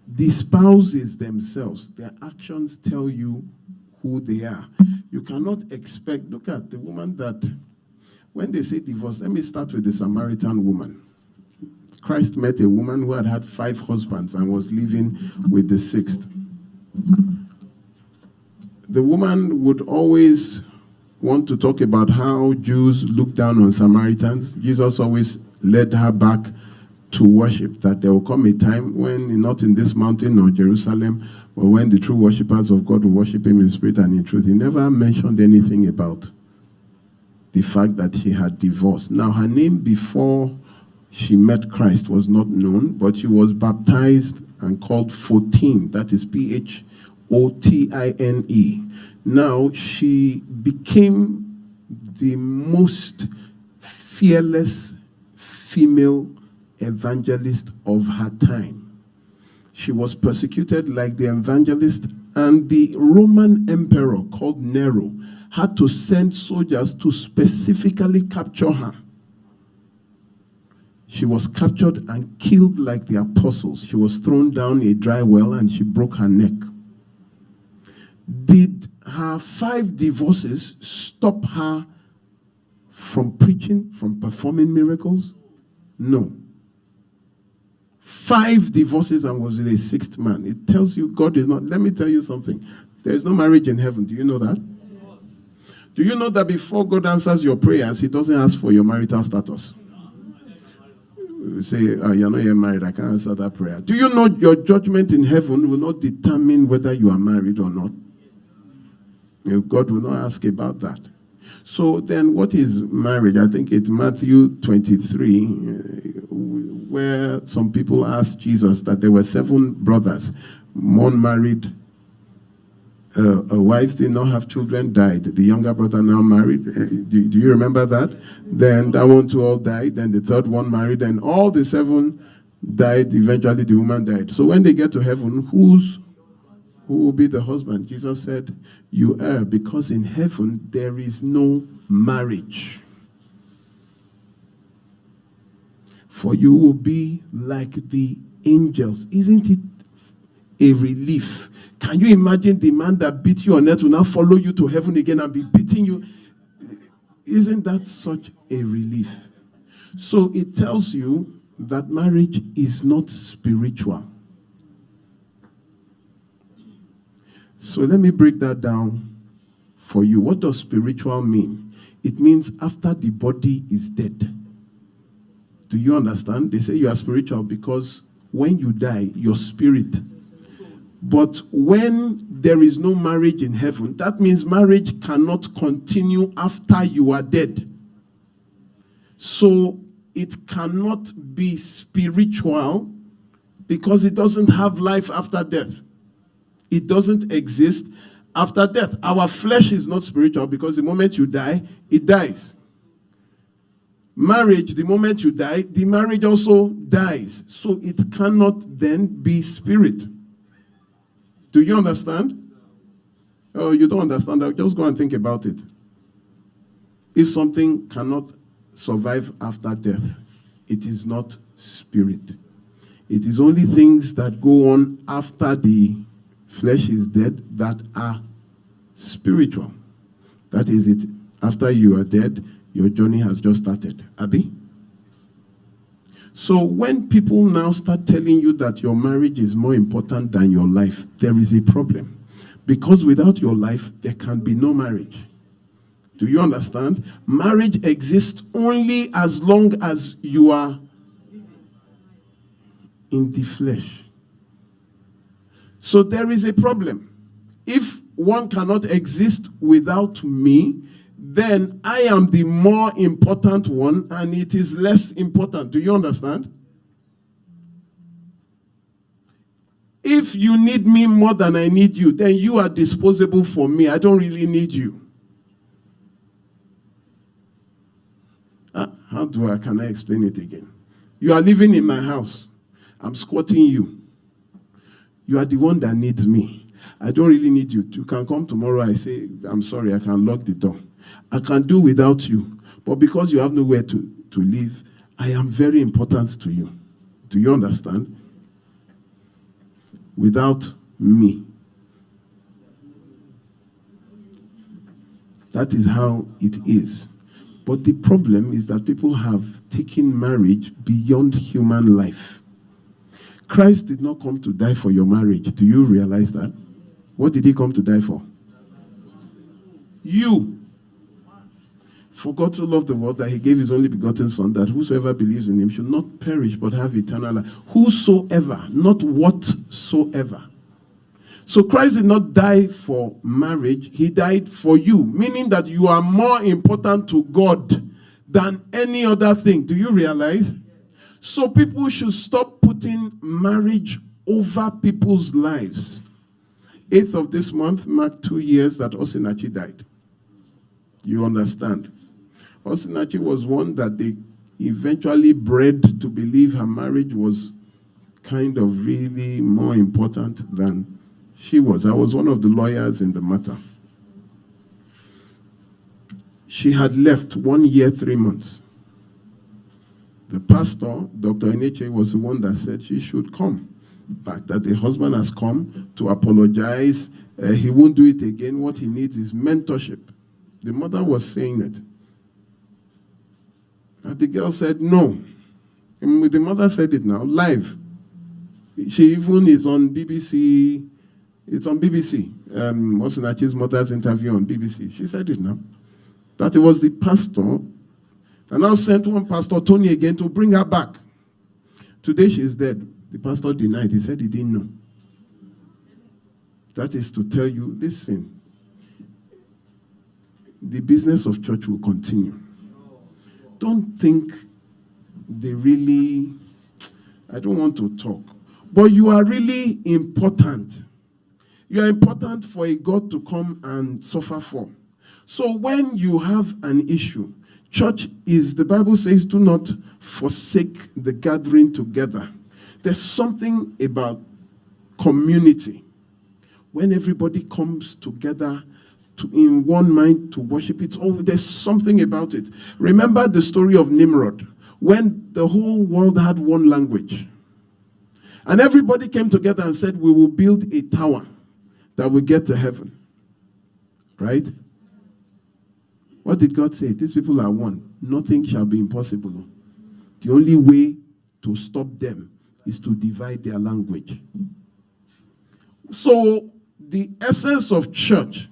the spouses themselves. Their actions tell you who they are. You cannot expect, look at the woman that, when they say divorce, let me start with the Samaritan woman. Christ met a woman who had had 5 husbands and was living with the 6th. The woman would always want to talk about how Jews look down on Samaritans. Jesus always led her back to worship, that there will come a time when, not in this mountain or Jerusalem, but when the true worshippers of God will worship him in spirit and in truth. He never mentioned anything about the fact that he had divorced. Now, her name before she met Christ was not known, but she was baptized and called 14. That is Photine. Now, she became the most fearless female evangelist of her time. She was persecuted like the evangelist, and the Roman emperor called Nero had to send soldiers to specifically capture her. She was captured and killed like the apostles. She was thrown down a dry well and she broke her neck. Did her 5 divorces stop her from preaching, from performing miracles? No. 5 divorces and was with a 6th man. It tells you God is not. Let me tell you something. There is no marriage in heaven. Do you know that? Do you know that before God answers your prayers, he doesn't ask for your marital status? You say, you're not yet married, I can't answer that prayer. Do you know your judgment in heaven will not determine whether you are married or not? God will not ask about that. So then what is marriage? I think it's Matthew 23, where some people asked Jesus that there were 7 brothers. One married a wife, did not have children, died. The younger brother now married. Do you remember that? Then that one too all died. Then the 3rd one married, and all the 7 died. Eventually the woman died. So when they get to heaven, who will be the husband? Jesus said, you err, because in heaven there is no marriage. For you will be like the angels. Isn't it a relief? Can you imagine the man that beat you on earth will now follow you to heaven again and be beating you? Isn't that such a relief? So it tells you that marriage is not spiritual. So let me break that down for you. What does spiritual mean? It means after the body is dead. Do you understand? They say you are spiritual because when you die, your spirit. But when there is no marriage in heaven, that means marriage cannot continue after you are dead. So it cannot be spiritual because it doesn't have life after death. It doesn't exist after death. Our flesh is not spiritual because the moment you die, it dies. Marriage, the moment you die, the marriage also dies. So it cannot then be spirit. Do you understand? Oh, you don't understand? Just go and think about it. If something cannot survive after death, it is not spirit. It is only things that go on after the flesh is dead that are spiritual. That is it. After you are dead, your journey has just started. Abi? So when people now start telling you that your marriage is more important than your life, there is a problem. Because without your life, there can be no marriage. Do you understand? Marriage exists only as long as you are in the flesh. So there is a problem. If one cannot exist without me, then I am the more important one and it is less important. Do you understand? If you need me more than I need you, then you are disposable for me. I don't really need you. Can I explain it again? You are living in my house. I'm squatting you. You are the one that needs me. I don't really need you. You can come tomorrow. I say, I'm sorry, I can lock the door. I can do without you. But because you have nowhere to live, I am very important to you. Do you understand? Without me. That is how it is. But the problem is that people have taken marriage beyond human life. Christ did not come to die for your marriage. Do you realize that? What did he come to die for? You. For God so loved the world that he gave his only begotten Son, that whosoever believes in him should not perish but have eternal life. Whosoever, not whatsoever. So Christ did not die for marriage, he died for you, meaning that you are more important to God than any other thing. Do you realize? So people should stop putting marriage over people's lives. 8th of this month marked 2 years that 𝗖𝗢𝗙𝗚𝗘𝗥 died. You understand? 𝗖𝗢𝗙𝗙𝗘𝗥 was one that they eventually bred to believe her marriage was kind of really more important than she was. I was one of the lawyers in the matter. She had left 1 year, 3 months. The pastor, Dr. 𝗖𝗢𝗡𝗟𝗟𝗚, was the one that said she should come back, that the husband has come to apologize. He won't do it again. What he needs is mentorship. The mother was saying it. And the girl said, no. And the mother said it now, live. She even is on BBC. It's on BBC. 𝗧𝗜𝗧𝗛𝗘𝗥's mother's interview on BBC. She said it now. That it was the pastor. And now sent one Pastor Tony again to bring her back. Today she's dead. The pastor denied. He said he didn't know. That is to tell you, listen, the business of church will continue. Don't think they really, I don't want to talk, but you are really important. You are important for a God to come and suffer for. So when you have an issue, church is, the Bible says, do not forsake the gathering together. There's something about community. When everybody comes together in one mind to worship, there's something about it. Remember the story of Nimrod, when the whole world had one language. And everybody came together and said, we will build a tower that will get to heaven. Right? What did God say? These people are one. Nothing shall be impossible. The only way to stop them is to divide their language. So the essence of church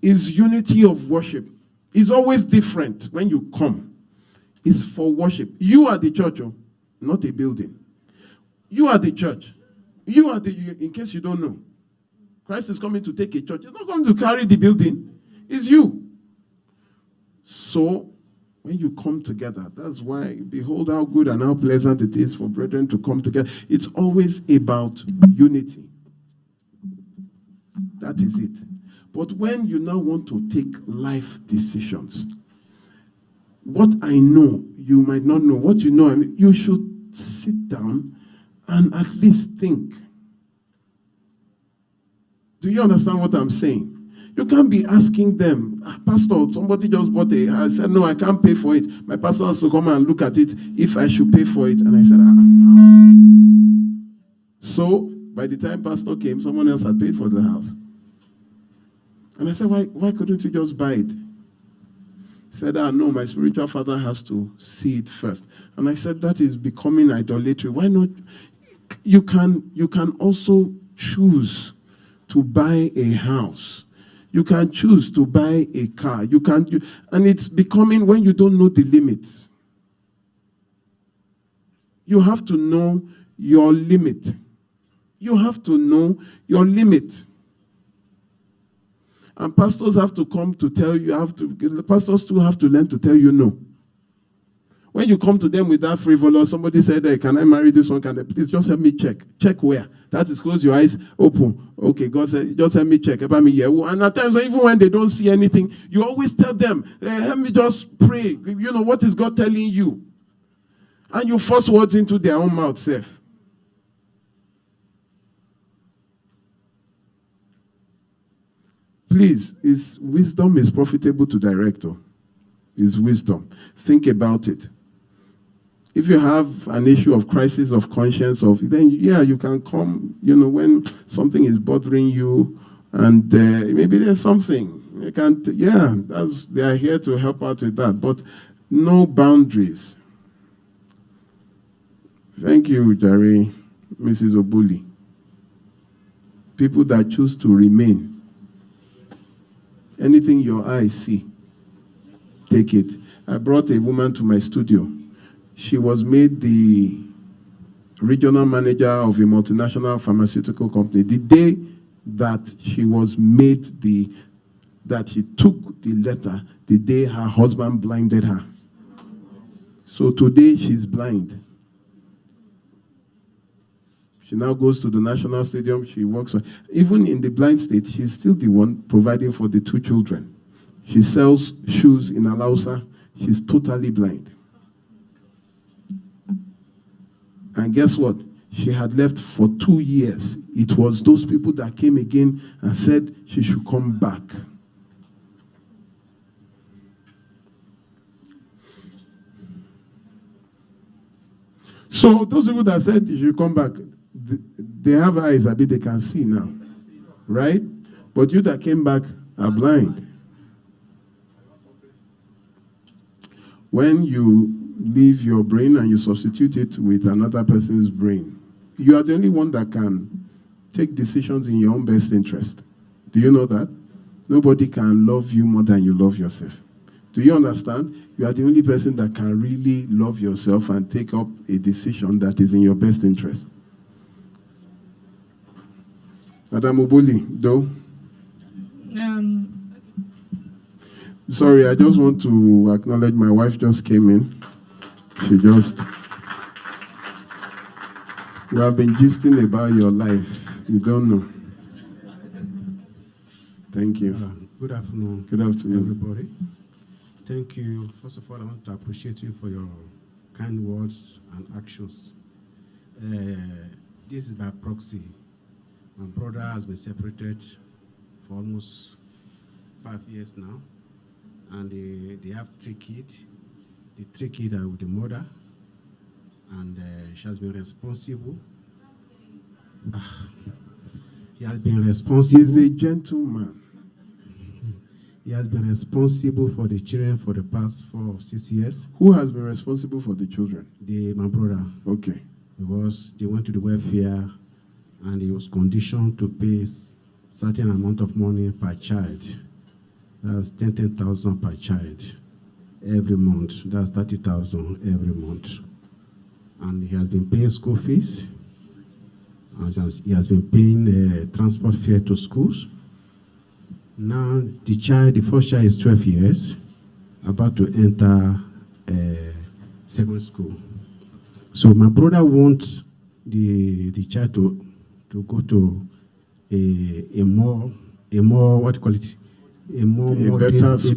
is unity of worship. It's always different when you come. It's for worship. You are the church, not a building. You are the church. You are in case you don't know. Christ is coming to take a church. He's not going to carry the building. It's you. So, when you come together, that's why, behold how good and how pleasant it is for brethren to come together. It's always about unity. That is it. But when you now want to take life decisions, what I know, you might not know. What you know, you should sit down and at least think. Do you understand what I'm saying? You can't be asking them, Pastor, somebody just bought a house. I said, no, I can't pay for it. My pastor has to come and look at it if I should pay for it. And I said, So, by the time pastor came, someone else had paid for the house. And I said, why couldn't you just buy it? He said, no, my spiritual father has to see it first. And I said, that is becoming idolatry. Why not? You can also choose to buy a house. You can choose to buy a car. And it's becoming when you don't know the limits. You have to know your limit. You have to know your limit. And pastors have to come to tell you, the pastors too have to learn to tell you no. When you come to them with that frivolous, somebody said, hey, can I marry this one? Please just help me check. Check where? That is, close your eyes, open. Okay, God said, just help me check. And at times, even when they don't see anything, you always tell them, hey, help me just pray. You know, what is God telling you? And you force words into their own mouth, safe. Please, wisdom is profitable to director. Is wisdom. Think about it. If you have an issue of crisis of conscience, then yeah, you can come, when something is bothering you, and maybe there's something. They are here to help out with that, but no boundaries. Thank you, Jerry, Mrs. Obuli. People that choose to remain. Anything your eyes see, take it. I brought a woman to my studio. She was made the regional manager of a multinational pharmaceutical company. The day that she was made that she took the letter, the day her husband blinded her. So today she's blind. She now goes to the national stadium. She works. Even in the blind state, she's still the one providing for the 2 children. She sells shoes in Alausa. She's totally blind. And guess what? she had left for 2 years. It was those people that came again and said she should come back. So those people that said you should come back, they have eyes, I mean, they can see now, right? But you that came back are blind. When you leave your brain and you substitute it with another person's brain, you are the only one that can take decisions in your own best interest. Do you know that? Nobody can love you more than you love yourself. Do you understand? You are the only person that can really love yourself and take up a decision that is in your best interest. Madam Oboli, though? Sorry, I just want to acknowledge my wife just came in. We have been gisting about your life. You don't know. Thank you. Good afternoon. Good afternoon, everybody. Thank you. First of all, I want to appreciate you for your kind words and actions. This is by proxy. My brother has been separated for almost 5 years now, and they have 3 kids. The 3 kids are with the mother, and she has been responsible. He has been responsible. He's a gentleman. He has been responsible for the children for the past 4 or 6 years. Who has been responsible for the children? My brother. Okay. Because they went to the welfare and he was conditioned to pay certain amount of money per child. That's 10,000 per child every month. That's 30,000 every month. And he has been paying school fees. And he has been paying transport fare to schools. Now, the first child is 12 years, about to enter secondary school. So my brother wants the child to go to a more what do you call it? A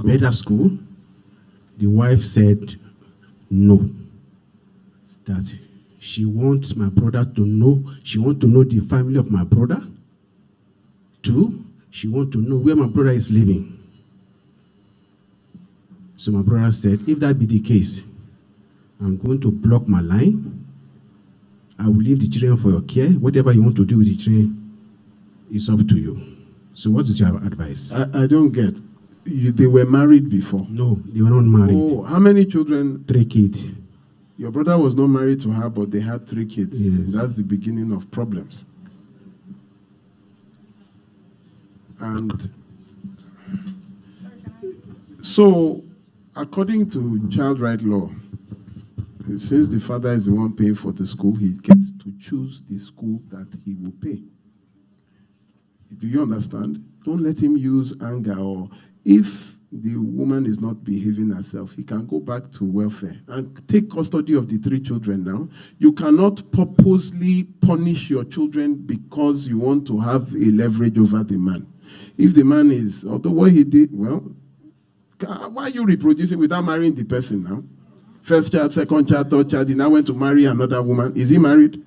better school. The wife said no. That she wants my brother to know. She wants to know the family of my brother. 2. She wants to know where my brother is living. So my brother said, if that be the case, I'm going to block my line. I will leave the children for your care. Whatever you want to do with the children is up to you. So what is your advice? I don't get. They were married before? No, they were not married. Oh, how many children? 3 kids. Your brother was not married to her, but they had 3 kids. Yes. That's the beginning of problems. And so, according to child right law, since the father is the one paying for the school, he gets to choose the school that he will pay. Do you understand? Don't let him use anger, or if the woman is not behaving herself, he can go back to welfare and take custody of the 3 children now. You cannot purposely punish your children because you want to have a leverage over the man. If the man is, although what he did, well, why are you reproducing without marrying the person now? First child, second child, third child, he now went to marry another woman. Is he married?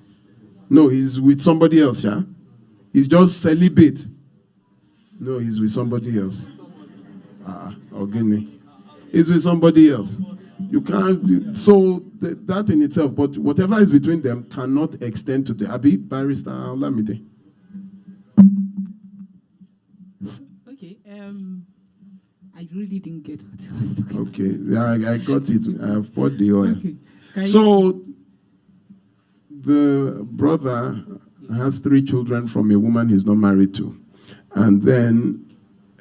No, he's with somebody else, yeah? He's just celibate. No, he's with somebody else. Ogini. He's with somebody else. You can't, so that in itself, but whatever is between them cannot extend to the Abi barrister Olamide. Okay, I really didn't get what he was talking about. Okay, yeah, I got it. I have poured the oil. Okay. So the brother has 3 children from a woman he's not married to. And then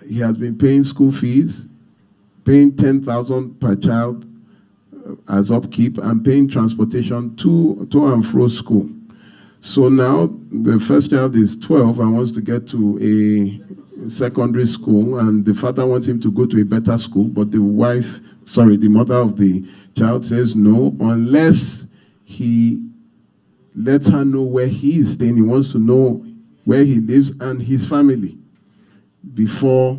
he has been paying school fees, paying 10,000 per child as upkeep, and paying transportation to and fro school. So now the first child is 12 and wants to get to a secondary school, and the father wants him to go to a better school, but the mother of the child says no, unless he lets her know where he is staying. He wants to know where he lives and his family before,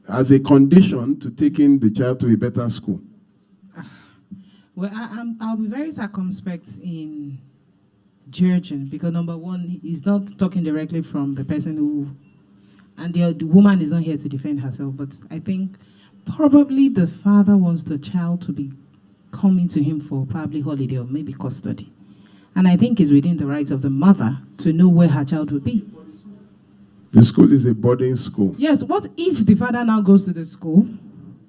as a condition to taking the child to a better school. Well, I'll be very circumspect in judging, because number one, he's not talking directly from the person who, and the woman is not here to defend herself, but I think probably the father wants the child to be coming to him for probably holiday or maybe custody. And I think it's within the rights of the mother to know where her child will be. The school is a boarding school. Yes, what if the father now goes to the school?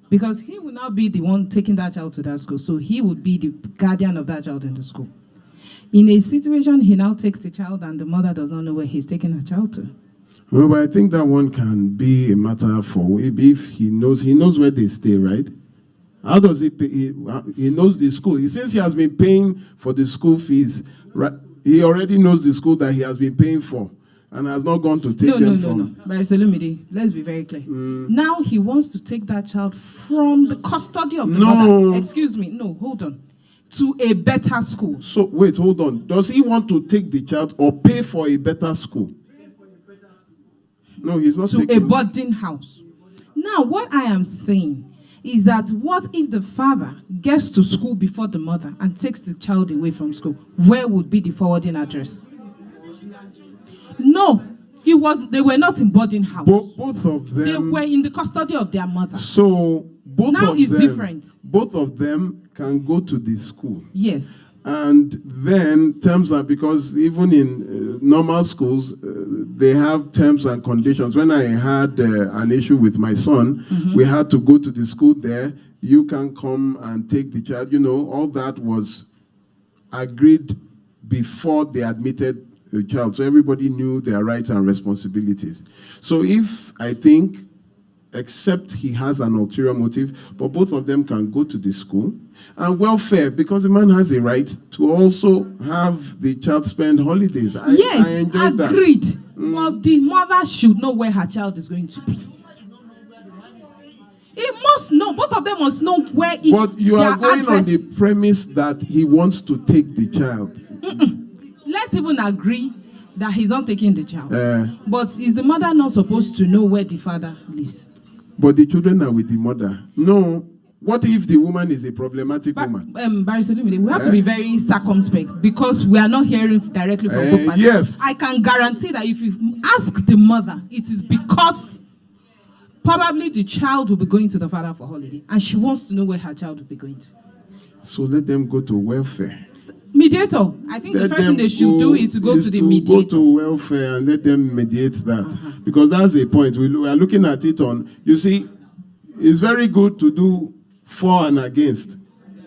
Because he will now be the one taking that child to that school. So he would be the guardian of that child in the school. In a situation, he now takes the child and the mother does not know where he's taking her child to. Well, but I think that one can be a matter for if he knows where they stay, right? How does he pay? He knows the school. Since he has been paying for the school fees, right? He already knows the school that he has been paying for and has not gone to take them from. No. But let's be very clear. Now he wants to take that child from the custody of the mother. Excuse me. No, hold on. To a better school. So, wait, hold on. Does he want to take the child or pay for a better school? No, he's not to a boarding house. Now, what I am saying is that what if the father gets to school before the mother and takes the child away from school? Where would be the forwarding address? No, they were not in boarding house. Both of them. They were in the custody of their mother. So both now of it's them, different. Both of them can go to the school. Yes. And then terms are, because even in normal schools, they have terms and conditions. When I had an issue with my son, we had to go to the school there. You can come and take the child. You know, all that was agreed before they admitted the child. So everybody knew their rights and responsibilities. So if I think, except he has an ulterior motive, but both of them can go to the school. And welfare, because the man has a right to also have the child spend holidays. Yes, I enjoy agreed. That. But the mother should know where her child is going to be. It must know. Both of them must know where each. But you are going on the premise that he wants to take the child. Let's even agree that he's not taking the child. But is the mother not supposed to know where the father lives? But the children are with the mother. No. What if the woman is a problematic woman? Barrister Lumide, we have to be very circumspect because we are not hearing directly from both parties. Yes. I can guarantee that if you ask the mother, it is because probably the child will be going to the father for holiday and she wants to know where her child will be going to. So let them go to welfare. Mediator. I think the first thing they should do is to go to the mediator. Go to welfare and let them mediate that. Because that's the point. We are looking at it on, you see, it's very good to do for and against.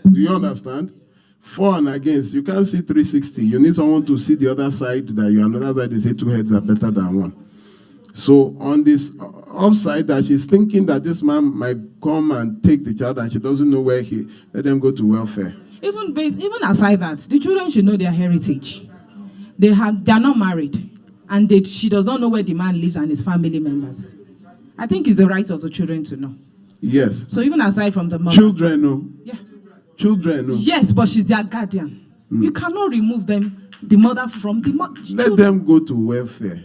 Do you understand? For and against. You can't see 360. You need someone to see the other side, that you are on the other side. They say two heads are better than one. So on this upside, that she's thinking that this man might come and take the child and she doesn't know where let them go to welfare. Even aside that, the children should know their heritage. They are not married, and she does not know where the man lives and his family members. I think it's the right of the children to know. Yes. So even aside from the mother. Children know. Yeah. Children know. Yes, but she's their guardian. You cannot remove the mother from the mother. Let them go to welfare.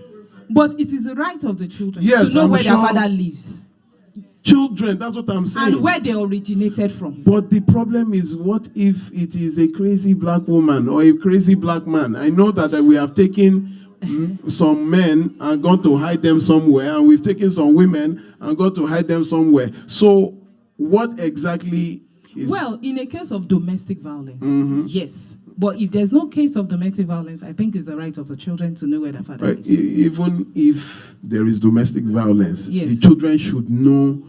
But it is the right of the children to know where their father lives. Children, that's what I'm saying. And where they originated from. But the problem is, what if it is a crazy black woman or a crazy black man? I know that we have taken some men and gone to hide them somewhere, and we've taken some women and gone to hide them somewhere. So what exactly is... Well, in a case of domestic violence, yes. But if there's no case of domestic violence, I think it's the right of the children to know where their father is. Even if there is domestic violence, yes, the children should know,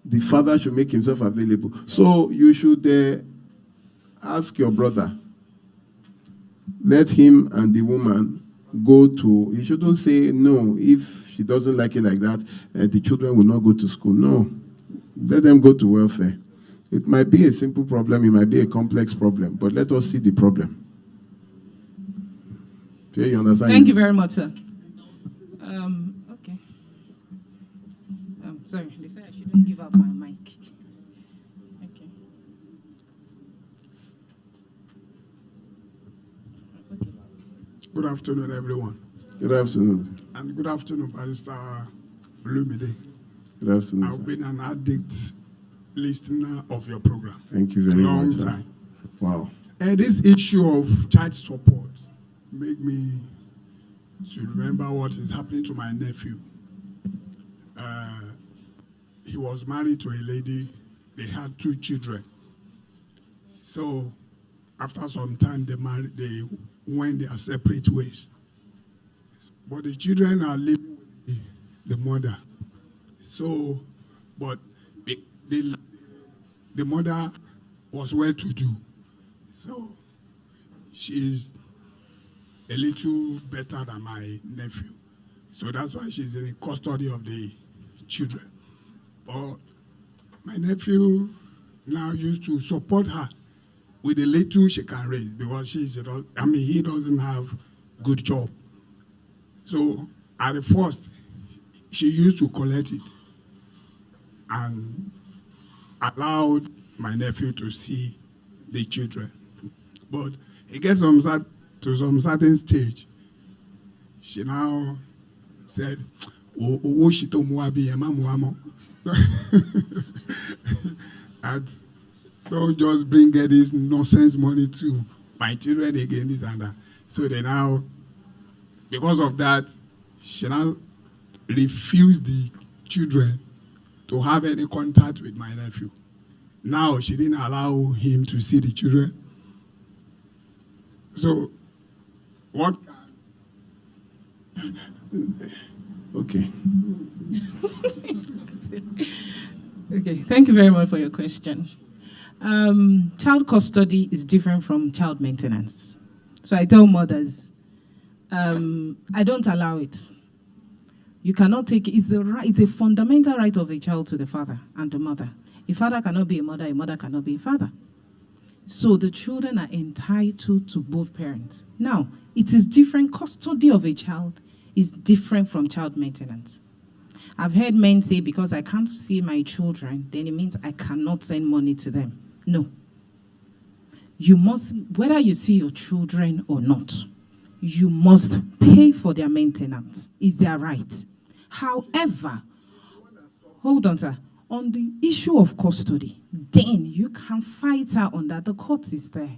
the father should make himself available. So you should ask your brother, let him and the woman go to, he shouldn't say, no, if she doesn't like it like that, the children will not go to school. No, let them go to welfare. It might be a simple problem, it might be a complex problem, but let us see the problem. Okay, you understand? Thank you very much, sir. Okay. Sorry, they said I shouldn't give up my mic. Okay. Good afternoon, everyone. Good afternoon. And good afternoon, Barrister Lumide. Good afternoon, I've been an addict listener of your program. Thank you very much. Long Sir. time. Wow. And this issue of child support make me to remember what is happening to my nephew. He was married to a lady. They had 2 children. So after some time, they went their separate ways. But the children are living with the mother. So, but the mother was well-to-do. So she's a little better than my nephew. So that's why she's in custody of the children. But my nephew now used to support her with the little she can raise because he doesn't have good job. So at the first, she used to collect it and allowed my nephew to see the children. But it gets to some certain stage. She now said, and don't just bring this nonsense money to my children again, this and that. So they now, because of that, she now refused the children to have any contact with my nephew. Now she didn't allow him to see the children. So, what? Okay. Okay, thank you very much for your question. Child custody is different from child maintenance. So I tell mothers, I don't allow it. You cannot take it. It's a fundamental right of the child to the father and the mother. A father cannot be a mother cannot be a father. So the children are entitled to both parents. Now, it is different. Custody of a child is different from child maintenance. I've heard men say, because I can't see my children, then it means I cannot send money to them. No. You must, whether you see your children or not, you must pay for their maintenance. It's their right. However, hold on, sir. On the issue of custody, then you can fight her on that. The court is there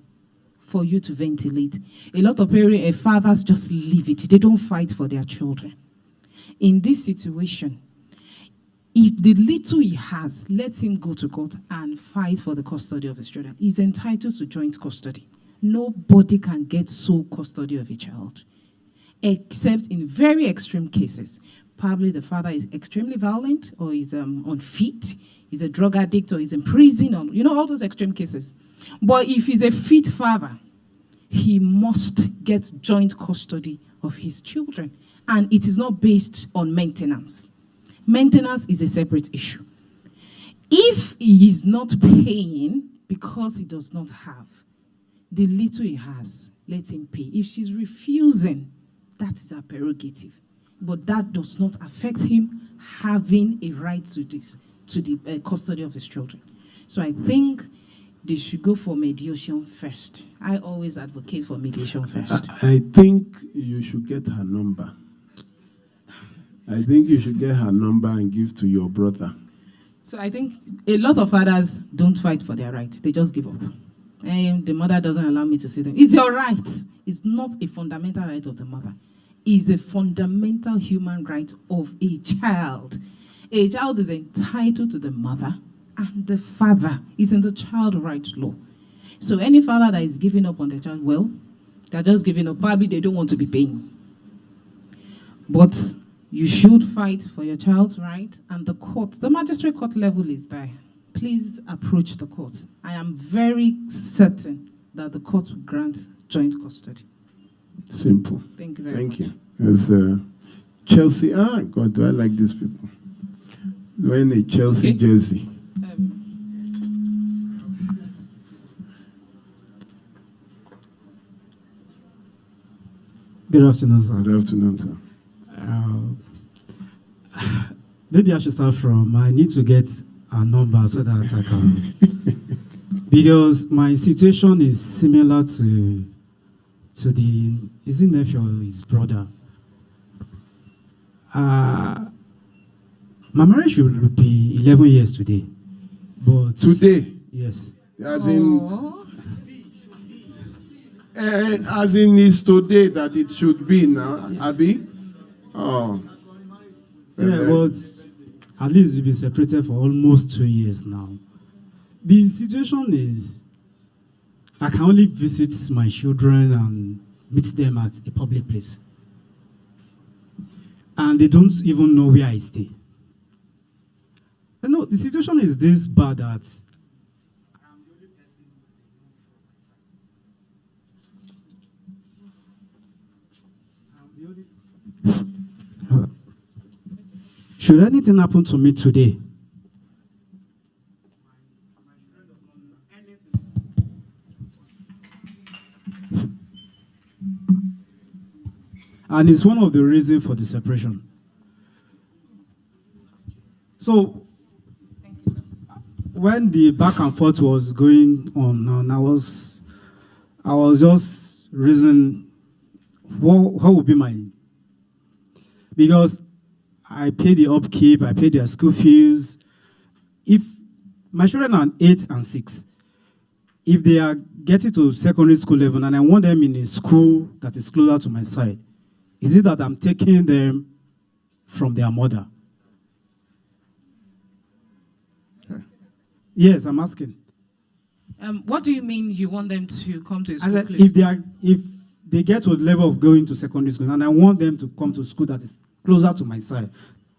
for you to ventilate. A lot of fathers just leave it. They don't fight for their children. In this situation, if the little he has, let him go to court and fight for the custody of his children. He's entitled to joint custody. Nobody can get sole custody of a child, except in very extreme cases. Probably the father is extremely violent, or is unfit, he's a drug addict, or he's in prison, or all those extreme cases. But if he's a fit father, he must get joint custody of his children. And it is not based on maintenance. Maintenance is a separate issue. If he is not paying because he does not have, the little he has, let him pay. If she's refusing, that is her prerogative. But that does not affect him having a right to the custody of his children. So I think they should go for mediation first. I always advocate for mediation first. I think you should get her number. I think you should get her number and give to your brother. So I think a lot of fathers don't fight for their right. They just give up. The mother doesn't allow me to see them. It's your right. It's not a fundamental right of the mother. It's a fundamental human right of a child. A child is entitled to the mother, and the father is in the child rights law. So any father that is giving up on the child, well, they're just giving up. Probably they don't want to be paying. But you should fight for your child's right, and the court, the magistrate court level is there. Please approach the court. I am very certain that the court will grant joint custody. Simple. Thank you very much. Thank you. As Chelsea, God, do I like these people? Wearing a Chelsea jersey. Good afternoon, sir. Good afternoon, sir. Maybe I should start from, I need to get a number so that I can, because my situation is similar to the, is it nephew or his brother? My marriage will be 11 years today. But today? Yes. As in, As in it's today that it should be now, Abi? Oh. Yeah, but at least we've been separated for almost 2 years now. The situation is, I can only visit my children and meet them at a public place. And they don't even know where I stay. You know, the situation is this bad that should anything happen to me today, and it's one of the reasons for the separation. So, when the back and forth was going on, I was just reasoning, what would be my, because I pay the upkeep, I pay their school fees. If my children are 8 and 6, if they are getting to secondary school level and I want them in a school that is closer to my side, is it that I'm taking them from their mother? Yes, I'm asking. What do you mean you want them to come to a school? I said, if they get to a level of going to secondary school and I want them to come to a school that is closer to my side,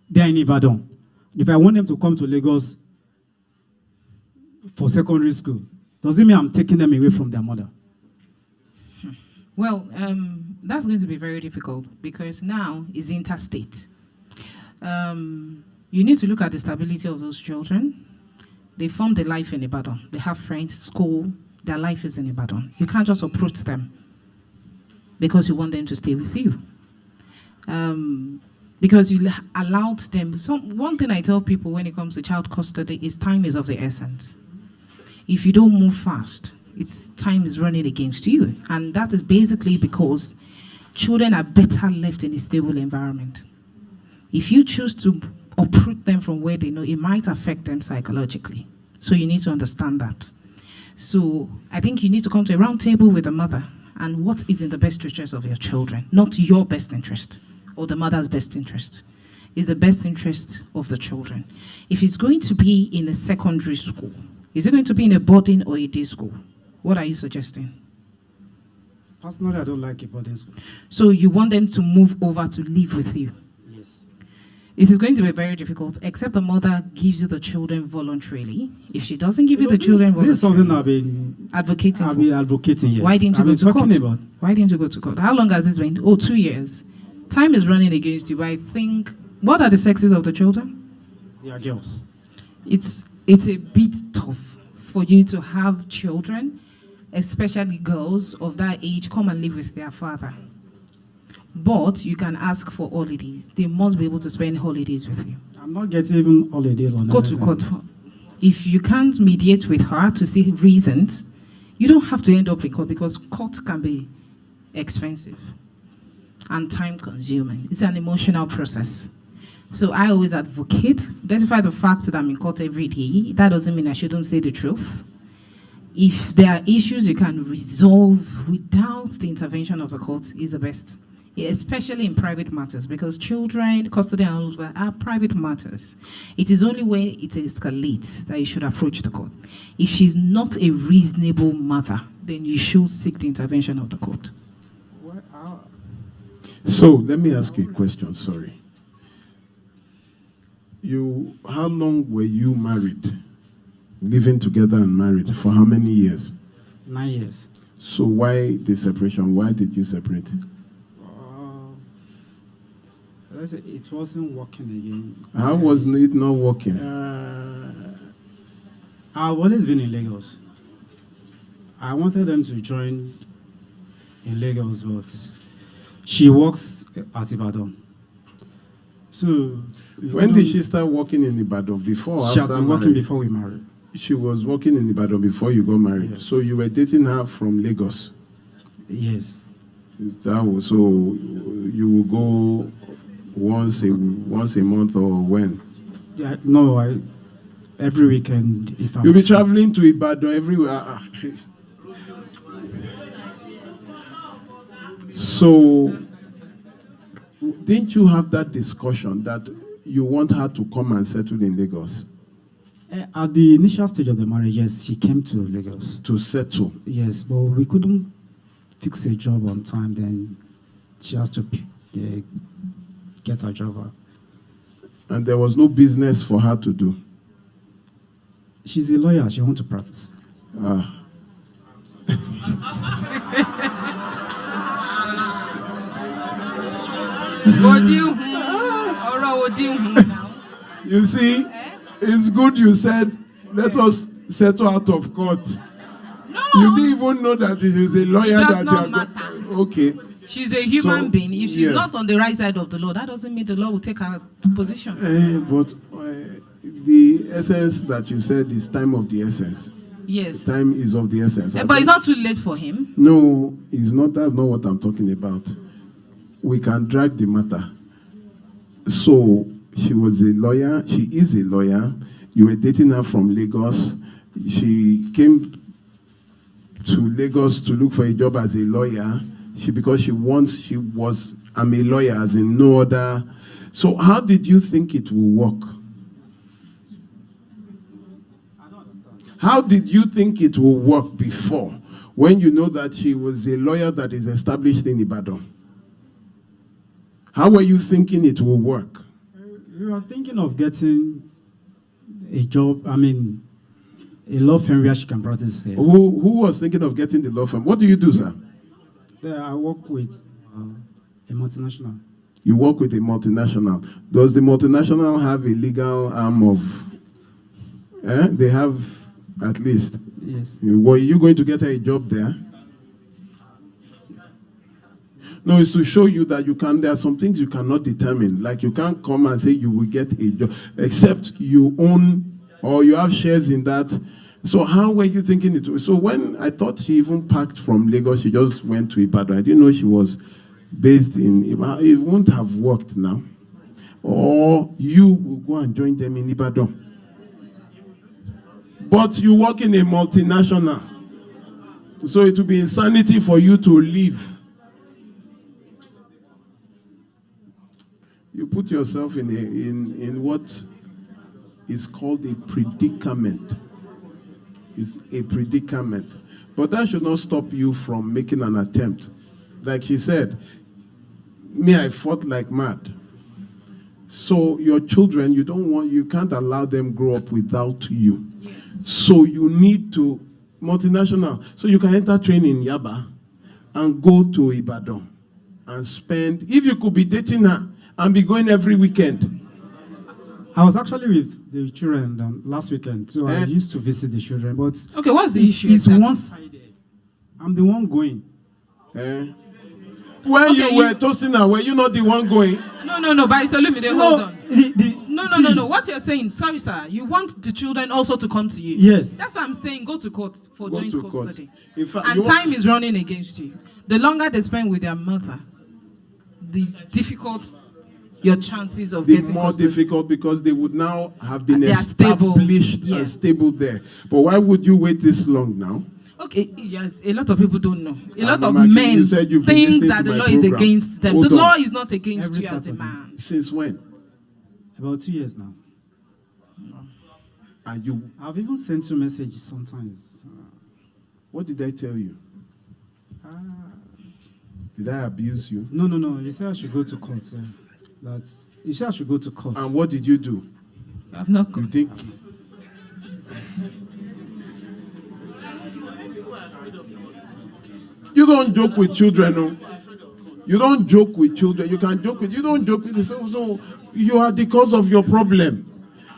they're in Ibadan. If I want them to come to Lagos for secondary school, does it mean I'm taking them away from their mother? Well, that's going to be very difficult because now it's interstate. You need to look at the stability of those children. They formed a life in Ibadan. They have friends, school. Their life is in Ibadan. You can't just approach them because you want them to stay with you. Because you allowed them. So one thing I tell people when it comes to child custody is time is of the essence. If you don't move fast, time is running against you. And that is basically because children are better left in a stable environment. If you choose to uproot them from where they know, it might affect them psychologically. So you need to understand that. So I think you need to come to a round table with the mother and what is in the best interest of your children, not your best interest or the mother's best interest. It's the best interest of the children. If it's going to be in a secondary school, is it going to be in a boarding or a day school? What are you suggesting? Personally, I don't like a boarding school. So you want them to move over to live with you? Yes. It is going to be very difficult, except the mother gives you the children voluntarily. If she doesn't give you the children voluntarily, this is something I've been advocating. I've been advocating, yes. Why didn't you go to court? About. Why didn't you go to court? How long has this been? Oh, 2 years. Time is running against you. But I think, what are the sexes of the children? They are girls. It's a bit tough for you to have children, especially girls of that age, come and live with their father. But you can ask for holidays. They must be able to spend holidays with you. I'm not getting even holiday on Go to court. If you can't mediate with her to see reasons, you don't have to end up in court because court can be expensive and time consuming. It's an emotional process. So I always advocate, despite the fact that I'm in court every day, that doesn't mean I shouldn't say the truth. If there are issues you can resolve without the intervention of the court, is the best. Especially in private matters, because children, custody and all that are private matters. It is only when it escalates that you should approach the court. If she's not a reasonable mother, then you should seek the intervention of the court. So let me ask you a question, sorry. How long were you married? Living together and married? For how many years? 9 years. So why the separation? Why did you separate? It wasn't working again. How was it not working? I've always been in Lagos. I wanted them to join in Lagos, but she works at Ibadan. So when did she start working in Ibadan? Before or she after has been marriage? working before we married. She was working in Ibadan before you got married. Yes. So you were dating her from Lagos. Yes. So you will go once a month or when? Yeah, no, every weekend. If I'm You'll be traveling to Ibadan everywhere. So, didn't you have that discussion that you want her to come and settle in Lagos? At the initial stage of the marriage, yes, she came to Lagos. To settle? Yes, but we couldn't fix a job on time, then she has to get her job out. And there was no business for her to do? She's a lawyer, she wants to practice. Ah. You see, it's good you said, let us settle out of court. No. You didn't even know that it is a lawyer It does that not you matter. are. Okay. She's a human So, being. If she's yes. not on the right side of the law, that doesn't mean the law will take her position. But the essence that you said is time of the essence. Yes. Time is of the essence. But it's not too late for him. No, it's not. That's not what I'm talking about. We can drag the matter. So she was a lawyer. She is a lawyer. You were dating her from Lagos. She came to Lagos to look for a job as a lawyer. I'm a lawyer, as in no other. So how did you think it will work? How did you think it will work before, when you know that she was a lawyer that is established in Ibadan? How were you thinking it will work? We were thinking of getting a job, a law firm where she can practice here. Who was thinking of getting the law firm? What do you do, sir? I work with a multinational. You work with a multinational. Does the multinational have a legal arm of... They have at least. Yes. Were you going to get her a job there? No, it's to show you that there are some things you cannot determine. Like you can't come and say you will get a job, except you own or you have shares in that. So how were you thinking it? So when I thought she even packed from Lagos, she just went to Ibadan. I didn't know she was based in Ibadan. It won't have worked now. Or you will go and join them in Ibadan. But you work in a multinational. So it will be insanity for you to leave. You put yourself in what is called a predicament. It's a predicament. But that should not stop you from making an attempt. Like he said, I fought like mad. So your children, you can't allow them grow up without you. Yeah. So you need to, multinational, so you can enter training in Yaba and go to Ibadan and spend, if you could be dating her and be going every weekend. I was actually with the children last weekend, so I used to visit the children. But okay, what's the issue? It's one-sided. I'm the one going. When you were toasting her, were you not the one going? No, but it's hold on. No. What you're saying, sorry, sir, you want the children also to come to you. Yes. That's what I'm saying. Go to court for joint custody. In fact, and time is running against you. The longer they spend with their mother, the difficult your chances of getting more custody. Difficult because they would now have been established and stable there. But why would you wait this long now? Okay, yes, a lot of people don't know. A lot of men think that the law is against them. The law is not against you as a man. Since when? About 2 years now. And you? I've even sent you messages sometimes. What did I tell you? Did I abuse you? No. You said I should go to court. You said I should go to court. And what did you do? I've not gone. You did? You don't joke with children, no? You don't joke with children. You can joke with, you don't joke with yourself. So you are the cause of your problem.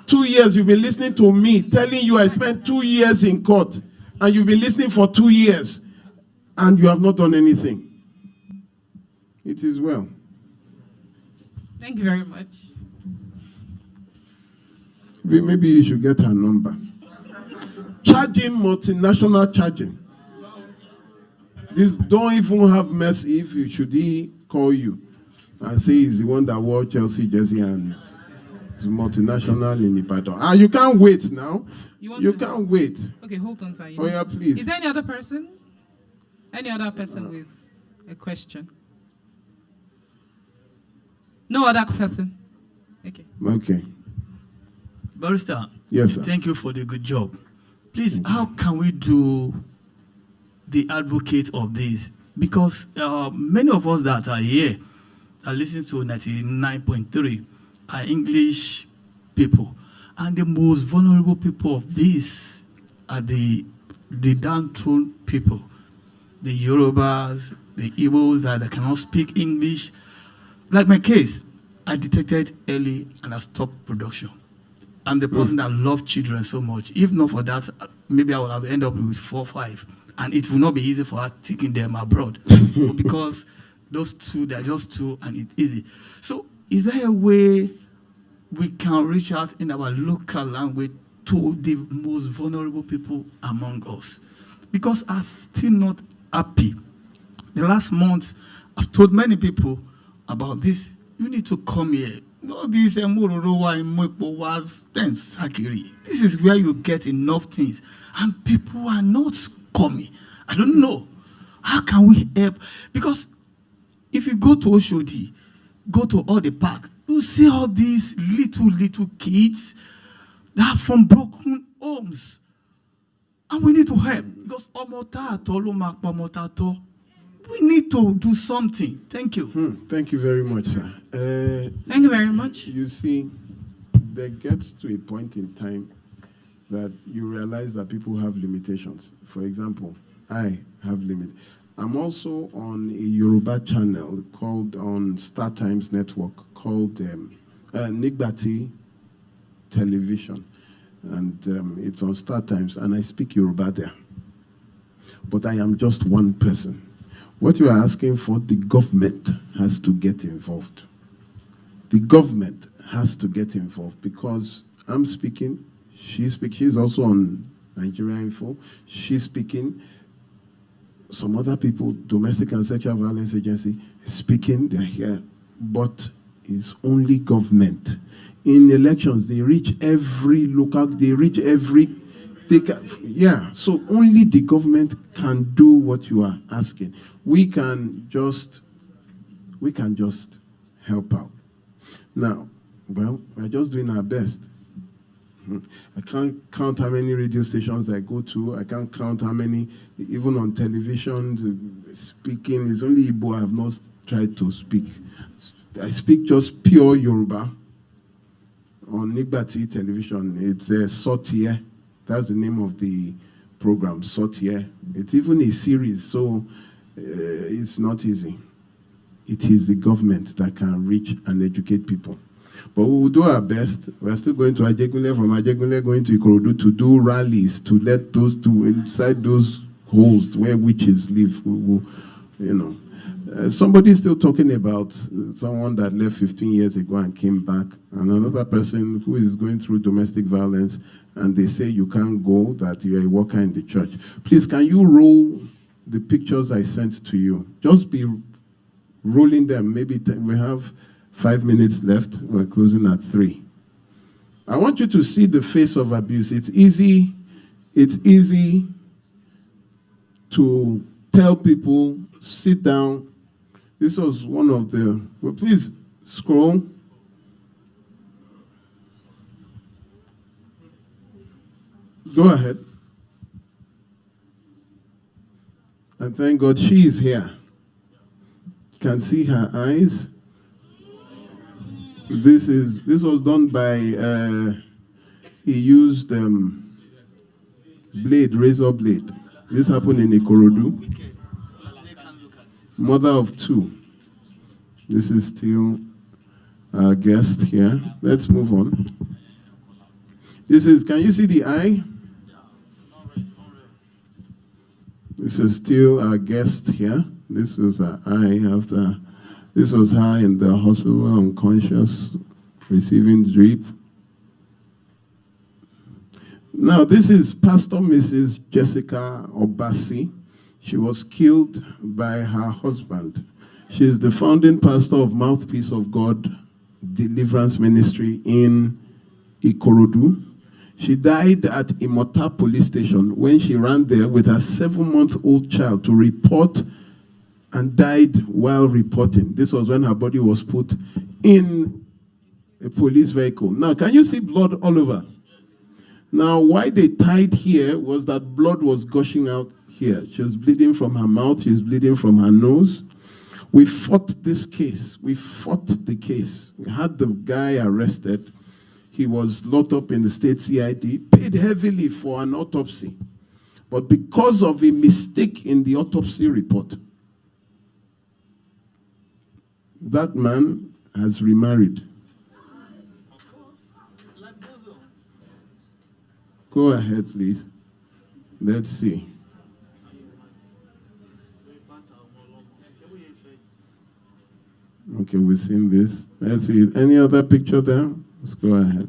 2 years you've been listening to me, telling you I spent 2 years in court. And you've been listening for 2 years. And you have not done anything. It is well. Thank you very much. Maybe you should get her number. Charging, multinational charging. This don't even have mercy if he call you and say he's the one that wore Chelsea jersey and is multinational in Ibadan. You can't wait now. You can't wait. Okay, hold on, sir. Oh yeah, please. Is there any other person? Any other person with a question? No other person. Okay. Okay. Barrister. Yes, sir. Thank you for the good job. Please, how can we do the advocate of this? Because many of us that are here are listening to 99.3 are English people. And the most vulnerable people of this are the downtrodden people, the Yorubas, the Igbos that cannot speak English. Like my case, I detected early and I stopped production. I'm the person that loves children so much. If not for that, maybe I would have ended up with 4 or 5. And it will not be easy for her taking them abroad. But because those two, they're just two and it's easy. So is there a way we can reach out in our local language to the most vulnerable people among us? Because I'm still not happy. The last month, I've told many people about this. You need to come here. No, this this is where you get enough things. And people are not coming. I don't know. How can we help? Because if you go to Oshodi, go to all the parks, you see all these little kids that are from broken homes. And we need to help. Because we need to do something. Thank you. Thank you very much, sir. Thank you very much. You see, there gets to a point in time that you realize that people have limitations. For example, I have limit. I'm also on a Yoruba channel called on Star Times Network called 𝗢𝗙𝗙𝗘𝗥 Television. And it's on Star Times, and I speak Yoruba there. But I am just one person. What you are asking for, the government has to get involved. The government has to get involved because I'm speaking, she's also on Nigeria Info, she's speaking, some other people, Domestic and Sexual Violence Agency, speaking, they're here, but it's only government. In elections, they reach every local, they reach every, so only the government can do what you are asking. We can just help out. Now, well, we're just doing our best. I can't count how many radio stations I go to. I can't count how many, even on television, speaking. It's only Igbo I have not tried to speak. I speak just pure Yoruba on 𝗢𝗙𝗙𝗘𝗥 television. It's 𝗧𝗜𝗍𝗘𝗥. That's the name of the program, 𝗧𝗜𝗍𝗘𝗥. It's even a series, so it's not easy. It is the government that can reach and educate people. But we will do our best. We're still going to 𝗢𝗙𝗙𝗘𝗥, from 𝗢𝗙𝗙𝗘𝗥 going to Ikorodu to do rallies, to let those two inside those holes where witches live. We will, somebody is still talking about someone that left 15 years ago and came back, and another person who is going through domestic violence, and they say you can't go, that you are a worker in the church. Please, can you roll the pictures I sent to you? Just be rolling them. Maybe we have 5 minutes left. We're closing at 3. I want you to see the face of abuse. It's easy to tell people, sit down. This was one of the, well, please scroll. Go ahead. And thank God she is here. You can see her eyes. This was done by, he used razor blade. This happened in Ikorodu. Mother of 2. This is still our guest here. Let's move on. This is, can you see the eye? This is still our guest here. This was her eye after, this was her in the hospital, unconscious, receiving drip. Now, this is Pastor Mrs. Jessica Obasi. She was killed by her husband. She is the founding pastor of Mouthpiece of God Deliverance Ministry in Ikorodu. She died at 𝗖𝗢𝗙𝗡𝗦𝗘𝗥 police station when she ran there with her 7-month-old child to report, and died while reporting. This was when her body was put in a police vehicle. Now, can you see blood all over? Now, why they tied here was that blood was gushing out here. She was bleeding from her mouth. She was bleeding from her nose. We fought this case. We fought the case. We had the guy arrested. He was locked up in the state CID, paid heavily for an autopsy. But because of a mistake in the autopsy report, that man has remarried. Go ahead, please. Let's see. Okay, we've seen this. Let's see. Any other picture there? Let's go ahead.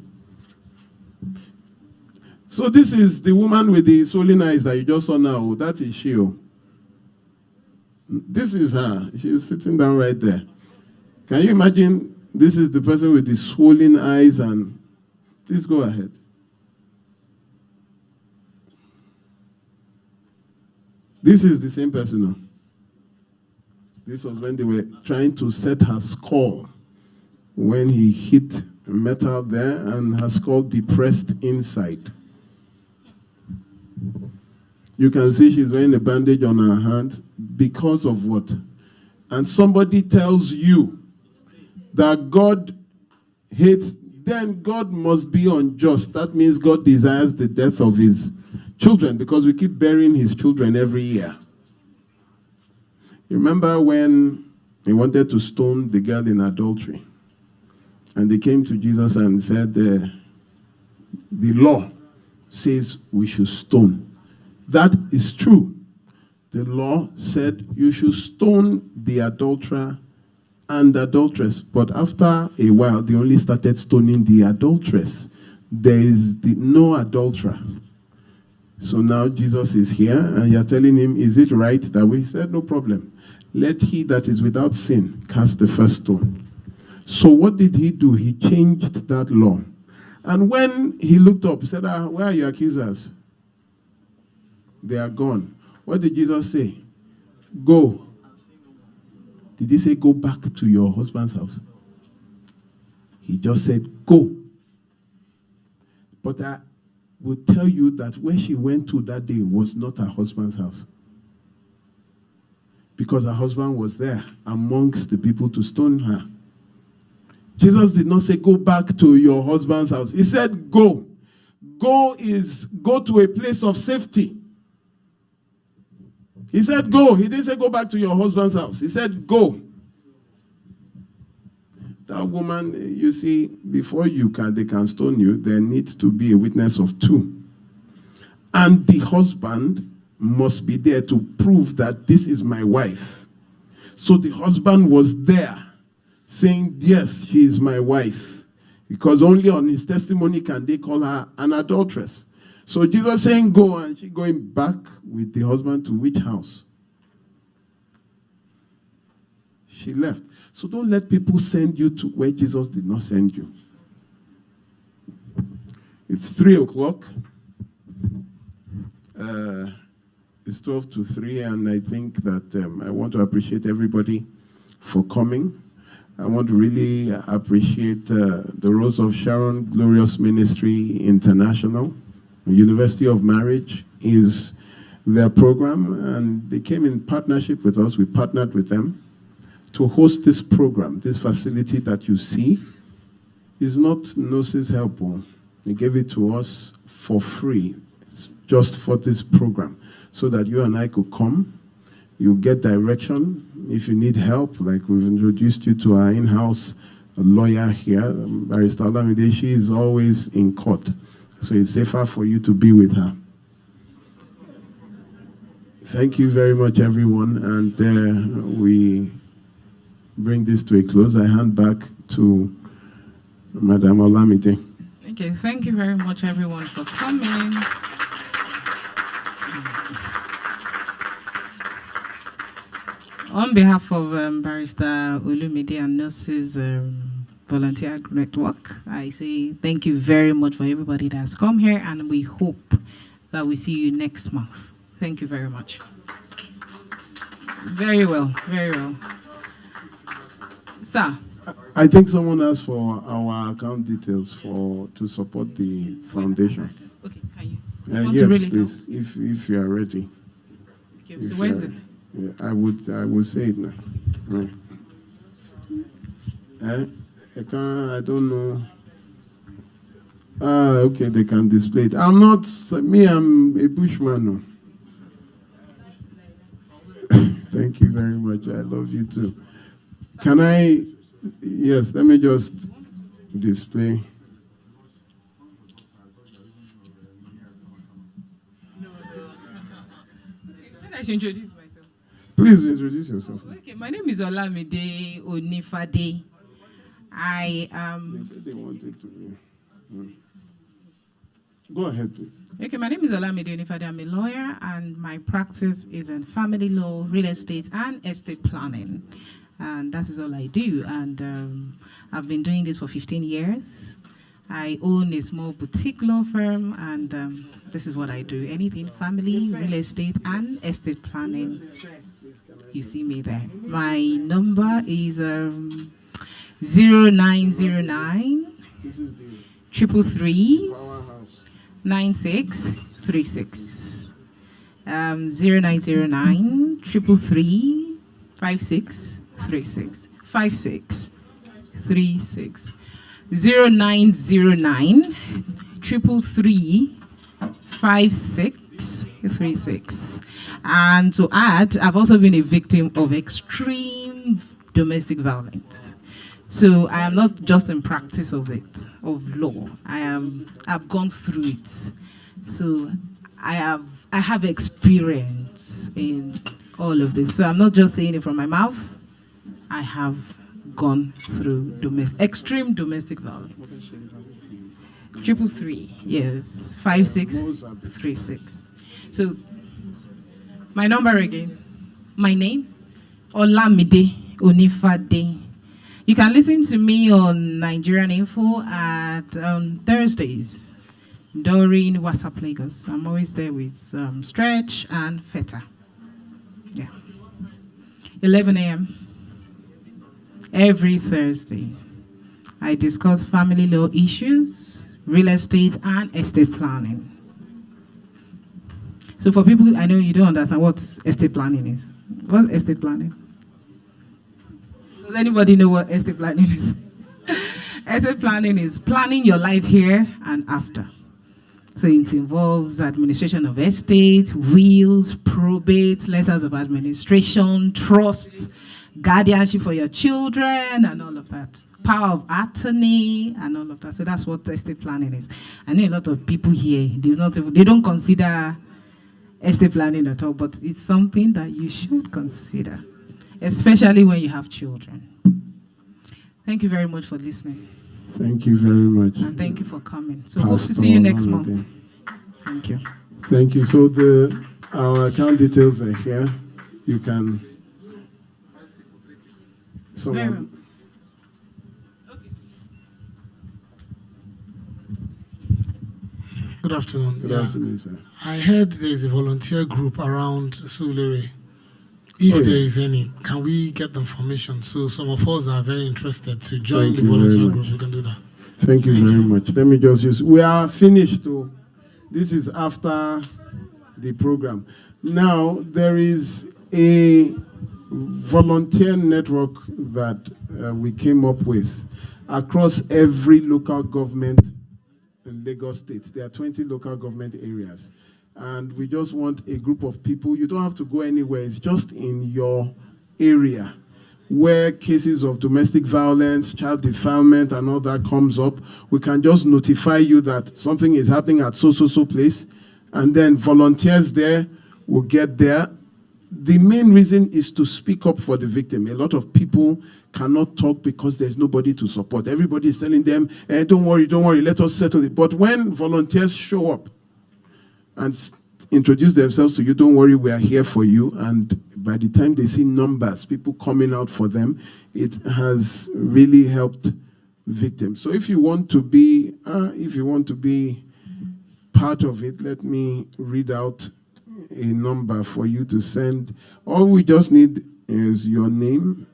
So this is the woman with the swollen eyes that you just saw now. That is she. This is her. She's sitting down right there. Can you imagine? This is the person with the swollen eyes, and please go ahead. This is the same person. This was when they were trying to set her skull when he hit metal there, and her skull depressed inside. You can see she's wearing a bandage on her hand because of what? And somebody tells you that God hates, then God must be unjust. That means God desires the death of his children, because we keep burying his children every year. You remember when he wanted to stone the girl in adultery, and they came to Jesus and said, the law says we should stone. That is true. The law said you should stone the adulterer and adulteress. But after a while, they only started stoning the adulteress. There is no adulterer. So now Jesus is here, and you're telling him, is it right that we said, no problem. Let he that is without sin cast the first stone. So what did he do? He changed that law. And when he looked up, he said, where are your accusers? They are gone. What did Jesus say? Go. Did he say go back to your husband's house? He just said go. But I will tell you that where she went to that day was not her husband's house. Because her husband was there amongst the people to stone her. Jesus did not say go back to your husband's house. He said go. Go to a place of safety. He said go. He didn't say go back to your husband's house. He said go. That woman, you see, before they can stone you, there needs to be a witness of two. And the husband must be there to prove that this is my wife. So the husband was there saying, yes, she is my wife. Because only on his testimony can they call her an adulteress. So Jesus saying go, and she going back with the husband to which house? She left. So don't let people send you to where Jesus did not send you. It's 3:00. It's 12 to 3, and I think that I want to appreciate everybody for coming. I want to really appreciate the Rose of Sharon Glorious Ministry International. University of Marriage is their program, and they came in partnership with us. We partnered with them to host this program. This facility that you see is not Gnosis Help. They gave it to us for free, just for this program, so that you and I could come. You get direction. If you need help, like we've introduced you to our in-house lawyer here, Barrister 𝗖𝗢𝗨𝗡𝗟𝗏. She is always in court, so it's safer for you to be with her. Thank you very much, everyone, and we bring this to a close. I hand back to Madam Olamide. Okay, thank you very much, everyone, for coming. On behalf of Barrister Olumide and Nurses Volunteer Network, I say thank you very much for everybody that has come here, and we hope that we see you next month. Thank you very much. Very well, very well. Sir. I think someone asked for our account details to support the foundation. Okay, can you? Want to Yes, read it please, if you are ready. Okay, so where is it? Yeah, I would say it now. Right. I don't know. Okay, they can display it. I'm a bushman. No. Thank you very much. I love you too. Can I? Yes, let me just display. I should introduce myself. Please introduce yourself. Okay, my name is 𝗖𝗢𝗨𝗡𝗟𝗏𝗡𝗥. I They said they wanted to. Go ahead, please. Okay, my name is 𝗖𝗢𝗨𝗡𝗥. I'm a lawyer, and my practice is in family law, real estate, and estate planning. And that is all I do. And I've been doing this for 15 years. I own a small boutique law firm, and this is what I do. Anything family, real estate, and estate planning. You see me there. My number is 0909 333 9636. 0909 333 5636. 5636. 0909 333 5636. And to add, I've also been a victim of extreme domestic violence. So I am not just in practice of law. I've gone through it. So I have experience in all of this. So I'm not just saying it from my mouth. I have gone through extreme domestic violence. 333, yes, 5636. So my number again. My name, Olamide Onifade. You can listen to me on Nigerian Info at Thursdays during WhatsApp Lagos. I'm always there with Stretch and Feta. Yeah. 11 a.m. every Thursday. I discuss family law issues, real estate, and estate planning. So for people, I know you don't understand what estate planning is. What's estate planning? Does anybody know what estate planning is? Estate planning is planning your life here and after. So it involves administration of estate, wills, probate, letters of administration, trust, guardianship for your children, and all of that. Power of attorney, and all of that. So that's what estate planning is. I know a lot of people here, they don't consider estate planning at all, but it's something that you should consider, especially when you have children. Thank you very much for listening. Thank you very much. And thank you for coming. So hope to see you next month. Thank you. Thank you. So our account details are here. You can. Good afternoon. Good afternoon, sir. I heard there's a volunteer group around Sulere. If there is any, can we get the information? So some of us are very interested to join the volunteer group. We can do that. Thank you very much. Let me just use. We are finished too. This is after the program. Now there is a volunteer network that we came up with across every local government in Lagos State. There are 20 local government areas. And we just want a group of people. You don't have to go anywhere. It's just in your area where cases of domestic violence, child defilement, and all that comes up. We can just notify you that something is happening at so place. And then volunteers there will get there. The main reason is to speak up for the victim. A lot of people cannot talk because there's nobody to support. Everybody is telling them, don't worry, let us settle it. But when volunteers show up and introduce themselves to you, don't worry, we are here for you. And by the time they see numbers, people coming out for them, it has really helped victims. So if you want to be, part of it, let me read out a number for you to send. All we just need is your name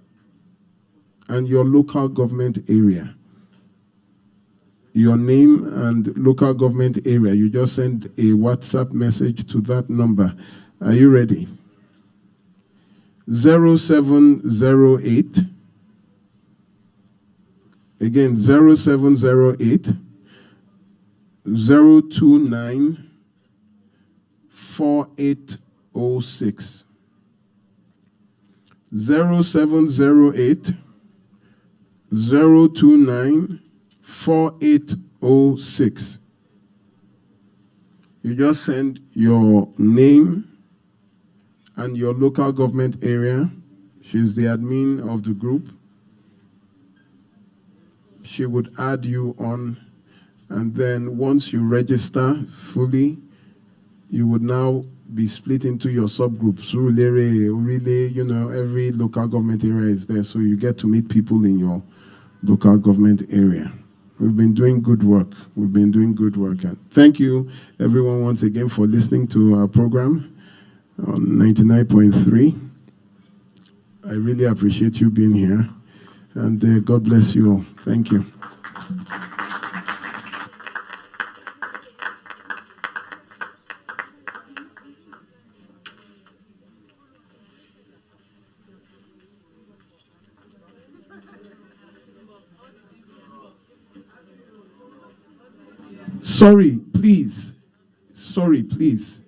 and your local government area. Your name and local government area. You just send a WhatsApp message to that number. Are you ready? 0708. Again, 0708 029 4806. 0708 029 4806. You just send your name and your local government area. She's the admin of the group. She would add you on, and then once you register fully, you would now be split into your subgroups. Really, every local government area is there, so you get to meet people in your local government area. We've been doing good work. And thank you, everyone, once again for listening to our program on 99.3. I really appreciate you being here, and God bless you all. Thank you. Sorry, please.